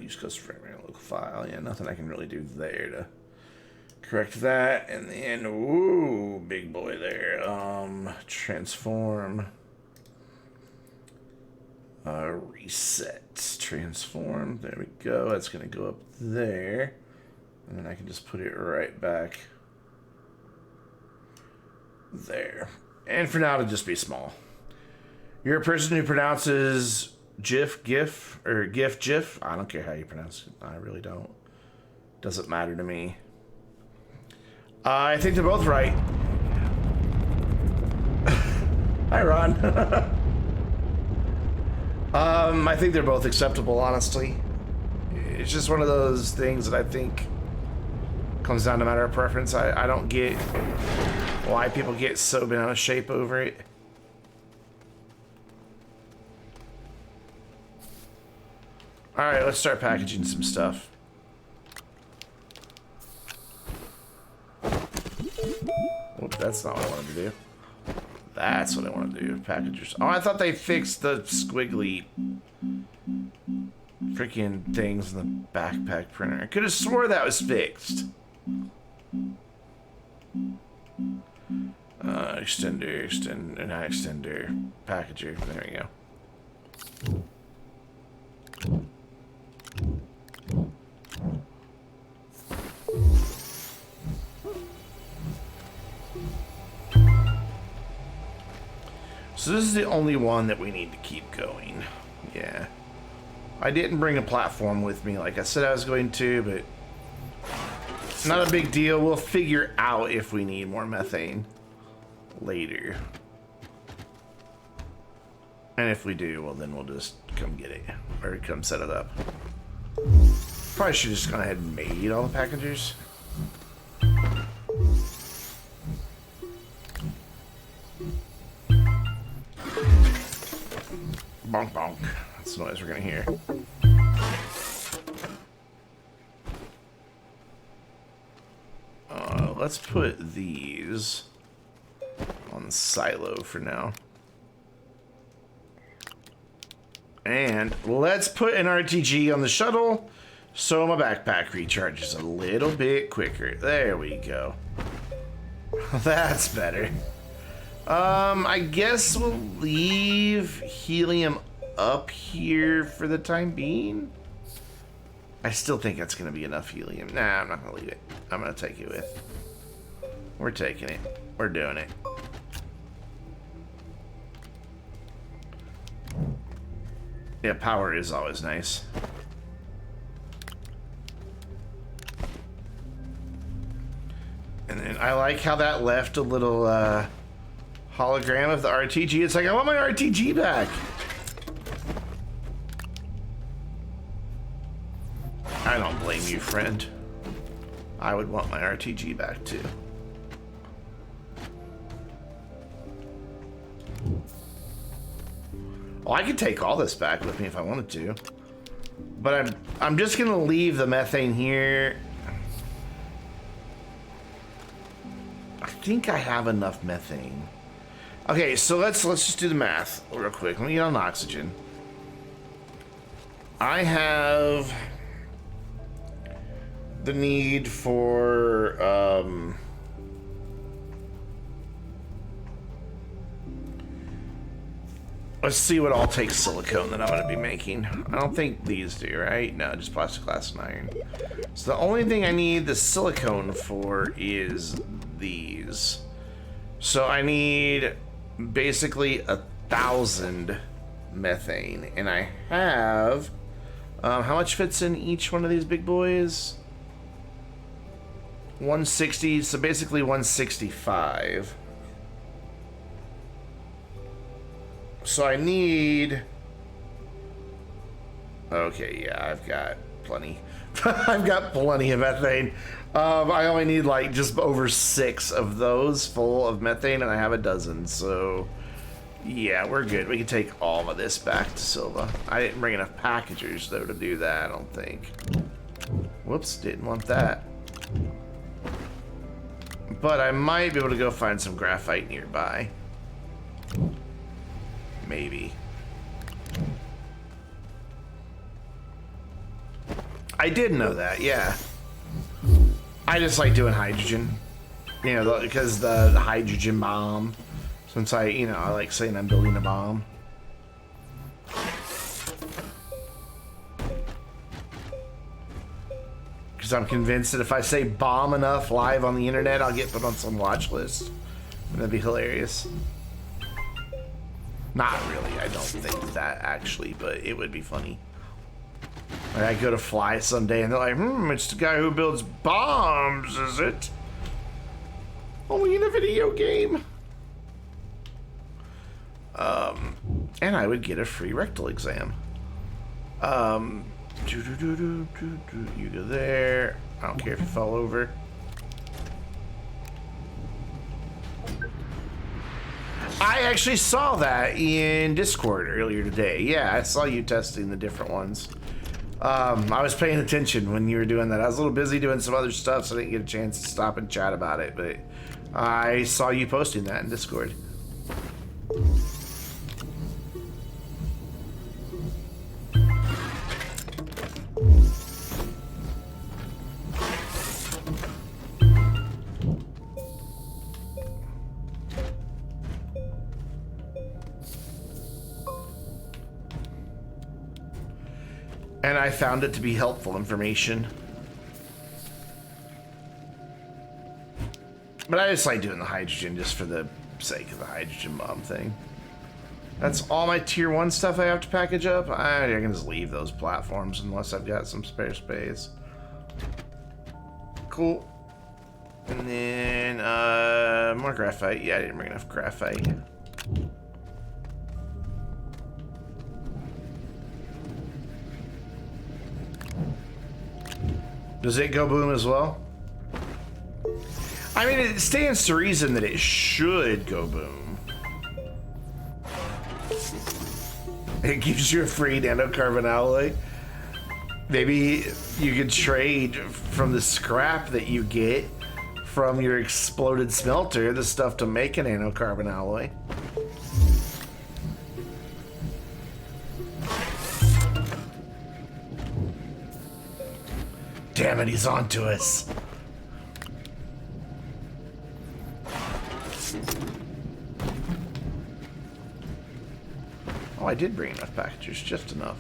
Use custom frame local file. Yeah, nothing I can really do there to correct that. And then, ooh, big boy there. Transform. Reset. Transform. There we go. That's going to go up there. And then I can just put it right back there. And for now, it'll just be small. You're a person who pronounces GIF, or GIF. I don't care how you pronounce it. I really don't. Doesn't matter to me. I think they're both right. Hi, Ron. I think they're both acceptable, honestly. It's just one of those things that I think comes down to a matter of preference. I don't get why people get so bent out of shape over it. Alright, let's start packaging some stuff. Oops, that's not what I wanted to do. That's what I wanted to do, packagers. Oh, I thought they fixed the squiggly freaking things in the backpack printer. I could have swore that was fixed. Extender, packager. There we go. So this is the only one that we need to keep going. Yeah. I didn't bring a platform with me like I said I was going to, but not a big deal. We'll figure out if we need more methane later. And if we do, well then we'll just come get it. Or come set it up. Probably should have just gone ahead and made all the packagers. Bonk bonk. That's the noise we're gonna hear. let's put these on the silo for now. And let's put an RTG on the shuttle so my backpack recharges a little bit quicker. There we go. That's better. I guess we'll leave helium up here for the time being. I still think that's going to be enough helium. Nah, I'm not going to leave it. I'm going to take it with. We're taking it. We're doing it. Yeah, power is always nice. And then I like how that left a little hologram of the RTG. It's like, I want my RTG back. I don't blame you, friend. I would want my RTG back too. Well, I could take all this back with me if I wanted to. But I'm just gonna leave the methane here. I think I have enough methane. Okay, so let's just do the math real quick. Let me get on oxygen. I have the need for let's see what all takes silicone that I'm going to be making. I don't think these do, right? No, just plastic, glass, and iron. So the only thing I need the silicone for is these. So I need basically 1,000 methane, and I have how much fits in each one of these big boys? 160, so basically 165. So I need... Okay, yeah, I've got plenty. I've got plenty of methane. I only need like just over 6 of those full of methane, and I have a dozen, so... Yeah, we're good. We can take all of this back to Silva. I didn't bring enough packagers, though, to do that, I don't think. Whoops, didn't want that. But I might be able to go find some graphite nearby. Maybe. I did know that, yeah. I just like doing hydrogen. You know, because the hydrogen bomb. Since I like saying I'm building a bomb. Because I'm convinced that if I say bomb enough live on the internet, I'll get put on some watch list. That'd be hilarious. Not really, I don't think that actually, but it would be funny. Like I go to fly someday and they're like, it's the guy who builds bombs, is it? Only in a video game. And I would get a free rectal exam. You go there. I don't care if you fall over. I actually saw that in Discord earlier today. Yeah, I saw you testing the different ones. I was paying attention when you were doing that. I was a little busy doing some other stuff, so I didn't get a chance to stop and chat about it, but I saw you posting that in Discord. And I found it to be helpful information. But I just like doing the hydrogen just for the sake of the hydrogen bomb thing. That's all my tier 1 stuff I have to package up. I can just leave those platforms unless I've got some spare space. Cool. And then, more graphite. Yeah, I didn't bring enough graphite. Does it go boom as well? I mean, it stands to reason that it should go boom. It gives you a free nanocarbon alloy. Maybe you could trade from the scrap that you get from your exploded smelter the stuff to make an nanocarbon alloy. Damn it, he's on to us. Oh, I did bring enough packages, just enough.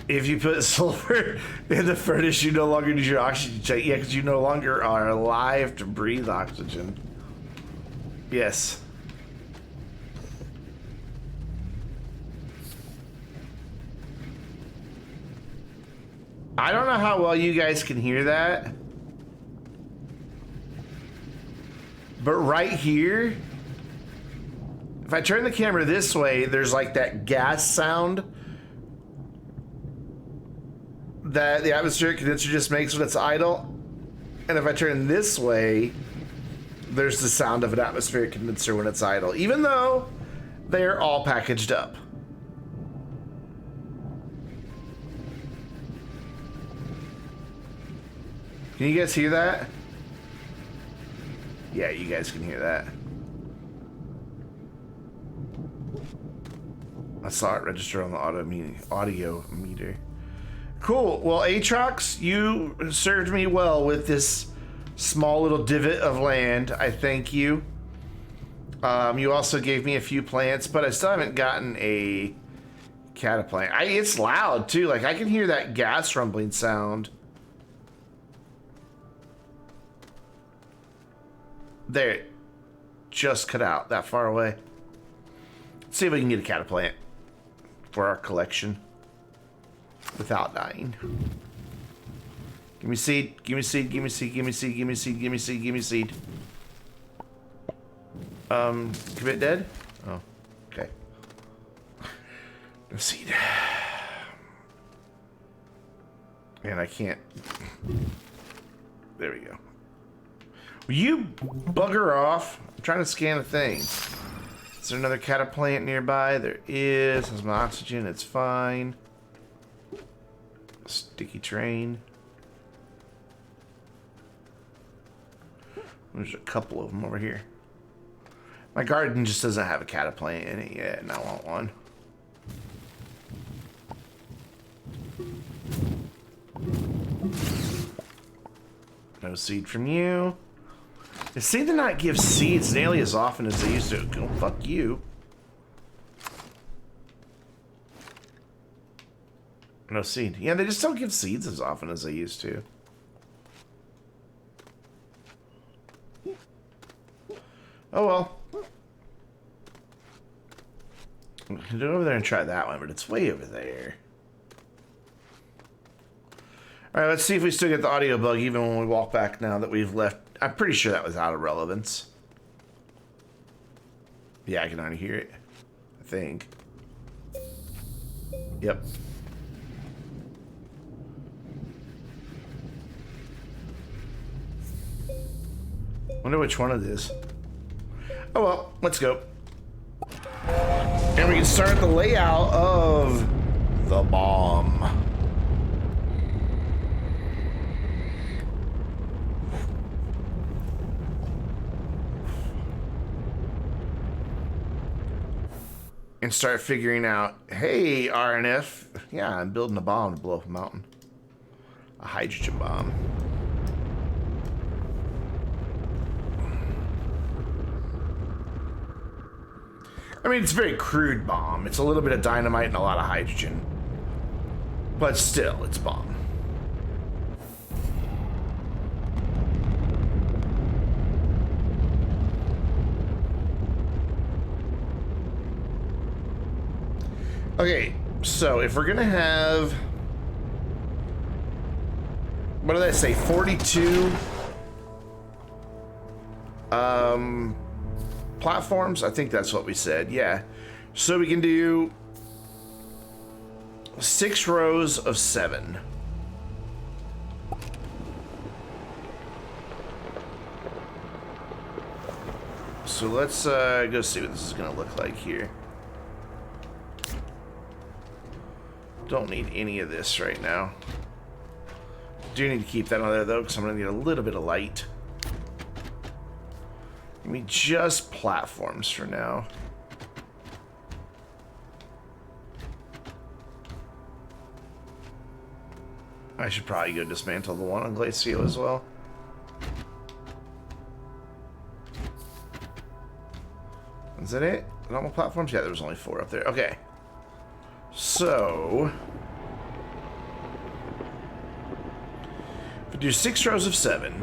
If you put sulfur in the furnace, you no longer need your oxygen tank. Yeah, because you no longer are alive to breathe oxygen. Yes. I don't know how well you guys can hear that. But right here, if I turn the camera this way, there's like that gas sound that the atmospheric condenser just makes when it's idle. And if I turn this way, there's the sound of an atmospheric condenser when it's idle, even though they're all packaged up. Can you guys hear that? Yeah, you guys can hear that. I saw it register on the audio meter. Cool. Well, Aatrox, you served me well with this small little divot of land. I thank you. You also gave me a few plants, but I still haven't gotten a cataplant. It's loud too. Like I can hear that gas rumbling sound. There, it just cut out that far away. Let's see if we can get a cataplant for our collection without dying. Give me seed, give me seed, give me seed, give me seed, give me seed, give me seed, give me seed. Commit dead? Oh, okay. No seed. And I can't. There we go. Will you bugger off? I'm trying to scan a thing. Is there another cataplant nearby? There is. Has my oxygen. It's fine. Sticky train. There's a couple of them over here. My garden just doesn't have a cataplant in it yet, and I want one. No seed from you. They seem to not give seeds nearly as often as they used to. Go fuck you. No seed. Yeah, they just don't give seeds as often as they used to. Oh well. I can go over there and try that one, but it's way over there. Alright, let's see if we still get the audio bug even when we walk back now that we've left. I'm pretty sure that was out of relevance. Yeah, I can already hear it. I think. Yep. Wonder which one it is. Oh well, let's go. And we can start the layout of the bomb. And start figuring out, hey, RNF, yeah, I'm building a bomb to blow up a mountain. A hydrogen bomb. I mean, it's a very crude bomb. It's a little bit of dynamite and a lot of hydrogen. But still, it's a bomb. Okay, so if we're gonna have, what did I say, 42 platforms? I think that's what we said, yeah. So we can do 6 rows of 7. So let's go see what this is gonna look like here. Don't need any of this right now. Do need to keep that on there though, because I'm gonna need a little bit of light. Give me just platforms for now. I should probably go dismantle the one on Glacio as well. Is that it? Normal platforms? Yeah, there was only 4 up there. Okay. So... if we do 6 rows of 7...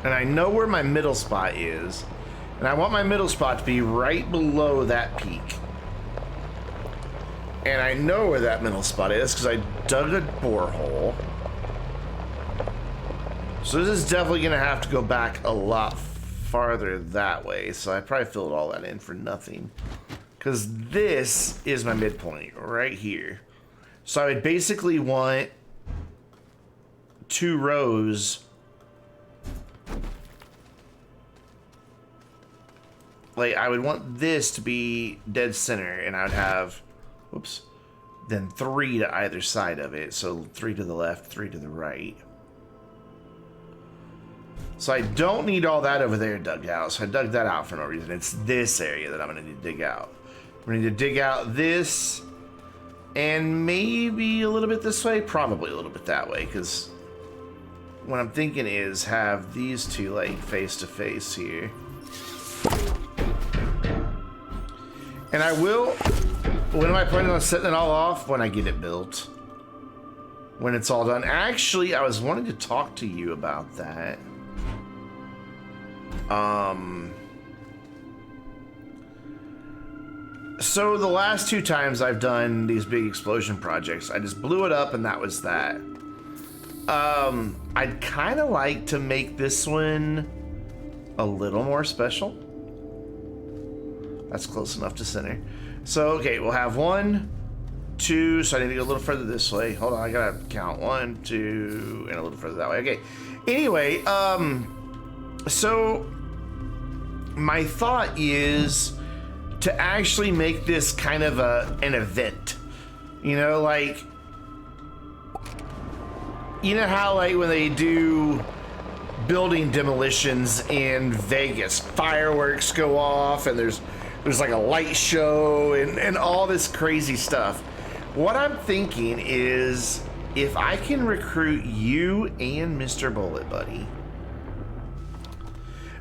and I know where my middle spot is, and I want my middle spot to be right below that peak. And I know where that middle spot is because I dug a borehole. So this is definitely going to have to go back a lot farther that way. So I probably filled all that in for nothing. Because this is my midpoint right here. So I would basically want 2 rows. Like, I would want this to be dead center, and I would have, whoops, then 3 to either side of it. So 3 to the left, 3 to the right. So I don't need all that over there dug out. So I dug that out for no reason. It's this area that I'm going to need to dig out. We need to dig out this, and maybe a little bit this way, probably a little bit that way, because what I'm thinking is have these 2 like face to face here. And I will, when am I planning on setting it all off? When I get it built. When it's all done. Actually, I was wanting to talk to you about that. So the last 2 times I've done these big explosion projects, I just blew it up and that was that. I'd kind of like to make this one a little more special. That's close enough to center. So, okay, we'll have 1, 2, so I need to go a little further this way. Hold on, I gotta count 1, 2, and a little further that way. Okay, anyway, so my thought is to actually make this kind of an event. You know, like, you know how like when they do building demolitions in Vegas, fireworks go off and there's like a light show and all this crazy stuff. What I'm thinking is if I can recruit you and Mr. Bullet Buddy,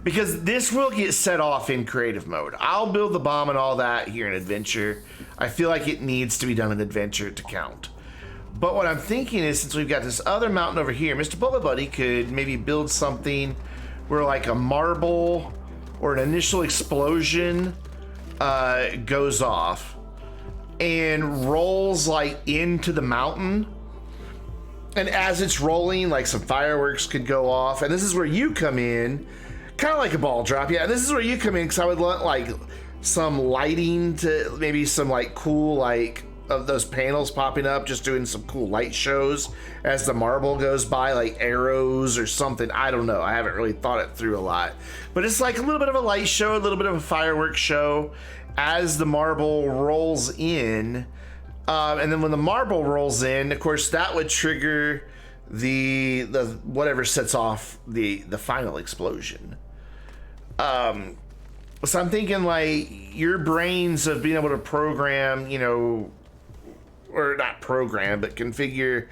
because this will get set off in creative mode. I'll build the bomb and all that here in Adventure. I feel like it needs to be done in Adventure to count. But what I'm thinking is, since we've got this other mountain over here, Mr. Bullet Buddy could maybe build something where like a marble or an initial explosion goes off and rolls like into the mountain. And as it's rolling, like some fireworks could go off. And this is where you come in. Kind of like a ball drop, yeah. This is where you come in because I would want like some lighting to maybe some like cool like of those panels popping up, just doing some cool light shows as the marble goes by, like arrows or something. I don't know. I haven't really thought it through a lot, but it's like a little bit of a light show, a little bit of a fireworks show as the marble rolls in, and then when the marble rolls in, of course, that would trigger the whatever sets off the final explosion. So I'm thinking like your brains of being able to program, you know, or not program, but configure,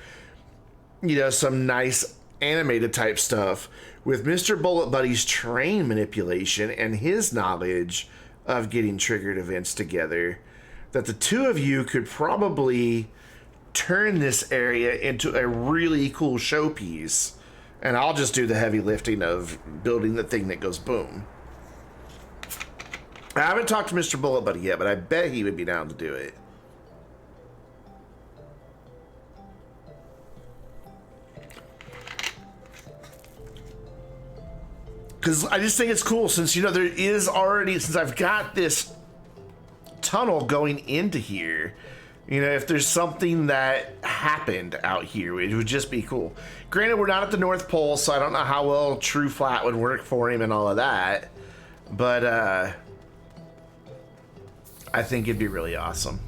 you know, some nice animated type stuff with Mr. Bullet Buddy's terrain manipulation and his knowledge of getting triggered events together, that the 2 of you could probably turn this area into a really cool showpiece, and I'll just do the heavy lifting of building the thing that goes boom. I haven't talked to Mr. Bullet Buddy yet, but I bet he would be down to do it. Because I just think it's cool, since, you know, there is already, since I've got this tunnel going into here, you know, if there's something that happened out here, it would just be cool. Granted, we're not at the North Pole, so I don't know how well True Flat would work for him and all of that. But, I think it'd be really awesome.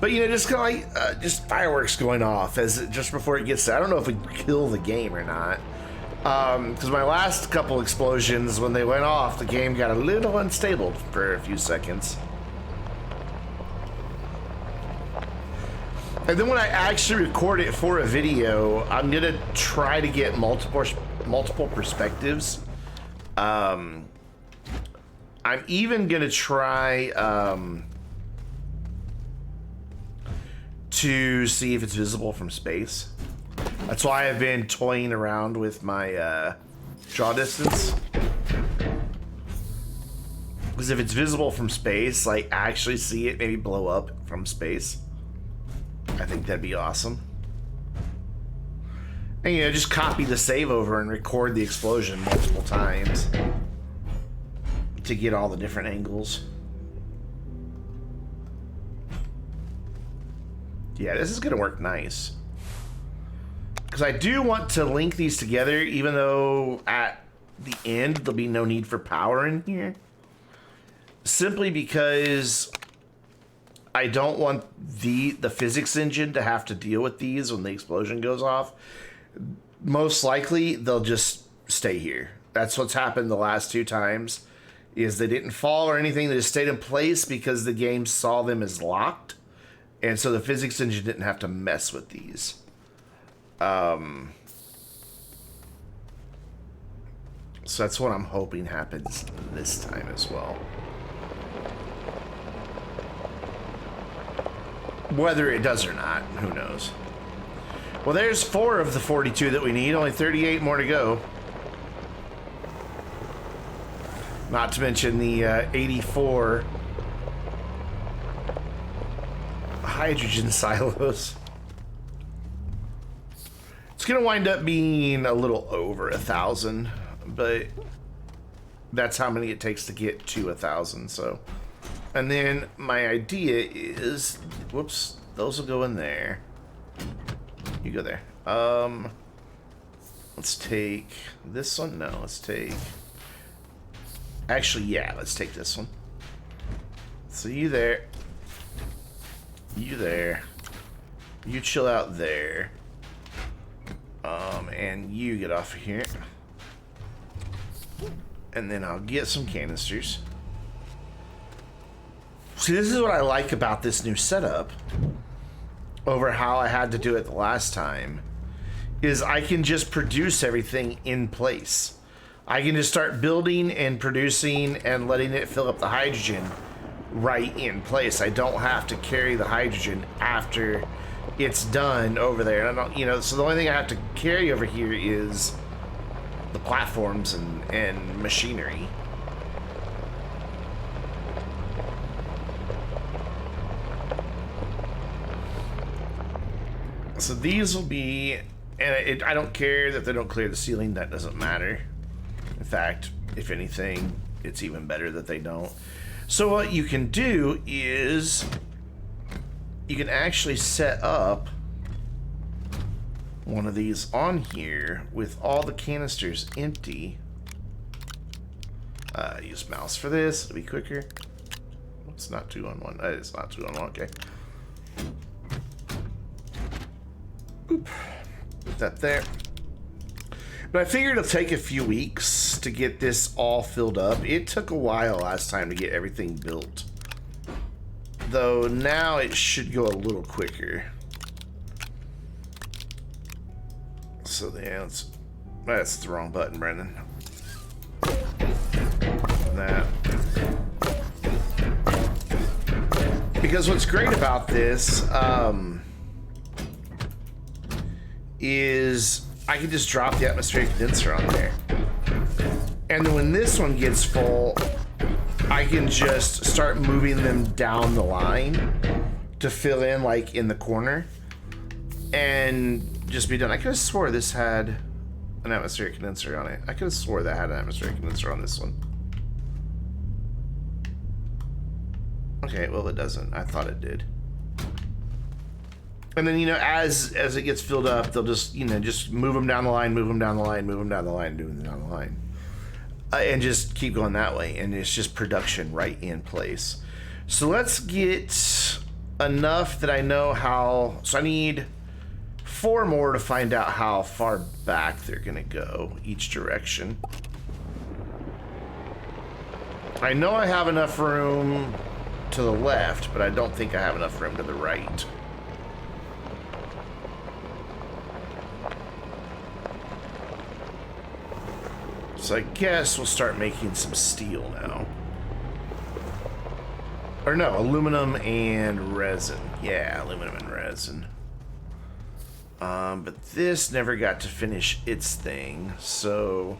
But you know, just kind of like just fireworks going off just before it gets there. I don't know if it kill the game or not. Because my last couple explosions, when they went off, the game got a little unstable for a few seconds. And then when I actually record it for a video, I'm gonna try to get multiple perspectives. I'm even gonna try to see if it's visible from space. That's why I've been toying around with my draw distance. Because if it's visible from space, like actually see it maybe blow up from space, I think that'd be awesome. And you know, just copy the save over and record the explosion multiple times to get all the different angles. Yeah, this is gonna work nice. Because I do want to link these together, even though at the end there'll be no need for power in here. Simply because I don't want the physics engine to have to deal with these when the explosion goes off. Most likely, they'll just stay here. That's what's happened the last 2 times, is they didn't fall or anything. They just stayed in place because the game saw them as locked. And so the physics engine didn't have to mess with these. So that's what I'm hoping happens this time as well. Whether it does or not, who knows. Well, there's 4 of the 42 that we need, only 38 more to go. Not to mention the 84 hydrogen silos. It's gonna wind up being a little over 1,000, but that's how many it takes to get to 1,000. So, and then my idea is, whoops, those will go in there. You go there. Let's take this one. No, let's take. Actually, yeah, let's take this one. So you there. You there. You chill out there. And you get off of here. And then I'll get some canisters. See, this is what I like about this new setup over how I had to do it the last time, is I can just produce everything in place. I can just start building and producing and letting it fill up the hydrogen right in place. I don't have to carry the hydrogen after it's done over there. And I don't, you know, so the only thing I have to carry over here is the platforms and machinery. So these will be, and I don't care that they don't clear the ceiling, that doesn't matter. In fact, if anything, it's even better that they don't. So what you can do is you can actually set up one of these on here with all the canisters empty. Use mouse for this, it'll be quicker. It's not 2 on 1. It's not 2 on 1, okay. Oop. Put that there. But I figured it'll take a few weeks to get this all filled up. It took a while last time to get everything built. Though now it should go a little quicker. So yeah, that's the wrong button, Brendan. That. Because what's great about this is I can just drop the atmospheric condenser on there. And then when this one gets full, I can just start moving them down the line to fill in like in the corner and just be done. I could have swore this had an atmospheric condenser on it. I could have swore that had an atmospheric condenser on this one. Okay, well it doesn't. I thought it did. And then, you know, as it gets filled up, they'll just, you know, just move them down the line, move them down the line, move them down the line, move them down the line. And just keep going that way. And it's just production right in place. So let's get enough that I know how... So I need 4 more to find out how far back they're gonna go, each direction. I know I have enough room to the left, but I don't think I have enough room to the right. So I guess we'll start making some steel now. Or no, aluminum and resin. Yeah, aluminum and resin. But this never got to finish its thing, so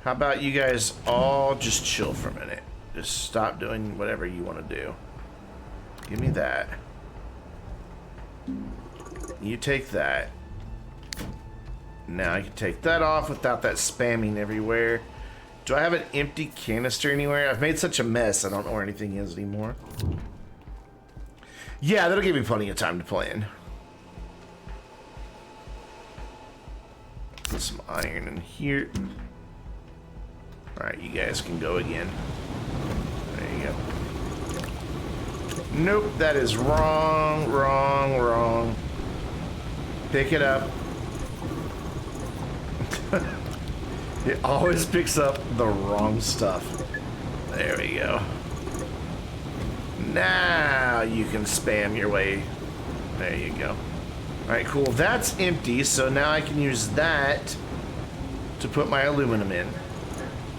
how about you guys all just chill for a minute? Just stop doing whatever you want to do. Give me that. You take that. Now I can take that off without that spamming everywhere. Do I have an empty canister anywhere? I've made such a mess, I don't know where anything is anymore. Yeah, that'll give me plenty of time to plan. Put some iron in here. Alright, you guys can go again. There you go. Nope, that is wrong, wrong, wrong. Pick it up. It always picks up the wrong stuff. There we go. Now you can spam your way. There you go. Alright, cool. That's empty, so now I can use that to put my aluminum in.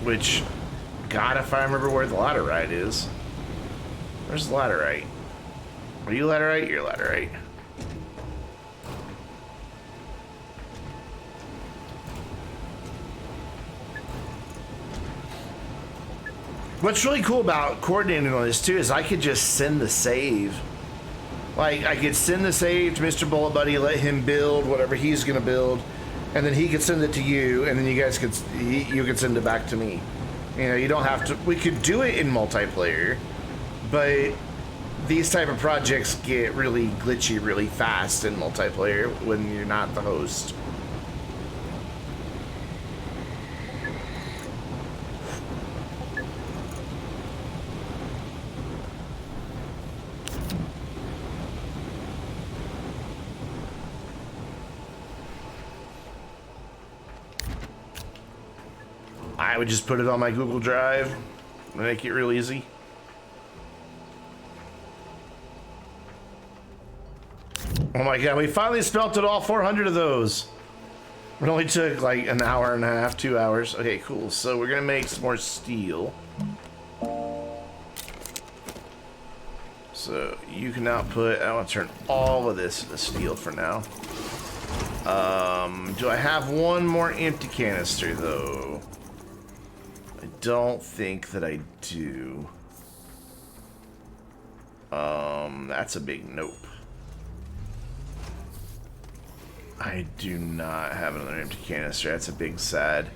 Which, God, if I remember where the laterite is. Where's the laterite? Are you laterite? You're laterite. What's really cool about coordinating on this, too, is I could just send the save. Like, I could send the save to Mr. Bullet Buddy, let him build whatever he's going to build, and then he could send it to you, and then you guys could, you could send it back to me. You know, you don't have to, we could do it in multiplayer, but these type of projects get really glitchy really fast in multiplayer when you're not the host. I would just put it on my Google Drive and make it real easy. Oh my god, we finally smelted all 400 of those. It only took like an hour and a half, 2 hours. Okay, cool. So we're gonna make some more steel. So you can output, I want to turn all of this into steel for now. Do I have one more empty canister though? I don't think that I do. That's a big nope. I do not have another empty canister. That's a big sad.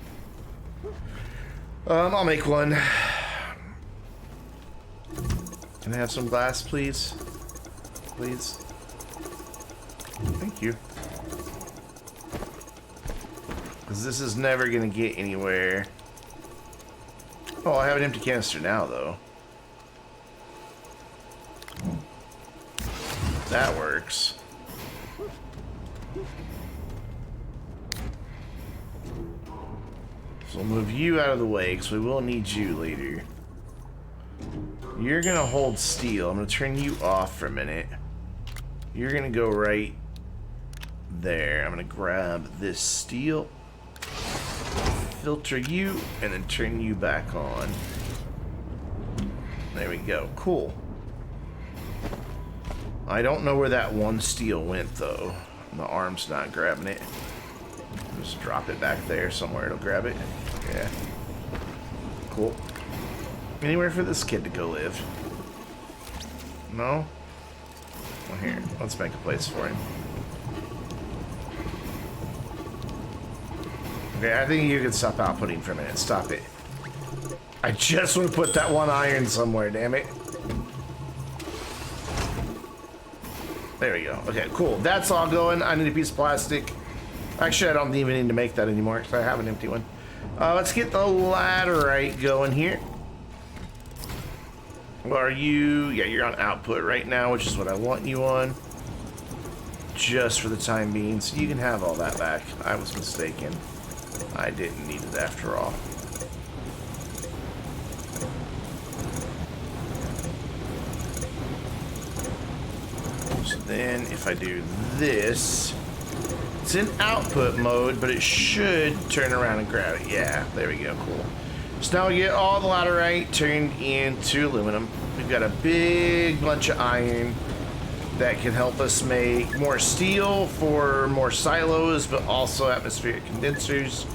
I'll make one. Can I have some glass, please? Please. Thank you. Because this is never gonna get anywhere. Oh, I have an empty canister now, though. That works. So we'll move you out of the way, because we will need you later. You're gonna hold steel. I'm gonna turn you off for a minute. You're gonna go right there. I'm gonna grab this steel, filter you, and then turn you back on. There we go. Cool. I don't know where that one steel went, though. The arm's not grabbing it. Just drop it back there somewhere. It'll grab it. Yeah. Cool. Anywhere for this kid to go live? No? Well, here. Let's make a place for him. Okay, I think you can stop outputting for a minute. Stop it. I just want to put that one iron somewhere, damn it. There we go. Okay, cool. That's all going. I need a piece of plastic. Actually, I don't even need to make that anymore because I have an empty one. Let's get the laterite going here. Well, are you? Yeah, you're on output right now, which is what I want you on. Just for the time being, so you can have all that back. I was mistaken. I didn't need it after all. So then, if I do this, it's in output mode, but it should turn around and grab it. Yeah, there we go, cool. So now we get all the laterite turned into aluminum. We've got a big bunch of iron that can help us make more steel for more silos, but also atmospheric condensers.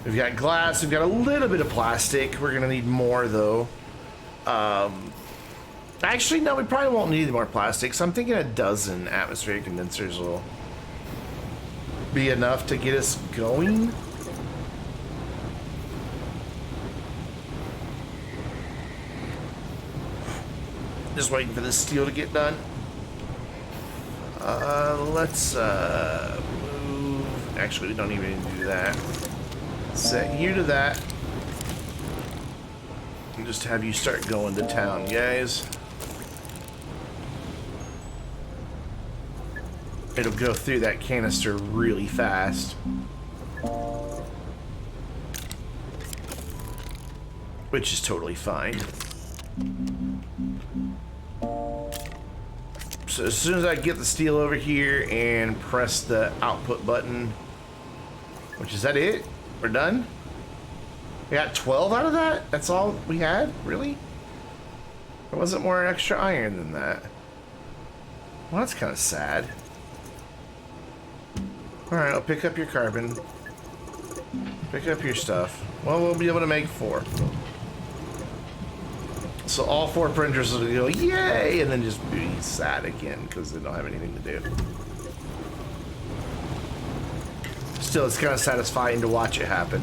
We've got glass, we've got a little bit of plastic. We're gonna need more though. Actually, no, we probably won't need more plastic. So I'm thinking a dozen atmospheric condensers will be enough to get us going. Just waiting for the steel to get done. Let's move. Actually, we don't even need to do that. Set you to that. And just have you start going to town, guys. It'll go through that canister really fast. Which is totally fine. So as soon as I get the steel over here and press the output button, which is that it? We're done? We got 12 out of that? That's all we had? Really? There wasn't more extra iron than that. Well, that's kind of sad. Alright, I'll pick up your carbon. Pick up your stuff. Well, we'll be able to make 4. So all 4 printers will go, yay! And then just be sad again because they don't have anything to do. Still, it's kind of satisfying to watch it happen.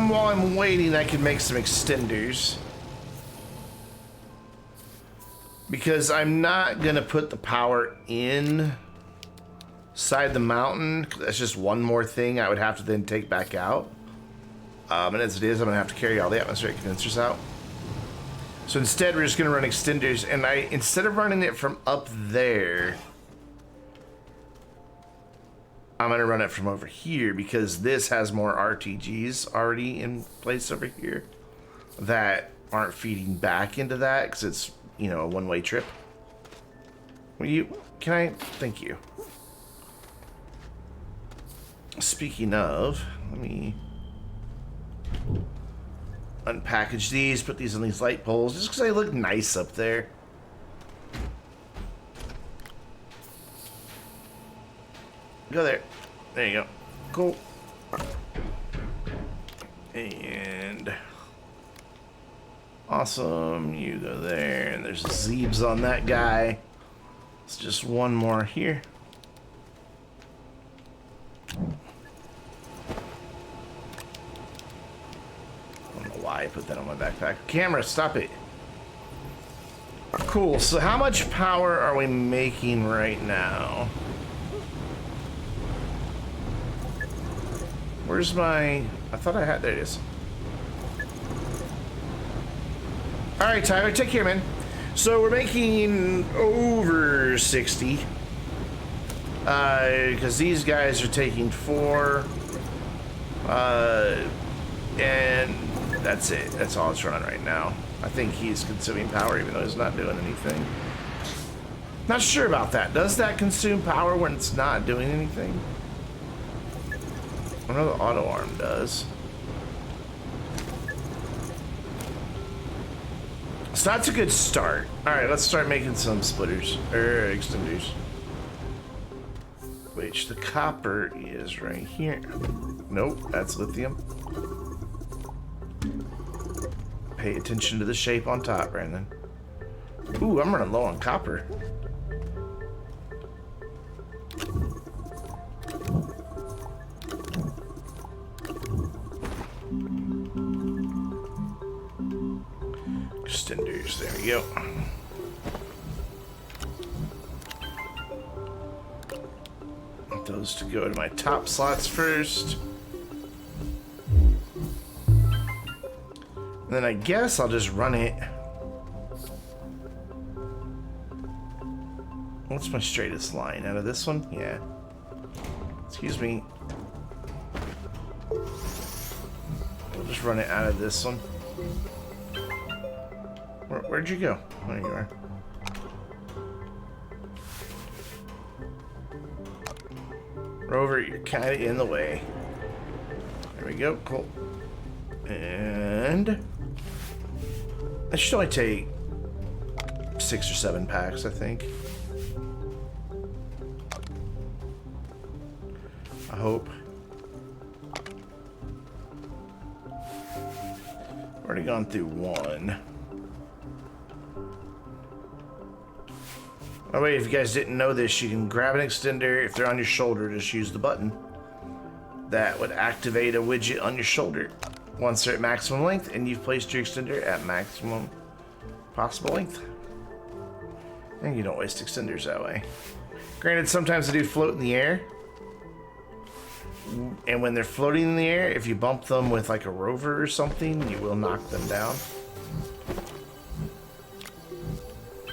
While I'm waiting, I can make some extenders. Because I'm not gonna put the power in side the mountain. That's just one more thing I would have to then take back out. And as it is, I'm gonna have to carry all the atmospheric condensers out. So instead, we're just gonna run extenders, and instead of running it from up there, I'm gonna run it from over here because this has more RTGs already in place over here that aren't feeding back into that because it's, you know, a one-way trip. Thank you. Speaking of, let me unpackage these, put these on these light poles just because they look nice up there. Go there. There you go. Cool. And awesome. You go there, and there's Zeebs on that guy. It's just one more here. I don't know why I put that on my backpack. Camera, stop it. Cool. So how much power are we making right now? Where's my... I thought I had... There it is. Alright, Tyler, take care, man. So we're making over 60. Because these guys are taking 4. And that's it. That's all it's running right now. I think he's consuming power even though he's not doing anything. Not sure about that. Does that consume power when it's not doing anything? I know the auto arm does. So that's a good start. Alright, let's start making some splitters. Or extenders. Which the copper is right here. Nope, that's lithium. Pay attention to the shape on top, Brandon. Ooh, I'm running low on copper. Extenders, there we go. those to go to my top slots first. And then I guess I'll just run it. What's my straightest line? Out of this one? Yeah. Excuse me. We'll just run it out of this one. Where'd you go? There you are. Rover, you're kind of in the way. There we go. Cool. And I should only take 6 or 7 packs, I think. I hope. Already gone through one. By the way, if you guys didn't know this, you can grab an extender. If they're on your shoulder, just use the button. That would activate a widget on your shoulder. Once they're at maximum length, and you've placed your extender at maximum possible length. And you don't waste extenders that way. Granted, sometimes they do float in the air. And when they're floating in the air, if you bump them with like a rover or something, you will knock them down.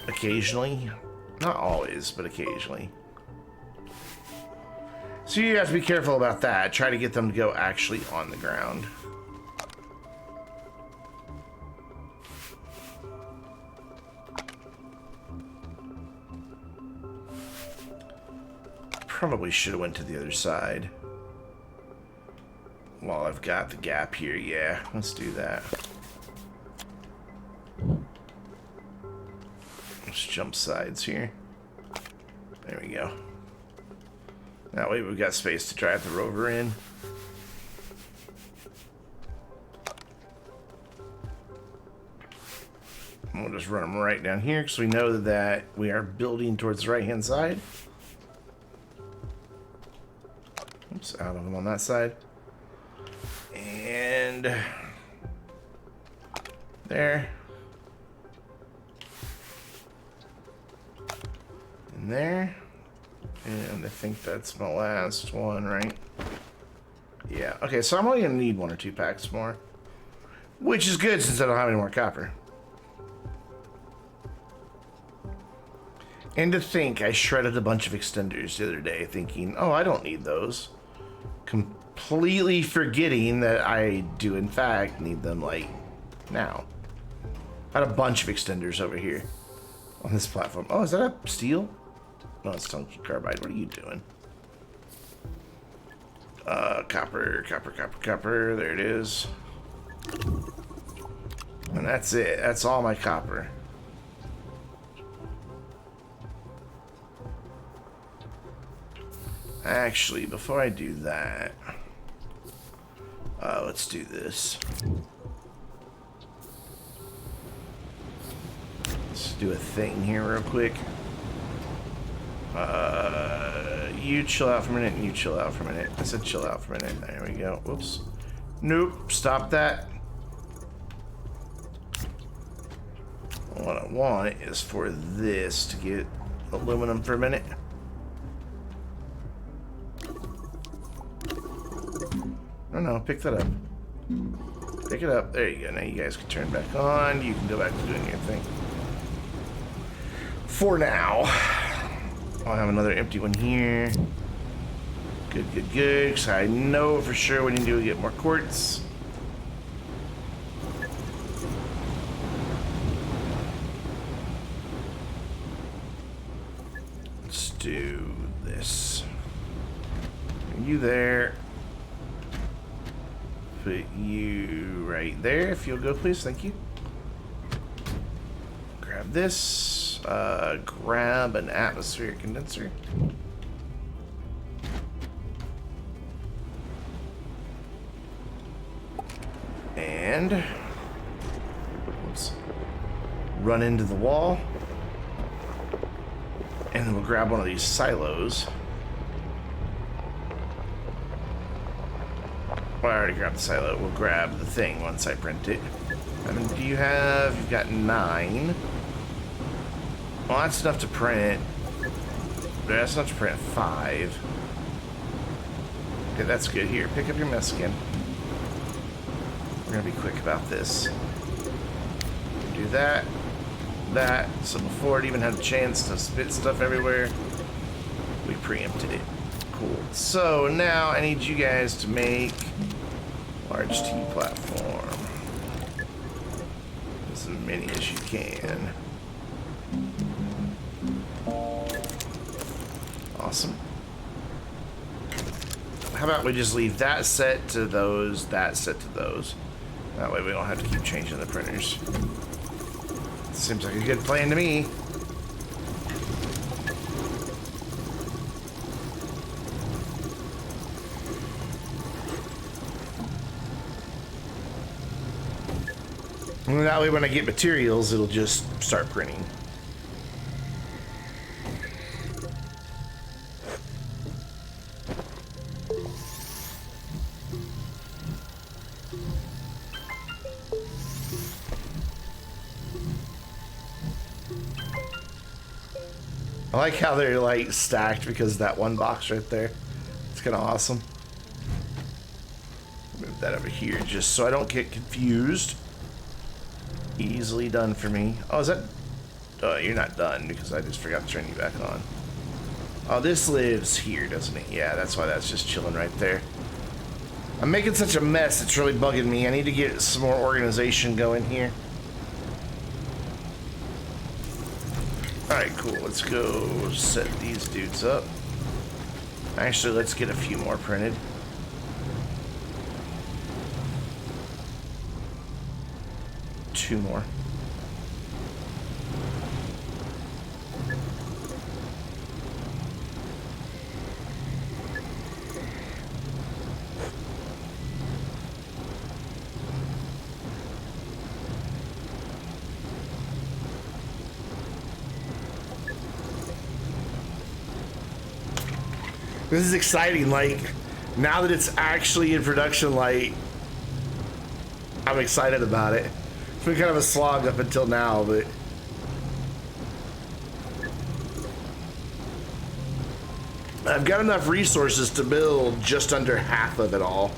Occasionally. Not always, but occasionally. So you have to be careful about that. Try to get them to go actually on the ground. Probably should have went to the other side. While I've got the gap here, yeah, let's do that. Let's jump sides here. There we go. That way we've got space to drive the rover in. And we'll just run them right down here because we know that we are building towards the right-hand side. Oops, out of them on that side. And there. And there. And I think that's my last one, right? Yeah. Okay, so I'm only going to need 1 or 2 packs more. Which is good since I don't have any more copper. And to think, I shredded a bunch of extenders the other day thinking, oh, I don't need those. Completely forgetting that I do in fact need them like now. I had a bunch of extenders over here on this platform. Oh, is that a steel? No, it's tungsten carbide. What are you doing? Copper. There it is. And that's it. That's all my copper. Actually, before I do that, let's do this. Let's do a thing here real quick. You chill out for a minute, and you chill out for a minute. I said chill out for a minute. There we go. Whoops. Nope. Stop that. What I want is for this to get aluminum for a minute. No, pick that up. Pick it up. There you go. Now you guys can turn back on. You can go back to doing your thing. For now. I'll have another empty one here. Good. Because I know for sure we need to get more quartz. Let's do this. You there. Put you right there, if you'll go, please. Thank you. Grab this. Grab an atmospheric condenser. And oops, run into the wall. And then we'll grab one of these silos. Well, I already grabbed the silo. We'll grab the thing once I print it. I mean, do you have... You've got 9. Well, that's enough to print. That's enough to print 5. Okay, that's good. Here, pick up your mess again. We're gonna be quick about this. Do that. That. So before it even had a chance to spit stuff everywhere, we preempted it. Cool. So now I need you guys to make large T platform. As many as you can. Awesome. How about we just leave that set to those, that set to those. That way we don't have to keep changing the printers. Seems like a good plan to me. And that way when I get materials, it'll just start printing. I like how they're like stacked because of that one box right there. It's kind of awesome. Move that over here just so I don't get confused. Easily done for me. Oh, is that... you're not done because I just forgot to turn you back on. Oh, this lives here, doesn't it? Yeah, that's why that's just chilling right there. I'm making such a mess, it's really bugging me. I need to get some more organization going here. Alright, cool. Let's go set these dudes up. Actually, let's get a few more printed. Two more. This is exciting, like, now that it's actually in production, like, I'm excited about it. It's been kind of a slog up until now, but... I've got enough resources to build just under half of it all.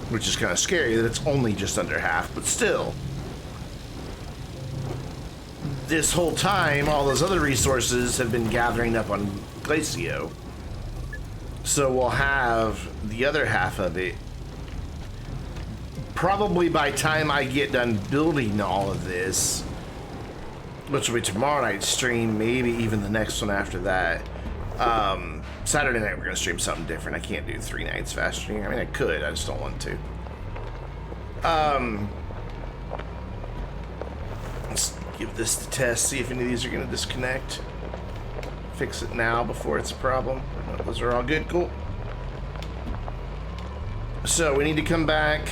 Which is kind of scary that it's only just under half, but still. This whole time, all those other resources have been gathering up on Glacio. So we'll have the other half of it probably by time I get done building all of this, which will be tomorrow night's stream, maybe even the next one after that. Saturday night we're gonna stream something different. I can't do 3 nights fast stream. I mean, I could, I just don't want to. Let's give this the test, see if any of these are gonna disconnect. Fix it now before it's a problem. Those are all good, cool. So we need to come back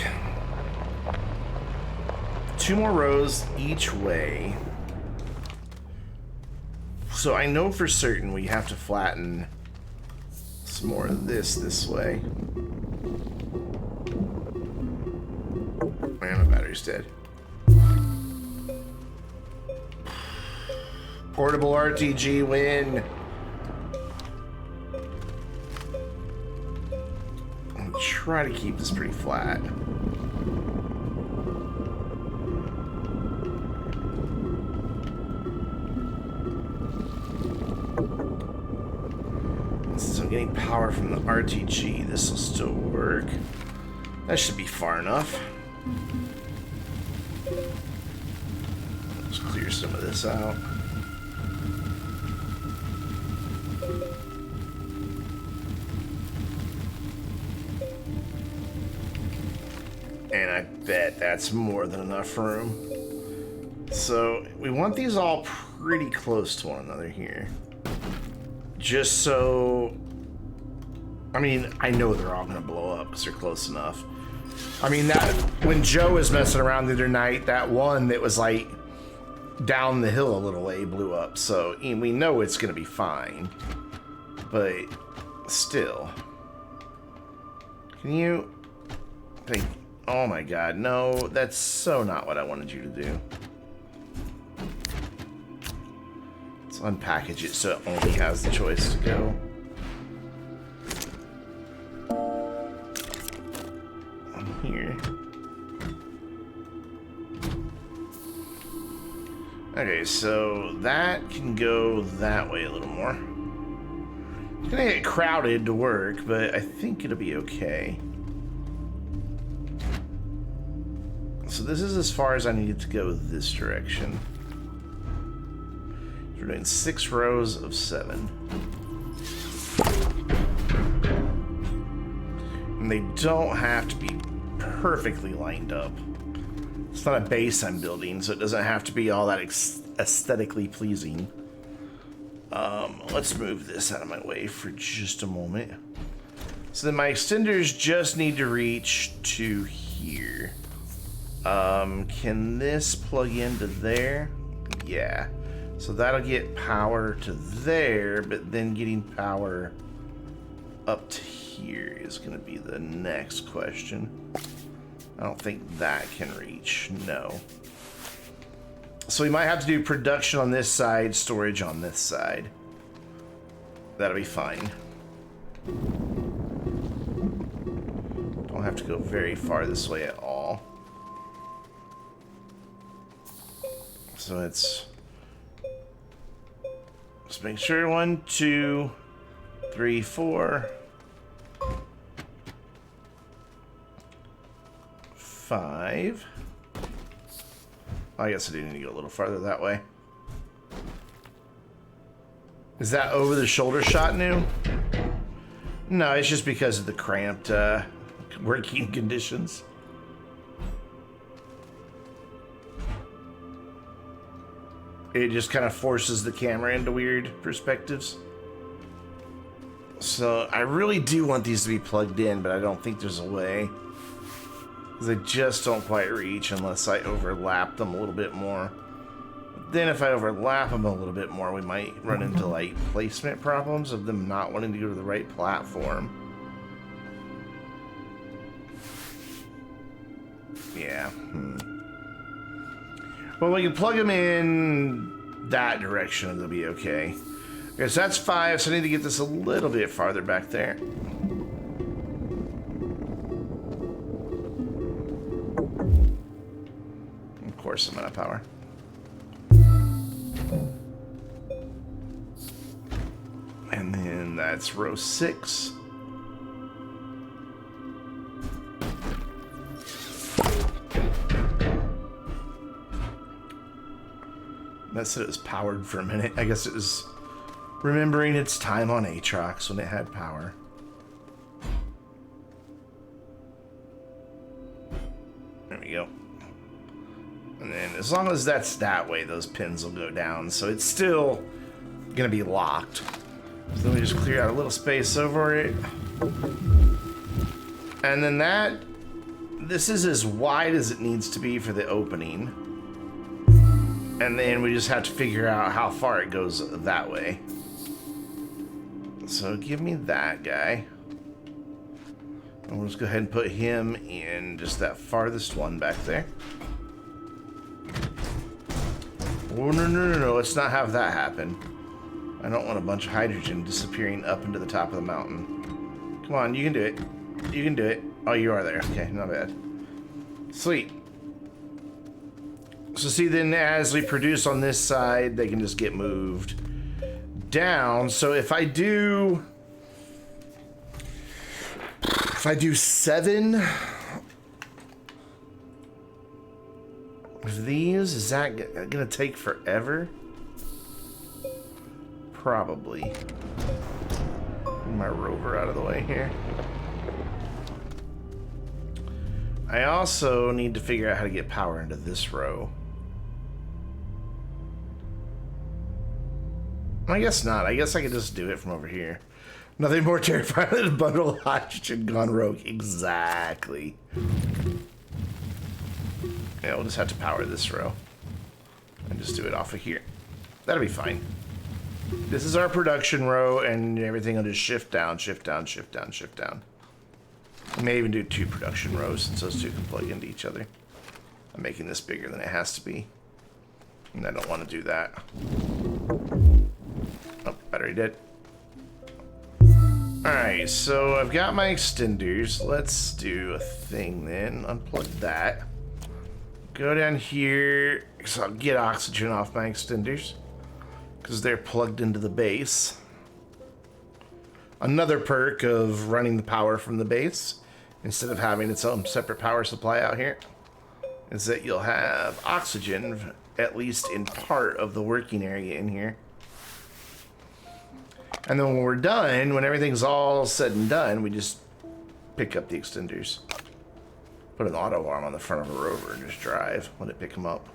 2 more rows each way. So I know for certain we have to flatten some more of this way. Man, my battery's dead. Portable RTG win. Try to keep this pretty flat. Since I'm getting power from the RTG, this will still work. That should be far enough. Let's clear some of this out. And I bet that's more than enough room. So we want these all pretty close to one another here. Just so, I mean, I know they're all gonna blow up because they're close enough. I mean, that when Joe was messing around the other night, that one that was like down the hill a little way blew up. So we know it's gonna be fine, but still. Can you think? Oh my god, no, that's so not what I wanted you to do. Let's unpackage it so it only has the choice to go. Okay, so that can go that way a little more. It's gonna get crowded to work, but I think it'll be okay. So this is as far as I need to go this direction. So we're doing 6 rows of 7. And they don't have to be perfectly lined up. It's not a base I'm building, so it doesn't have to be all that aesthetically pleasing. Let's move this out of my way for just a moment. So then my extenders just need to reach to here. Can this plug into there? Yeah. So that'll get power to there, but then getting power up to here is going to be the next question. I don't think that can reach, no. So we might have to do production on this side, storage on this side. That'll be fine. Don't have to go very far this way at all. So it's... Let's make sure 1, 2, 3, 4... 5. I guess I do need to go a little farther that way. Is that over the shoulder shot new? No, it's just because of the cramped working conditions. It just kind of forces the camera into weird perspectives. So I really do want these to be plugged in, but I don't think there's a way. They just don't quite reach unless I overlap them a little bit more. Then if I overlap them a little bit more, we might run into like placement problems of them not wanting to go to the right platform. Yeah. Well, we can plug them in that direction and they'll be okay. Okay, so that's 5, so I need to get this a little bit farther back there. Of course, I'm out of power. And then that's row 6. That said it was powered for a minute. I guess it was remembering its time on Aatrox when it had power. There we go. And then as long as that's that way, those pins will go down. So it's still going to be locked. So then we just clear out a little space over it. And then this is as wide as it needs to be for the opening. And then we just have to figure out how far it goes that way. So give me that guy. And we'll just go ahead and put him in just that farthest one back there. Oh, no. Let's not have that happen. I don't want a bunch of hydrogen disappearing up into the top of the mountain. Come on, you can do it. You can do it. Oh, you are there. Okay, not bad. Sweet. So see, then as we produce on this side, they can just get moved down. So if I do 7 of these, is that gonna take forever? Probably. Get my rover out of the way here. I also need to figure out how to get power into this row. I guess not. I guess I could just do it from over here. Nothing more terrifying than a bundle of hydrogen gone rogue. Exactly. Yeah, we'll just have to power this row. And just do it off of here. That'll be fine. This is our production row, and everything will just shift down, shift down, shift down, shift down. I may even do 2 production rows, since those 2 can plug into each other. I'm making this bigger than it has to be. And I don't want to do that. Oh, battery dead. Alright, so I've got my extenders. Let's do a thing then. Unplug that. Go down here, so I'll get oxygen off my extenders, because they're plugged into the base. Another perk of running the power from the base, instead of having its own separate power supply out here, is that you'll have oxygen, at least in part of the working area in here. And then when we're done, when everything's all said and done, we just pick up the extenders. Put an auto arm on the front of a rover and just drive. Let it pick them up.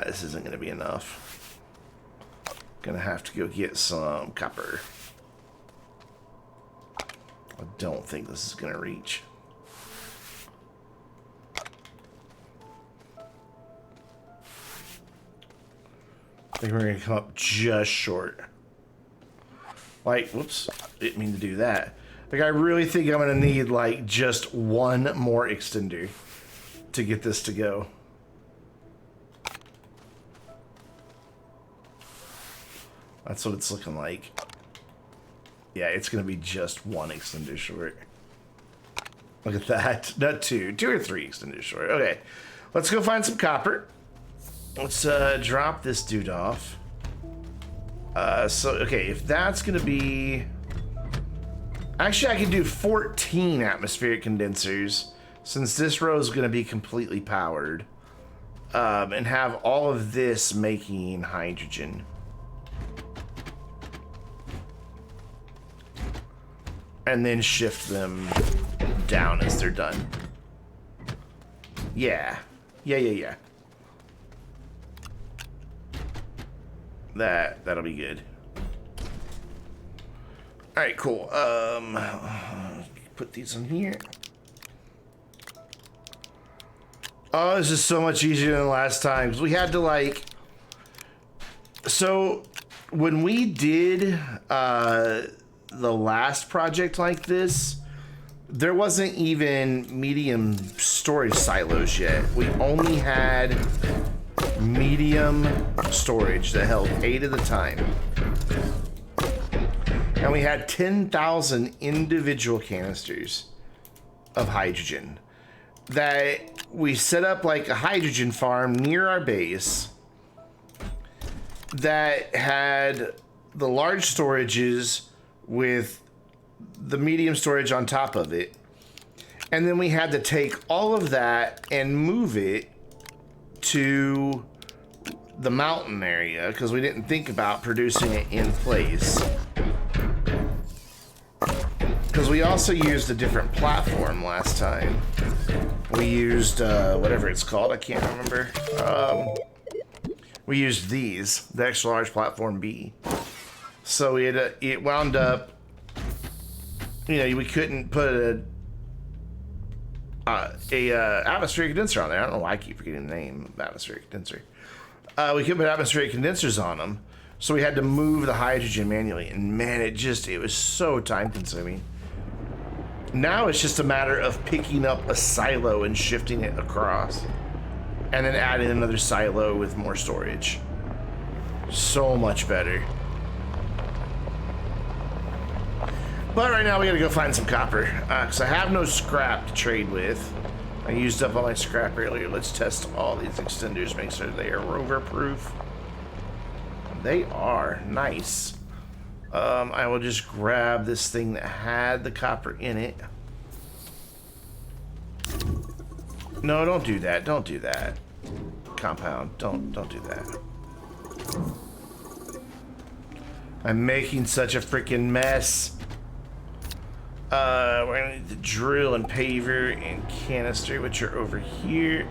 This isn't going to be enough. Gonna have to go get some copper. I don't think this is going to reach. I think we're going to come up just short. Like, whoops, didn't mean to do that. Like, I really think I'm going to need, like, just one more extender to get this to go. That's what it's looking like. Yeah, it's going to be just one extender short. Look at that. Not two. Two or three extenders short. Okay, let's go find some copper. Let's drop this dude off. Okay, if that's gonna be... Actually, I can do 14 atmospheric condensers, since this row is gonna be completely powered. And have all of this making hydrogen. And then shift them down as they're done. Yeah. Yeah. That'll be good. All right, cool. Put these in here. Oh, this is so much easier than last time, because we had to, like... So, when we did the last project like this, there wasn't even medium storage silos yet. We only had medium storage that held 8 at a time. And we had 10,000 individual canisters of hydrogen that we set up like a hydrogen farm near our base that had the large storages with the medium storage on top of it. And then we had to take all of that and move it to the mountain area because we didn't think about producing it in place. Because we also used a different platform last time. We used whatever it's called, I can't remember. We used these, the extra large platform B. So it wound up, you know, we couldn't put a atmospheric condenser on there. I don't know why I keep forgetting the name of atmospheric condenser. We couldn't put atmospheric condensers on them, so we had to move the hydrogen manually. And man, it was so time consuming. Now it's just a matter of picking up a silo and shifting it across, and then adding another silo with more storage. So much better. But right now we gotta go find some copper, because I have no scrap to trade with. I used up all my scrap earlier. Let's test all these extenders, make sure they are rover proof. They are. Nice. I will just grab this thing that had the copper in it. No, don't do that. Don't do that. Compound, don't do that. I'm making such a freaking mess. We're gonna need the drill and paver and canister, which are over here.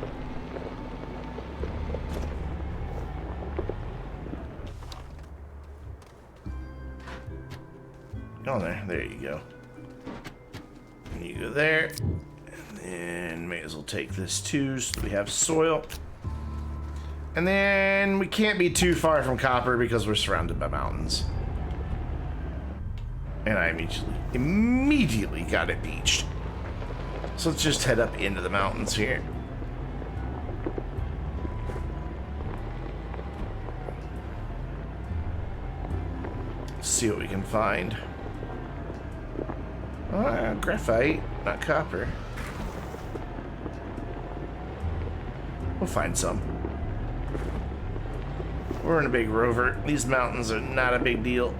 Go there. There you go. And you go there. And then may as well take this too, so that we have soil. And then we can't be too far from copper because we're surrounded by mountains. And I immediately got it beached. So let's just head up into the mountains here. See what we can find. Graphite, not copper. We'll find some. We're in a big rover. These mountains are not a big deal.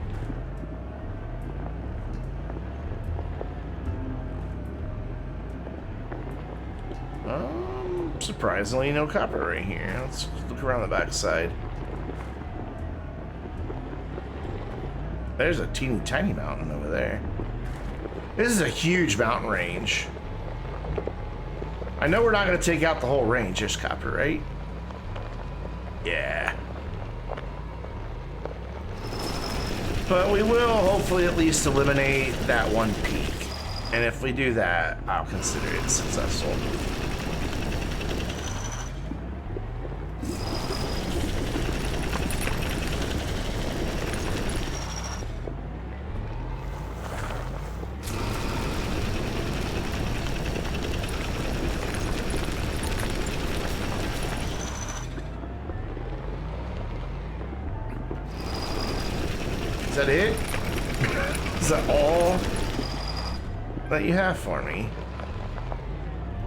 Surprisingly, no copper right here. Let's look around the backside. There's a teeny tiny mountain over there. This is a huge mountain range. I know we're not going to take out the whole range. There's copper, right? Yeah. But we will hopefully at least eliminate that one peak. And if we do that, I'll consider it successful. Is that it? Is that all that you have for me?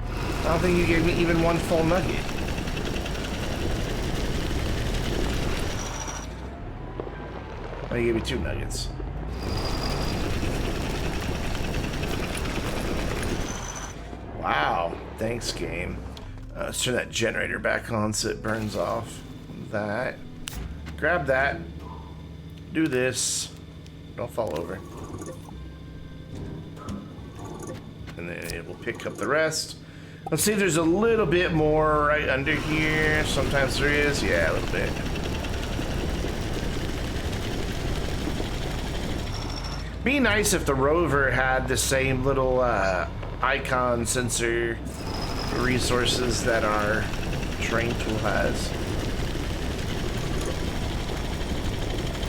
I don't think you gave me even one full nugget. Oh, you gave me 2 nuggets. Wow. Thanks, game. Let's turn that generator back on so it burns off that. Grab that. Do this. Don't fall over. And then it will pick up the rest. Let's see if there's a little bit more right under here. Sometimes there is. Yeah, a little bit. Be nice if the rover had the same little icon sensor resources that our terrain tool has.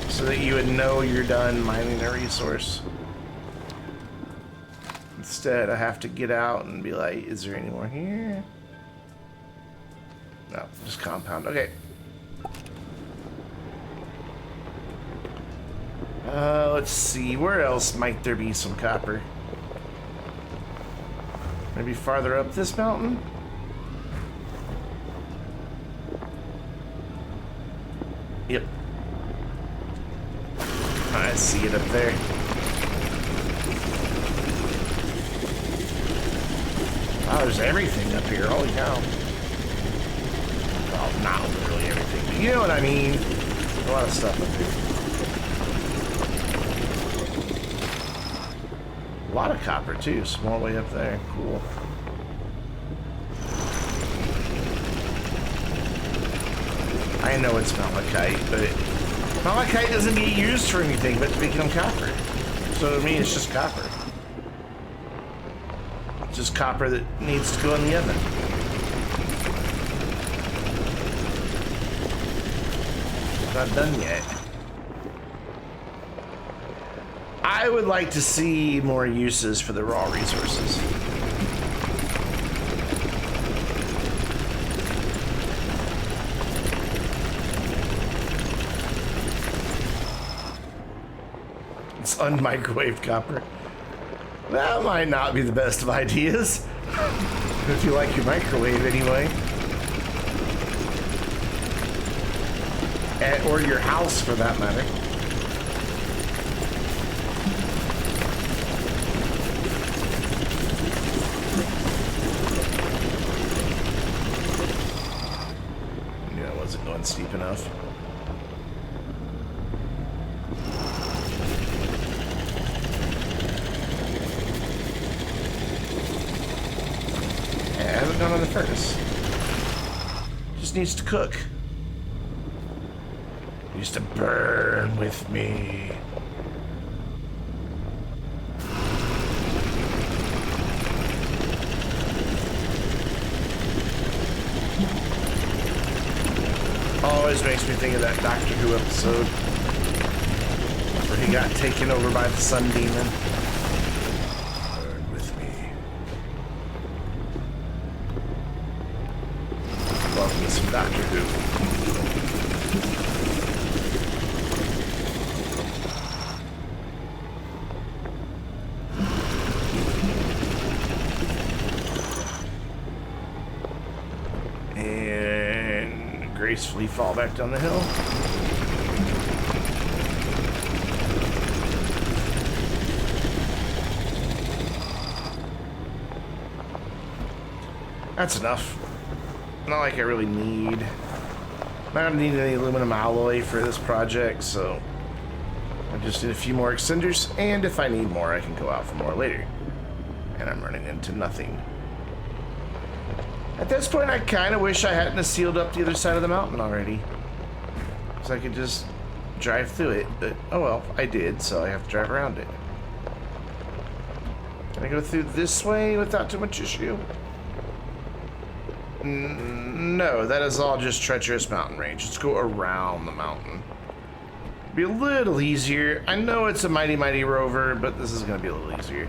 So that you would know you're done mining a resource. Instead, I have to get out and be like, is there any more here? No, just compound. Okay. Let's see. Where else might there be some copper? Maybe farther up this mountain? Yep. I see it up there. Oh, there's everything up here. Holy cow. Well, not really everything, but you know what I mean. A lot of stuff up here. A lot of copper, too. Small way up there. Cool. I know it's malachite, but malachite doesn't get used for anything but to become copper. So to me, it's just copper. It's just copper that needs to go in the oven. Not done yet. I would like to see more uses for the raw resources. It's unmicrowaved copper. That might not be the best of ideas. If you like your microwave anyway. Or your house for that matter. Yeah, it wasn't going steep enough. Yeah, I haven't gone on the furnace. Just needs to cook. Used to burn with me. Always makes me think of that Doctor Who episode where he got taken over by the Sun Demon. Burn with me. Love me some Doctor Who. And gracefully fall back down the hill. That's enough. Not like I really need. I don't need any aluminum alloy for this project, so I just need a few more extenders, and if I need more, I can go out for more later. And I'm running into nothing. At this point, I kind of wish I hadn't sealed up the other side of the mountain already. Because I could just drive through it, but oh well, I did, so I have to drive around it. Can I go through this way without too much issue? No, that is all just treacherous mountain range. Let's go around the mountain. Be a little easier. I know it's a mighty, mighty rover, but this is going to be a little easier.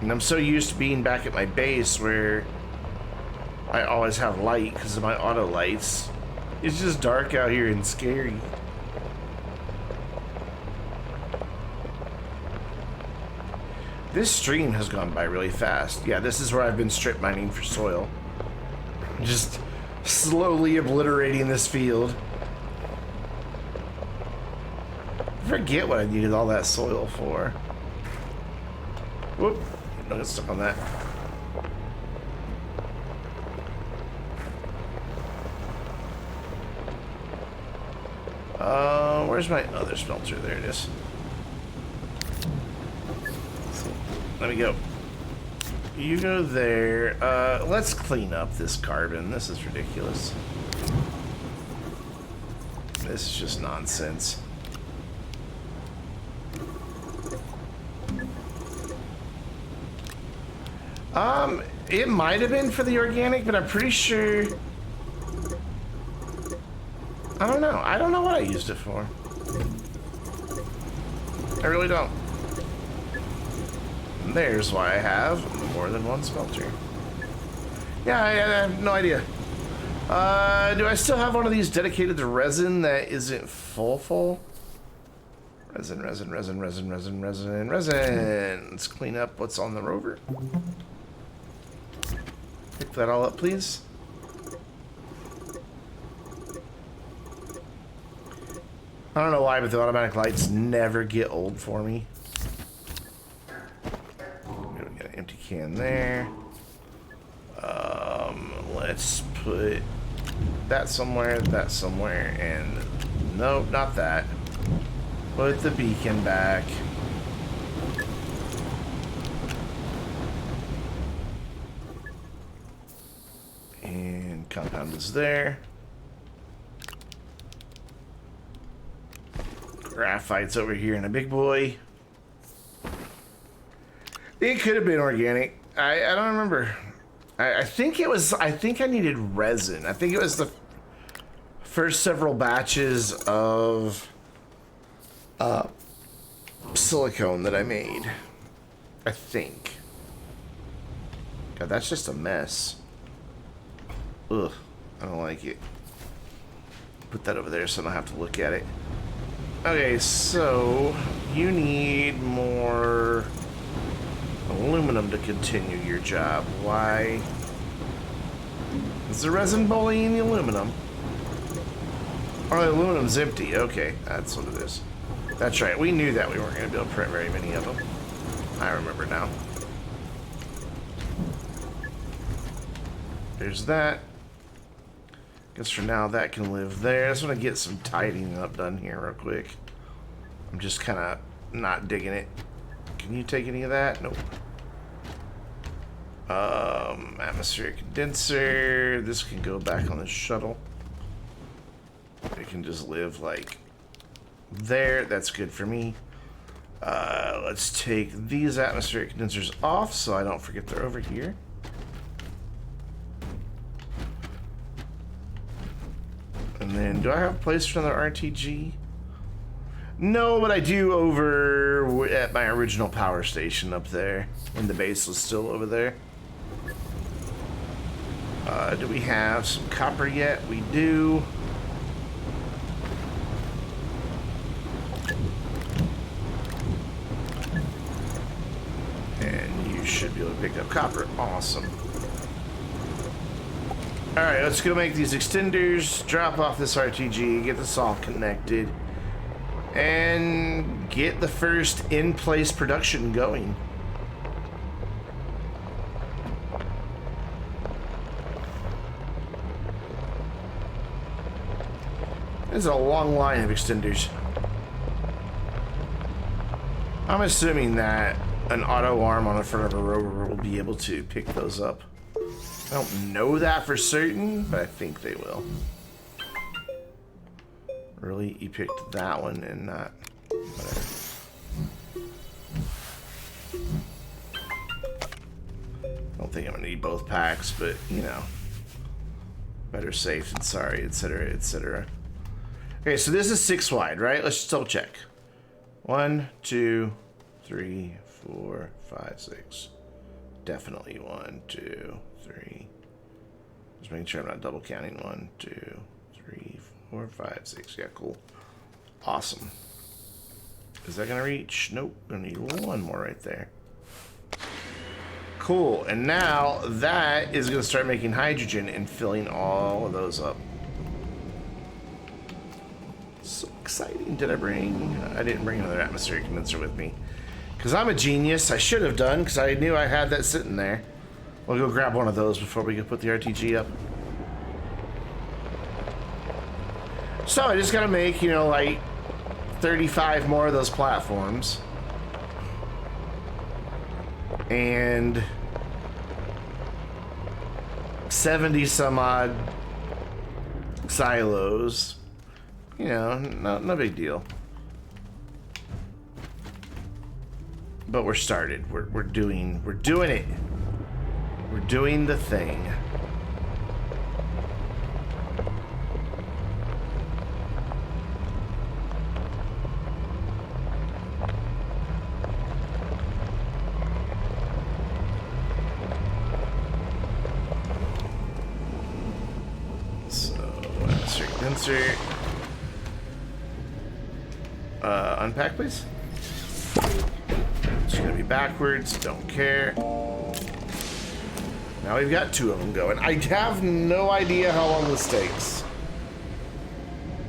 And I'm so used to being back at my base where I always have light because of my auto lights. It's just dark out here and scary. This stream has gone by really fast. Yeah, this is where I've been strip mining for soil. Just slowly obliterating this field. I forget what I needed all that soil for. Whoop. Don't get stuck on that. Where's my other smelter? There it is. Let me go. You go there. Let's clean up this carbon. This is ridiculous. This is just nonsense. It might have been for the organic, but I'm pretty sure. I don't know. I don't know what I used it for. I really don't. And there's why I have more than one smelter. Yeah, I have no idea. Do I still have one of these dedicated to resin that isn't full? Resin. Let's clean up what's on the rover. Pick that all up, please. I don't know why, but the automatic lights never get old for me. We got an empty can there. Let's put that somewhere, and nope, not that. Put the beacon back. And compound is there. Graphite's over here in a big boy. It could have been organic. I don't remember. I think it was. I think I needed resin. I think it was the first several batches of silicone that I made. I think. God, that's just a mess. Ugh, I don't like it. Put that over there so I don't have to look at it. Okay, so you need more aluminum to continue your job. Why is the resin bullying the aluminum? Oh, the aluminum's empty. Okay, that's what it is. That's right. We knew that we weren't going to be able to print very many of them. I remember now. There's that. Guess for now that can live there. I just want to get some tidying up done here real quick. I'm just kind of not digging it. Can you take any of that? Nope. Atmospheric condenser. This can go back on the shuttle. It can just live like there. That's good for me. Let's take these atmospheric condensers off so I don't forget they're over here. And then, do I have a place for another RTG? No, but I do over at my original power station up there, when the base was still over there. Do we have some copper yet? We do. pick up copper. Awesome. Alright, let's go make these extenders, drop off this RTG, get this all connected, and get the first in-place production going. There's a long line of extenders. I'm assuming that an auto arm on the front of a rover will be able to pick those up. I don't know that for certain, but I think they will. Really? You picked that one and not... whatever. I don't think I'm gonna need both packs, but, you know. Better safe than sorry, etc., etc. Okay, so this is 6 wide, right? Let's just double check. 1, 2, 3, 4, 5, 6. Definitely 1, 2, 3. Just making sure I'm not double counting. 1, 2, 3, 4, 5, 6. Yeah, cool. Awesome. Is that gonna reach? Nope. Gonna need one more right there. Cool. And now that is gonna start making hydrogen and filling all of those up. So exciting. Did I bring... I didn't bring another atmospheric condenser with me. Because I'm a genius. I should have done, because I knew I had that sitting there. We'll go grab one of those before we can put the RTG up. So I just gotta make, you know, like 35 more of those platforms. And 70 some odd silos. You know, no big deal. But we're started. We're doing it. We're doing the thing. So, insert. Unpack, please. It's gonna be backwards, don't care. Now we've got 2 of them going. I have no idea how long this takes.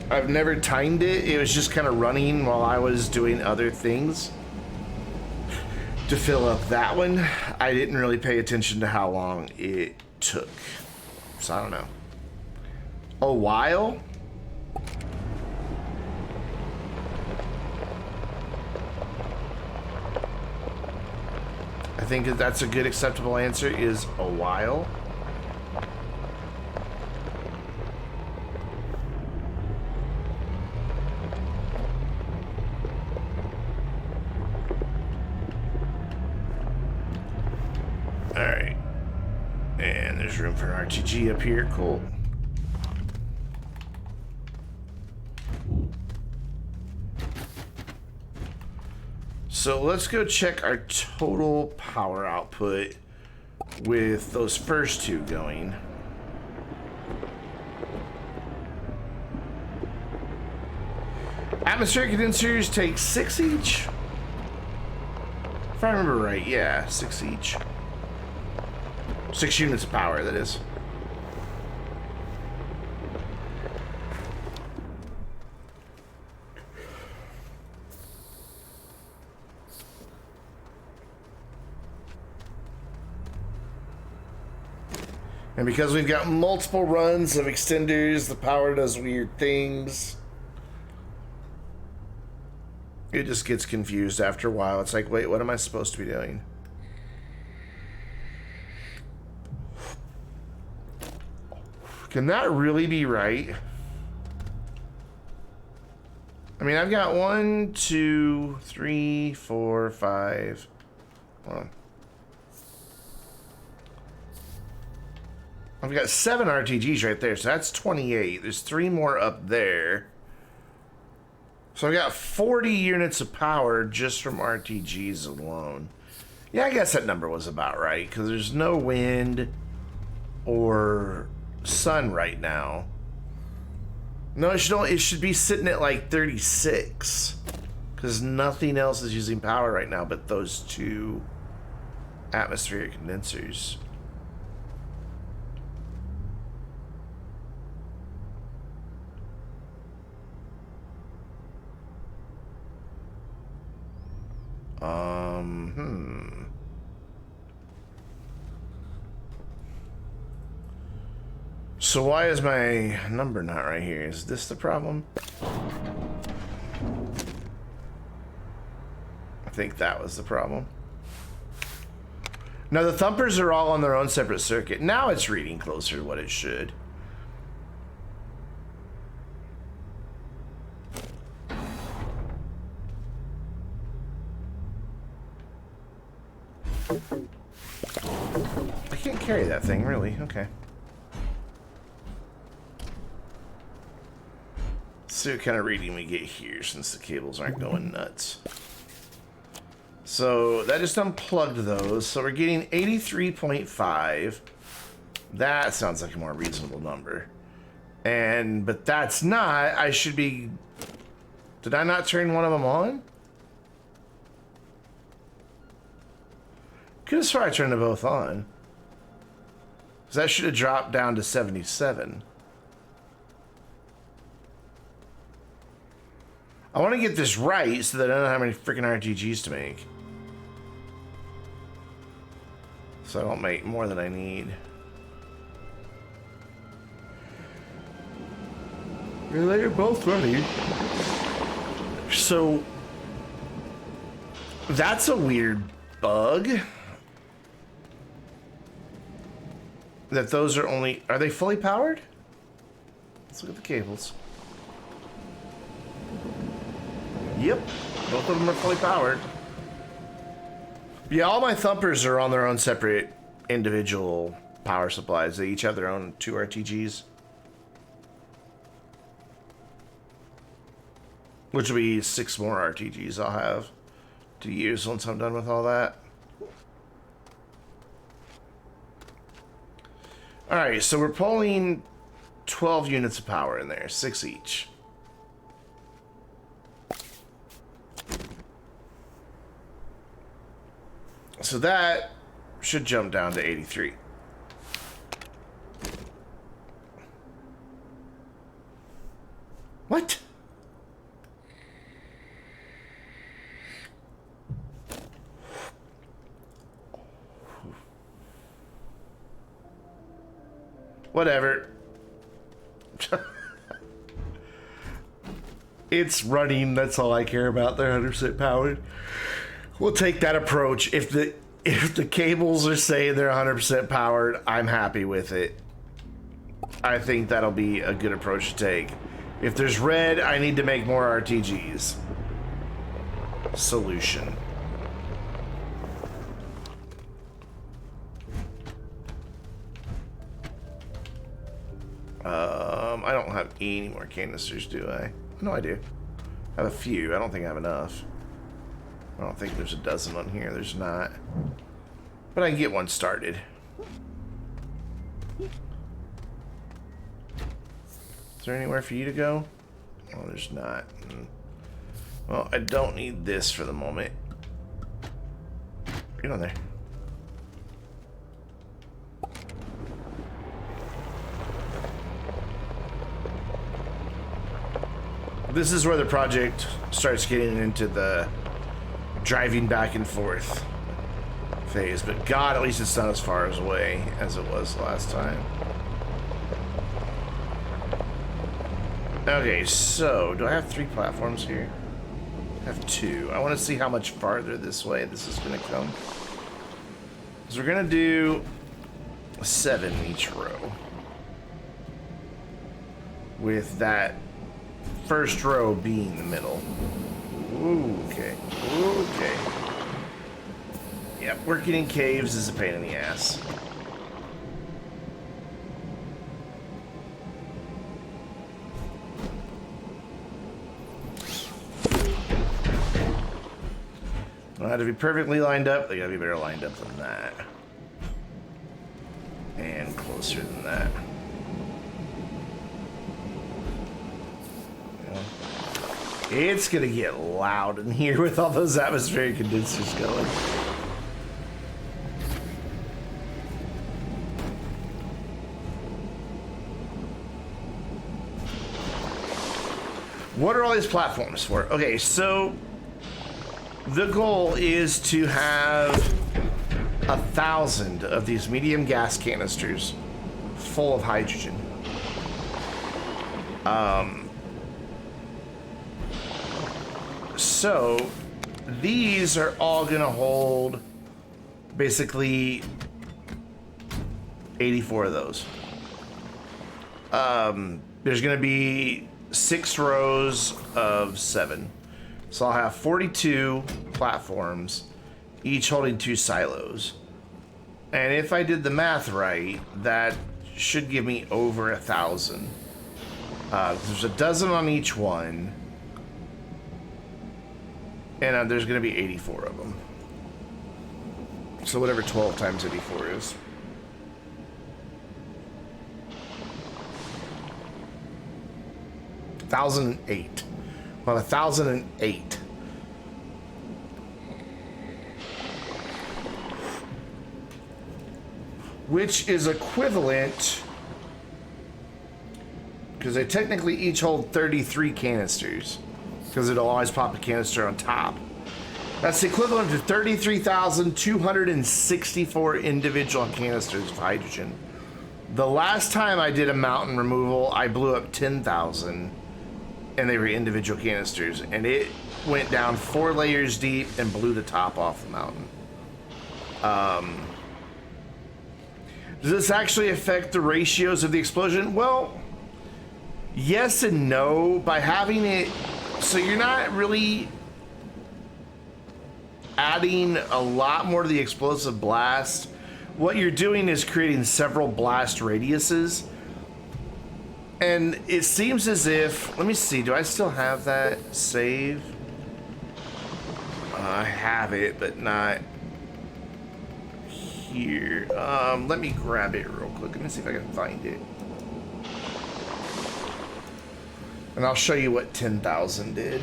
I've never timed it. It was just kind of running while I was doing other things. To fill up that one, I didn't really pay attention to how long it took. So I don't know. A while? I think that's a good acceptable answer, is a while. Alright. And there's room for an RTG up here. Cool. So let's go check our total power output with those first 2 going. Atmospheric condensers take 6 each? If I remember right, yeah, 6 each. 6 units of power, that is. And because we've got multiple runs of extenders, the power does weird things. It just gets confused after a while. It's like, wait, what am I supposed to be doing? Can that really be right? I mean, I've got 1, 2, 3, 4, 5. Hold on. I've got 7 RTGs right there, so that's 28. There's 3 more up there. So I've got 40 units of power just from RTGs alone. Yeah, I guess that number was about right, because there's no wind or sun right now. No, it should be sitting at like 36. Because nothing else is using power right now but those 2 atmospheric condensers. So why is my number not right here? Is this the problem? I think that was the problem. Now the thumpers are all on their own separate circuit. Now it's reading closer to what it should. I can't carry that thing, really. Okay. Let's see what kind of reading we get here since the cables aren't going nuts. So that just unplugged those. So we're getting 83.5. That sounds like a more reasonable number. But that's not. I should be. Did I not turn one of them on? Could have sworn I turned them both on. Because that should have dropped down to 77. I want to get this right so that I don't have any freaking RTGs to make. So I don't make more than I need. They're both running. So that's a weird bug. That those are only... Are they fully powered? Let's look at the cables. Yep, both of them are fully powered. Yeah, all my thumpers are on their own separate individual power supplies. They each have their own 2 RTGs. Which will be 6 more RTGs I'll have to use once I'm done with all that. Alright, so we're pulling 12 units of power in there, 6 each. So that should jump down to 83. What? Whatever. It's running, that's all I care about. They're 100% powered. We'll take that approach. If the cables are saying they're 100% powered, I'm happy with it. I think that'll be a good approach to take. If there's red, I need to make more RTGs. Solution. I don't have any more canisters, do I? No, I do. I have a few. I don't think I have enough. I don't think there's a dozen on here. There's not. But I can get one started. Is there anywhere for you to go? Oh, there's not. Well, I don't need this for the moment. Get on there. This is where the project starts getting into the driving back and forth phase, but God, at least it's not as far away as it was last time. Okay, so do I have 3 platforms here? I have 2. I want to see how much farther this way this is going to come. So we're going to do 7 each row. With that first row being the middle. Ooh, okay. Okay. Yep, working in caves is a pain in the ass. Don't have to be perfectly lined up. They gotta be better lined up than that. And closer than that. It's gonna get loud in here with all those atmospheric condensers going. What are all these platforms for? Okay, so the goal is to have 1,000 of these medium gas canisters full of hydrogen. So these are all gonna hold basically 84 of those. There's gonna be 6 rows of 7. So I'll have 42 platforms, each holding 2 silos. And if I did the math right, that should give me over 1,000. There's a dozen on each one. And there's going to be 84 of them. So whatever 12 times 84 is. $1,008. Well, 1,008. Which is equivalent, because they technically each hold 33 canisters, because it'll always pop a canister on top. That's the equivalent to 33,264 individual canisters of hydrogen. The last time I did a mountain removal, I blew up 10,000, and they were individual canisters, and it went down 4 layers deep and blew the top off the mountain. Does this actually affect the ratios of the explosion? Well, yes and no. By having it, so you're not really adding a lot more to the explosive blast. What you're doing is creating several blast radiuses. And it seems as if, let me see, do I still have that save? I have it, but not here. Let me grab it real quick. Let me see if I can find it. And I'll show you what 10,000 did.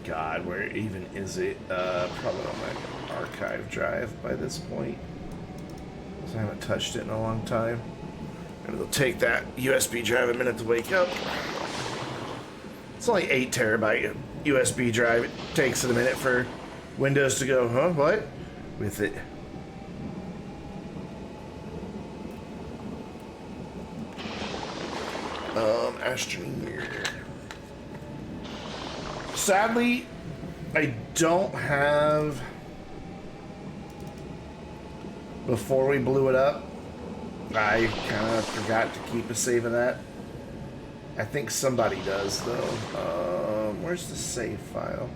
God, where even is it? Probably on my archive drive by this point. I haven't touched it in a long time. And it'll take that USB drive a minute to wake up. It's only 8 terabyte USB drive. It takes it a minute for Windows to go, huh, what? With it. Astroneer. Sadly, I don't have, before we blew it up, I kind of forgot to keep a save of that. I think somebody does, though. Where's the save file?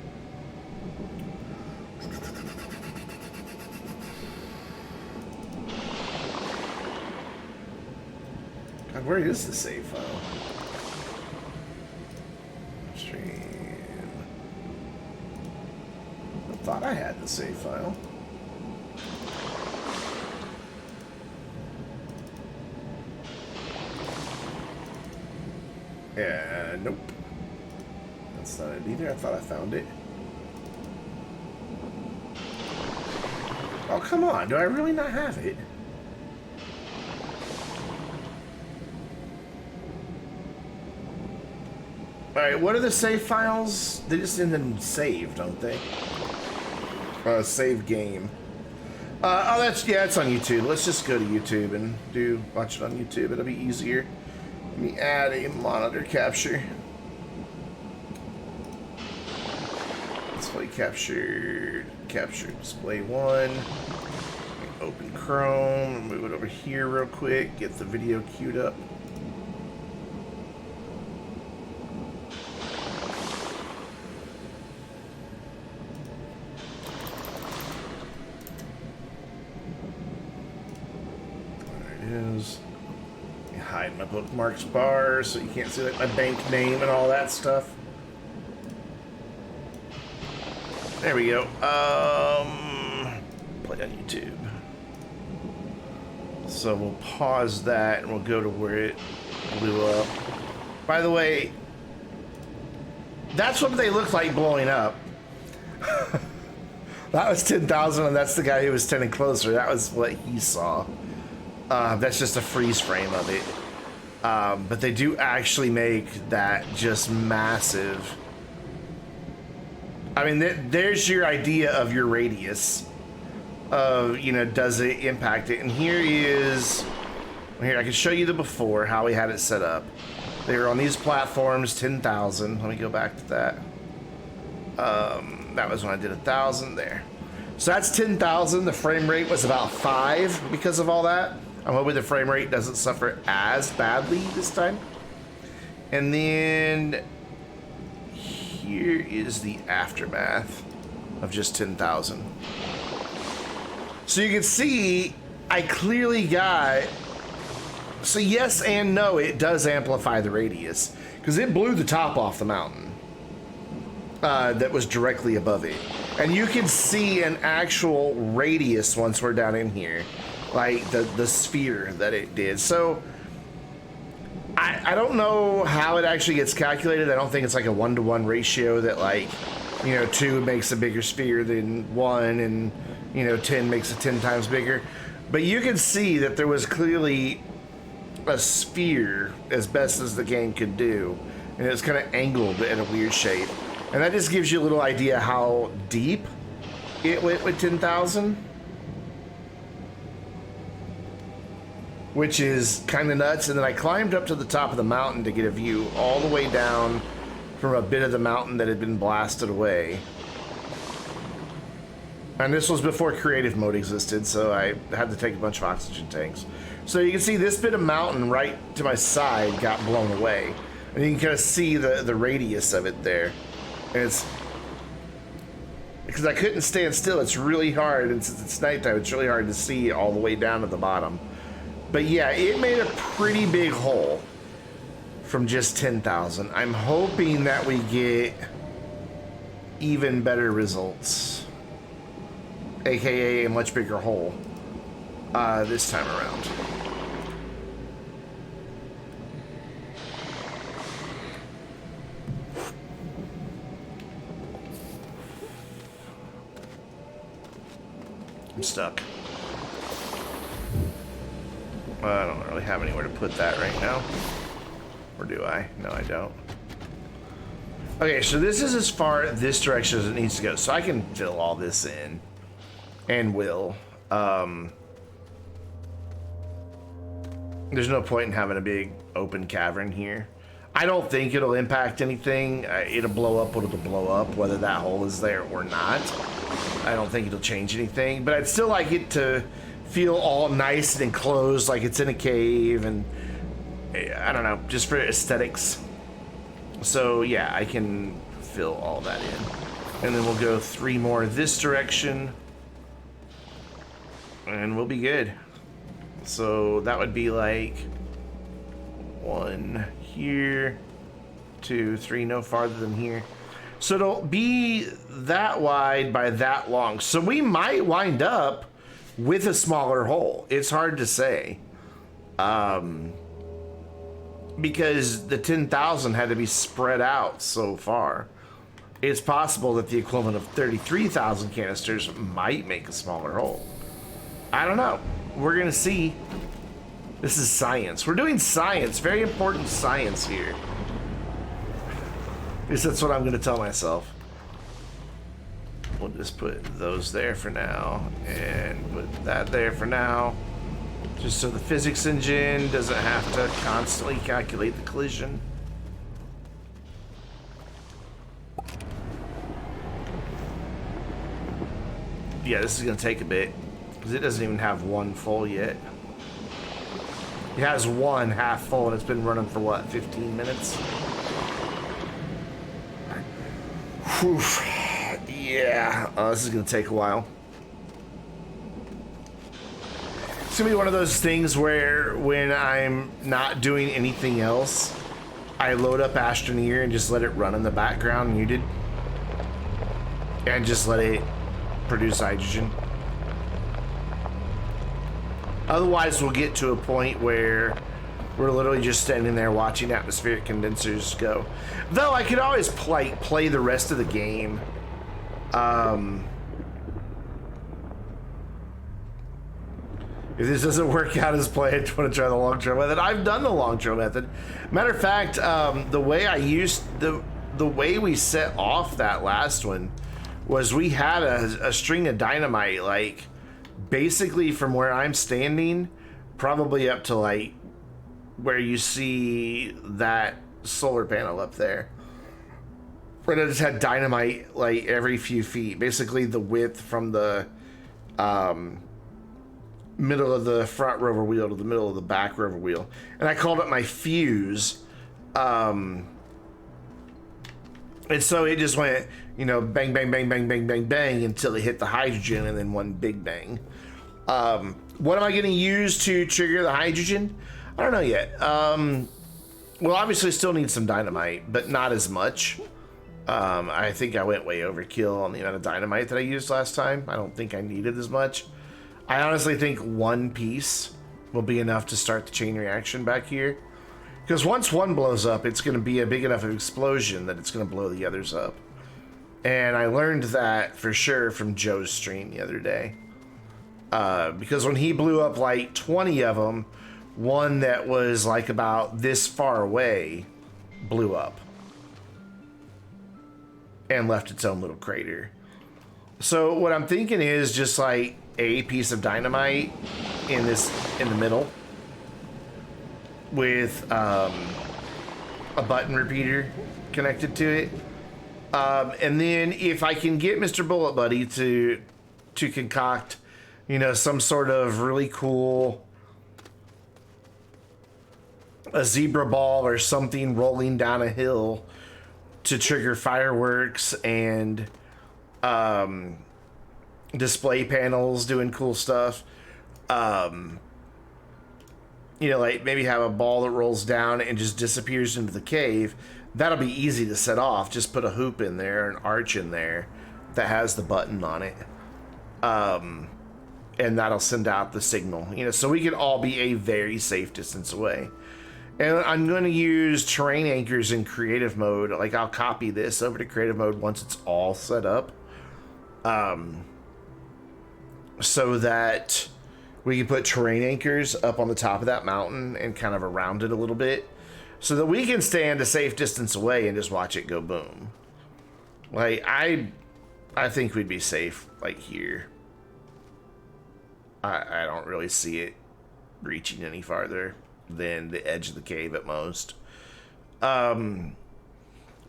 God, where is the save file? Stream. I thought I had the save file. Yeah, nope. That's not it either. I thought I found it. Oh, come on. Do I really not have it? Alright, what are the save files? They just end in save, don't they? Save game. Oh, yeah, it's on YouTube. Let's just go to YouTube and watch it on YouTube. It'll be easier. Let me add a monitor capture. Display capture display 1. Open Chrome, move it over here real quick, get the video queued up. There it is. Hide my bookmarks bar so you can't see like my bank name and all that stuff. There we go. Play on YouTube. So we'll pause that and we'll go to where it blew up. By the way, that's what they look like blowing up. That was 10,000, and that's the guy who was standing closer. That was what he saw. That's just a freeze frame of it. But they do actually make that just massive. I mean, there's your idea of your radius. Of, you know, does it impact it? And here I can show you the before, how we had it set up. They were on these platforms, 10,000. Let me go back to that. That was when I did 1,000 there. So that's 10,000. The frame rate was about 5 because of all that. I'm hoping the frame rate doesn't suffer as badly this time. And then here is the aftermath of just 10,000. So you can see I clearly got, so yes and no, it does amplify the radius because it blew the top off the mountain that was directly above it. And you can see an actual radius once we're down in here, like the sphere that it did. So I don't know how it actually gets calculated. I don't think it's like a 1-to-1 ratio that, like, you know, 2 makes a bigger sphere than 1 and, you know, 10 makes it 10 times bigger. But you can see that there was clearly a sphere as best as the game could do, and it's kind of angled in a weird shape. And that just gives you a little idea how deep it went with 10,000. Which is kind of nuts. And then I climbed up to the top of the mountain to get a view all the way down from a bit of the mountain that had been blasted away. And this was before creative mode existed, so I had to take a bunch of oxygen tanks. So you can see this bit of mountain right to my side got blown away. And you can kind of see the radius of it there. And it's because I couldn't stand still. It's really hard, and since it's nighttime, it's really hard to see all the way down to the bottom. But yeah, it made a pretty big hole from just 10,000. I'm hoping that we get even better results, aka a much bigger hole this time around. I'm stuck. I don't really have anywhere to put that right now. Or do I? No, I don't. Okay, so this is as far this direction as it needs to go. So I can fill all this in. And will. There's no point in having a big open cavern here. I don't think it'll impact anything. It'll blow up what it'll blow up, whether that hole is there or not. I don't think it'll change anything, but I'd still like it to feel all nice and enclosed, like it's in a cave, and I don't know, just for aesthetics. So yeah, I can fill all that in. And then we'll go 3 more this direction, and we'll be good. So that would be like 1 here, 2, 3, no farther than here. So it'll be that wide by that long. So we might wind up with a smaller hole. It's hard to say. Because the 10,000 had to be spread out so far. It's possible that the equivalent of 33,000 canisters might make a smaller hole. I don't know. We're gonna see. This is science. We're doing science. Very important science here. At least that's what I'm gonna tell myself. We'll just put those there for now, and put that there for now. Just so the physics engine doesn't have to constantly calculate the collision. Yeah, this is gonna take a bit, because it doesn't even have 1 full yet. It has 1 half full, and it's been running for what, 15 minutes? Whew. Yeah, this is gonna take a while. It's gonna be one of those things where when I'm not doing anything else, I load up Astroneer and just let it run in the background muted. And just let it produce hydrogen. Otherwise, we'll get to a point where we're literally just standing there watching atmospheric condensers go. Though I could always play the rest of the game If this doesn't work out as planned, you want to try the long trail method. I've done the long trail method. Matter of fact, the way I used the way we set off that last one was we had a string of dynamite, like basically from where I'm standing, probably up to like where you see that solar panel up there. But I just had dynamite like every few feet, basically the width from the middle of the front rover wheel to the middle of the back rover wheel, and I called it my fuse. And so it just went, you know, bang, bang, bang, bang, bang, bang, bang until it hit the hydrogen, and then one big bang. What am I going to use to trigger the hydrogen? I don't know yet. Well, obviously still need some dynamite, but not as much. I think I went way overkill on the amount of dynamite that I used last time. I don't think I needed as much. I honestly think one piece will be enough to start the chain reaction back here. Because once one blows up, it's going to be a big enough explosion that it's going to blow the others up. And I learned that for sure from Joe's stream the other day. Because when he blew up like 20 of them, one that was like about this far away blew up. And left its own little crater. So what I'm thinking is just like a piece of dynamite in the middle with a button repeater connected to it, and then if I can get Mr. Bullet Buddy to concoct, you know, some sort of really cool a zebra ball or something rolling down a hill to trigger fireworks and display panels doing cool stuff. You know, like maybe have a ball that rolls down and just disappears into the cave. That'll be easy to set off. Just put a hoop in there, an arch in there that has the button on it. And that'll send out the signal. You know, so we can all be a very safe distance away. And I'm going to use terrain anchors in creative mode. Like, I'll copy this over to creative mode once it's all set up. So that we can put terrain anchors up on the top of that mountain and kind of around it a little bit. So that we can stand a safe distance away and just watch it go boom. Like, I think we'd be safe, like, here. I don't really see it reaching any farther than the edge of the cave at most. But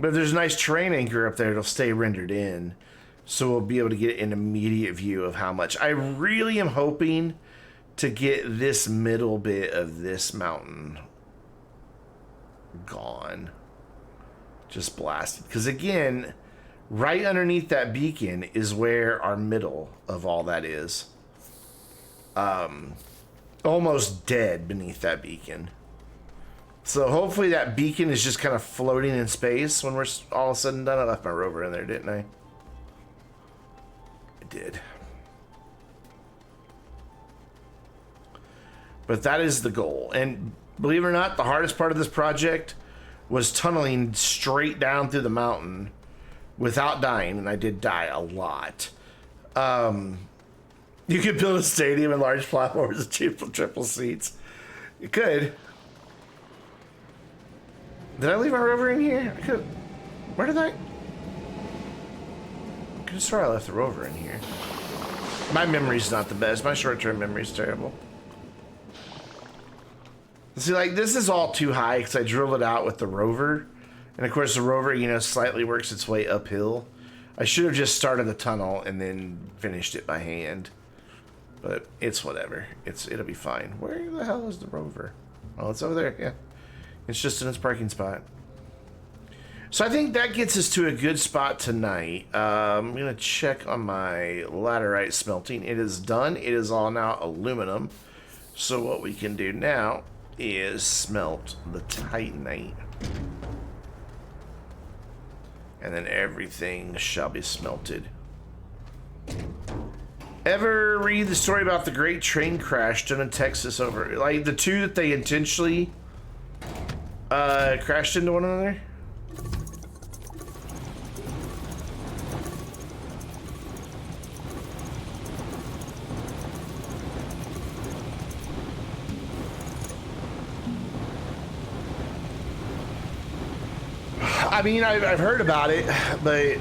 if there's a nice terrain anchor up there, it'll stay rendered in. So we'll be able to get an immediate view of how much. I really am hoping to get this middle bit of this mountain gone. Just blasted. Because again, right underneath that beacon is where our middle of all that is. Almost dead beneath that beacon. So hopefully that beacon is just kind of floating in space when we're all said and done. I left my rover in there, didn't I? I did. But that is the goal. And believe it or not, the hardest part of this project was tunneling straight down through the mountain without dying. And I did die a lot. You could build a stadium and large platforms and triple seats. You could. Did I leave my rover in here? I could. Where did I could have sworn I left the rover in here. My memory's not the best. My short-term memory's terrible. See, like, this is all too high because I drilled it out with the rover. And of course the rover, you know, slightly works its way uphill. I should have just started the tunnel and then finished it by hand. But it's whatever. It'll be fine. Where the hell is the rover? Oh, it's over there. Yeah. It's just in its parking spot. So I think that gets us to a good spot tonight. I'm going to check on my laterite smelting. It is done. It is all now aluminum. So what we can do now is smelt the titanite. And then everything shall be smelted. Ever read the story about the great train crash done in Texas over, like the two that they intentionally crashed into one another? I mean, I've heard about it, but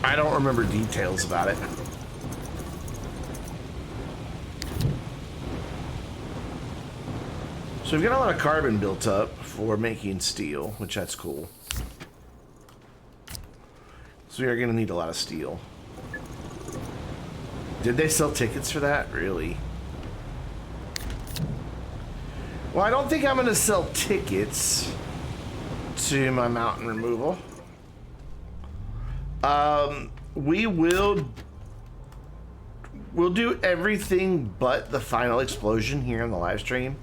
I don't remember details about it. So we've got a lot of carbon built up for making steel, which that's cool. So we are going to need a lot of steel. Did they sell tickets for that? Really? Well, I don't think I'm going to sell tickets to my mountain removal. We'll do everything but the final explosion here on the live stream.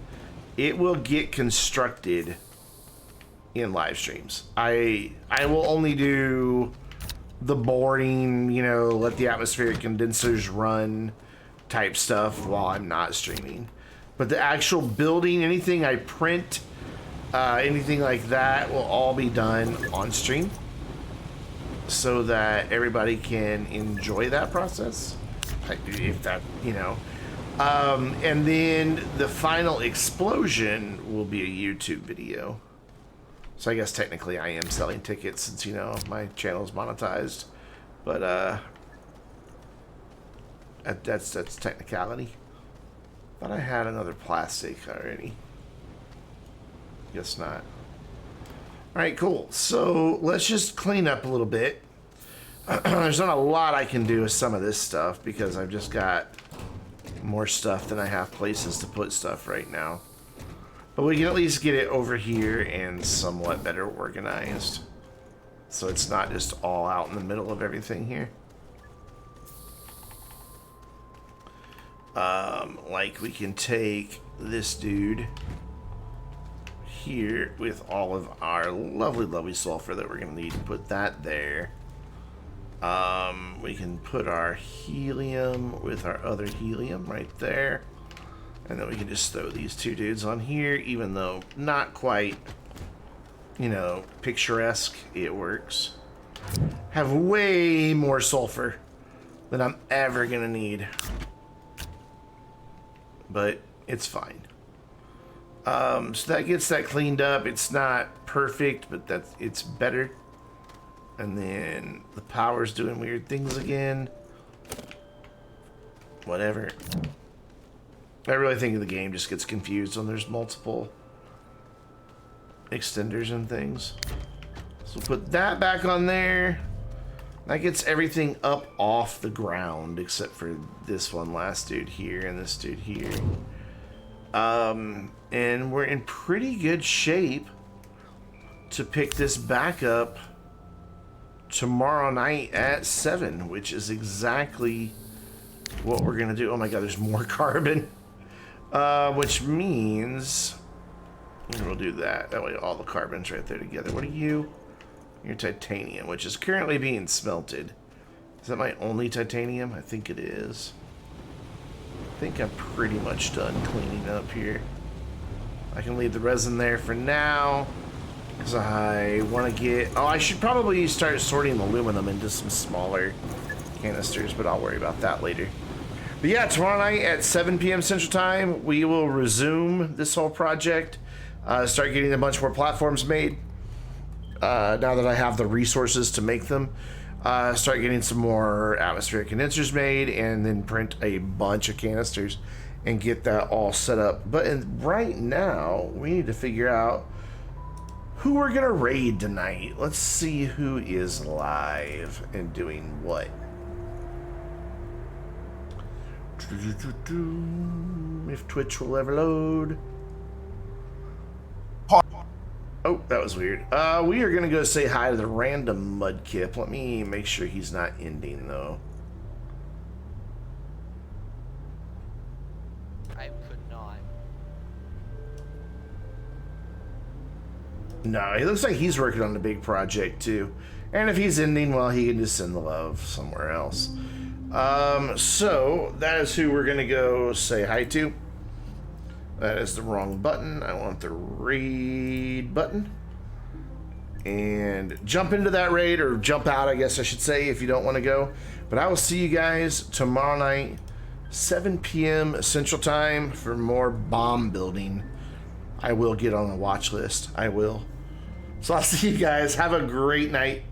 It will get constructed in live streams. I will only do the boring, you know, let the atmospheric condensers run type stuff while I'm not streaming. But the actual building, anything I print, anything like that will all be done on stream so that everybody can enjoy that process. If that, you know. And then the final explosion will be a YouTube video. So I guess technically I am selling tickets since, you know, my channel is monetized. But that's technicality. Thought I had another plastic already. Guess not. Alright, cool. So let's just clean up a little bit. There's not a lot I can do with some of this stuff because I've just got more stuff than I have places to put stuff right now. But we can at least get it over here and somewhat better organized. So it's not just all out in the middle of everything here. Like we can take this dude here with all of our lovely sulfur that we're going to need to put that there. We can put our helium with our other helium right there. And then we can just throw these two dudes on here, even though not quite, you know, picturesque, it works. Have way more sulfur than I'm ever gonna need. But it's fine. So that gets that cleaned up. It's not perfect, but it's better. And then the power's doing weird things again. Whatever. I really think the game just gets confused when there's multiple extenders and things. So put that back on there. That gets everything up off the ground except for this one last dude here and this dude here. And we're in pretty good shape to pick this back up tomorrow night at 7, which is exactly what we're gonna do. Oh my god, there's more carbon. Which means we'll do that. That way all the carbon's right there together. What are you? You're titanium, which is currently being smelted. Is that my only titanium? I think it is. I think I'm pretty much done cleaning up here. I can leave the resin there for now because I want to get... Oh, I should probably start sorting aluminum into some smaller canisters, but I'll worry about that later. But yeah, tomorrow night at 7 p.m. Central Time, we will resume this whole project. Start getting a bunch more platforms made. Now that I have the resources to make them. Start getting some more atmospheric condensers made, and then print a bunch of canisters and get that all set up. But right now, we need to figure out who we're going to raid tonight. Let's see who is live and doing what. If Twitch will ever load. Oh, that was weird. We are gonna go say hi to the random Mudkip. Let me make sure he's not ending though. I could not. No, he looks like he's working on a big project too. And if he's ending, well, he can just send the love somewhere else. So that is who we're gonna go say hi to. That is the wrong button. I want the raid button. And jump into that raid, or jump out, I guess I should say, if you don't want to go. But I will see you guys tomorrow night, 7 p.m. Central Time, for more bomb building. I will get on the watch list. I will. So I'll see you guys. Have a great night.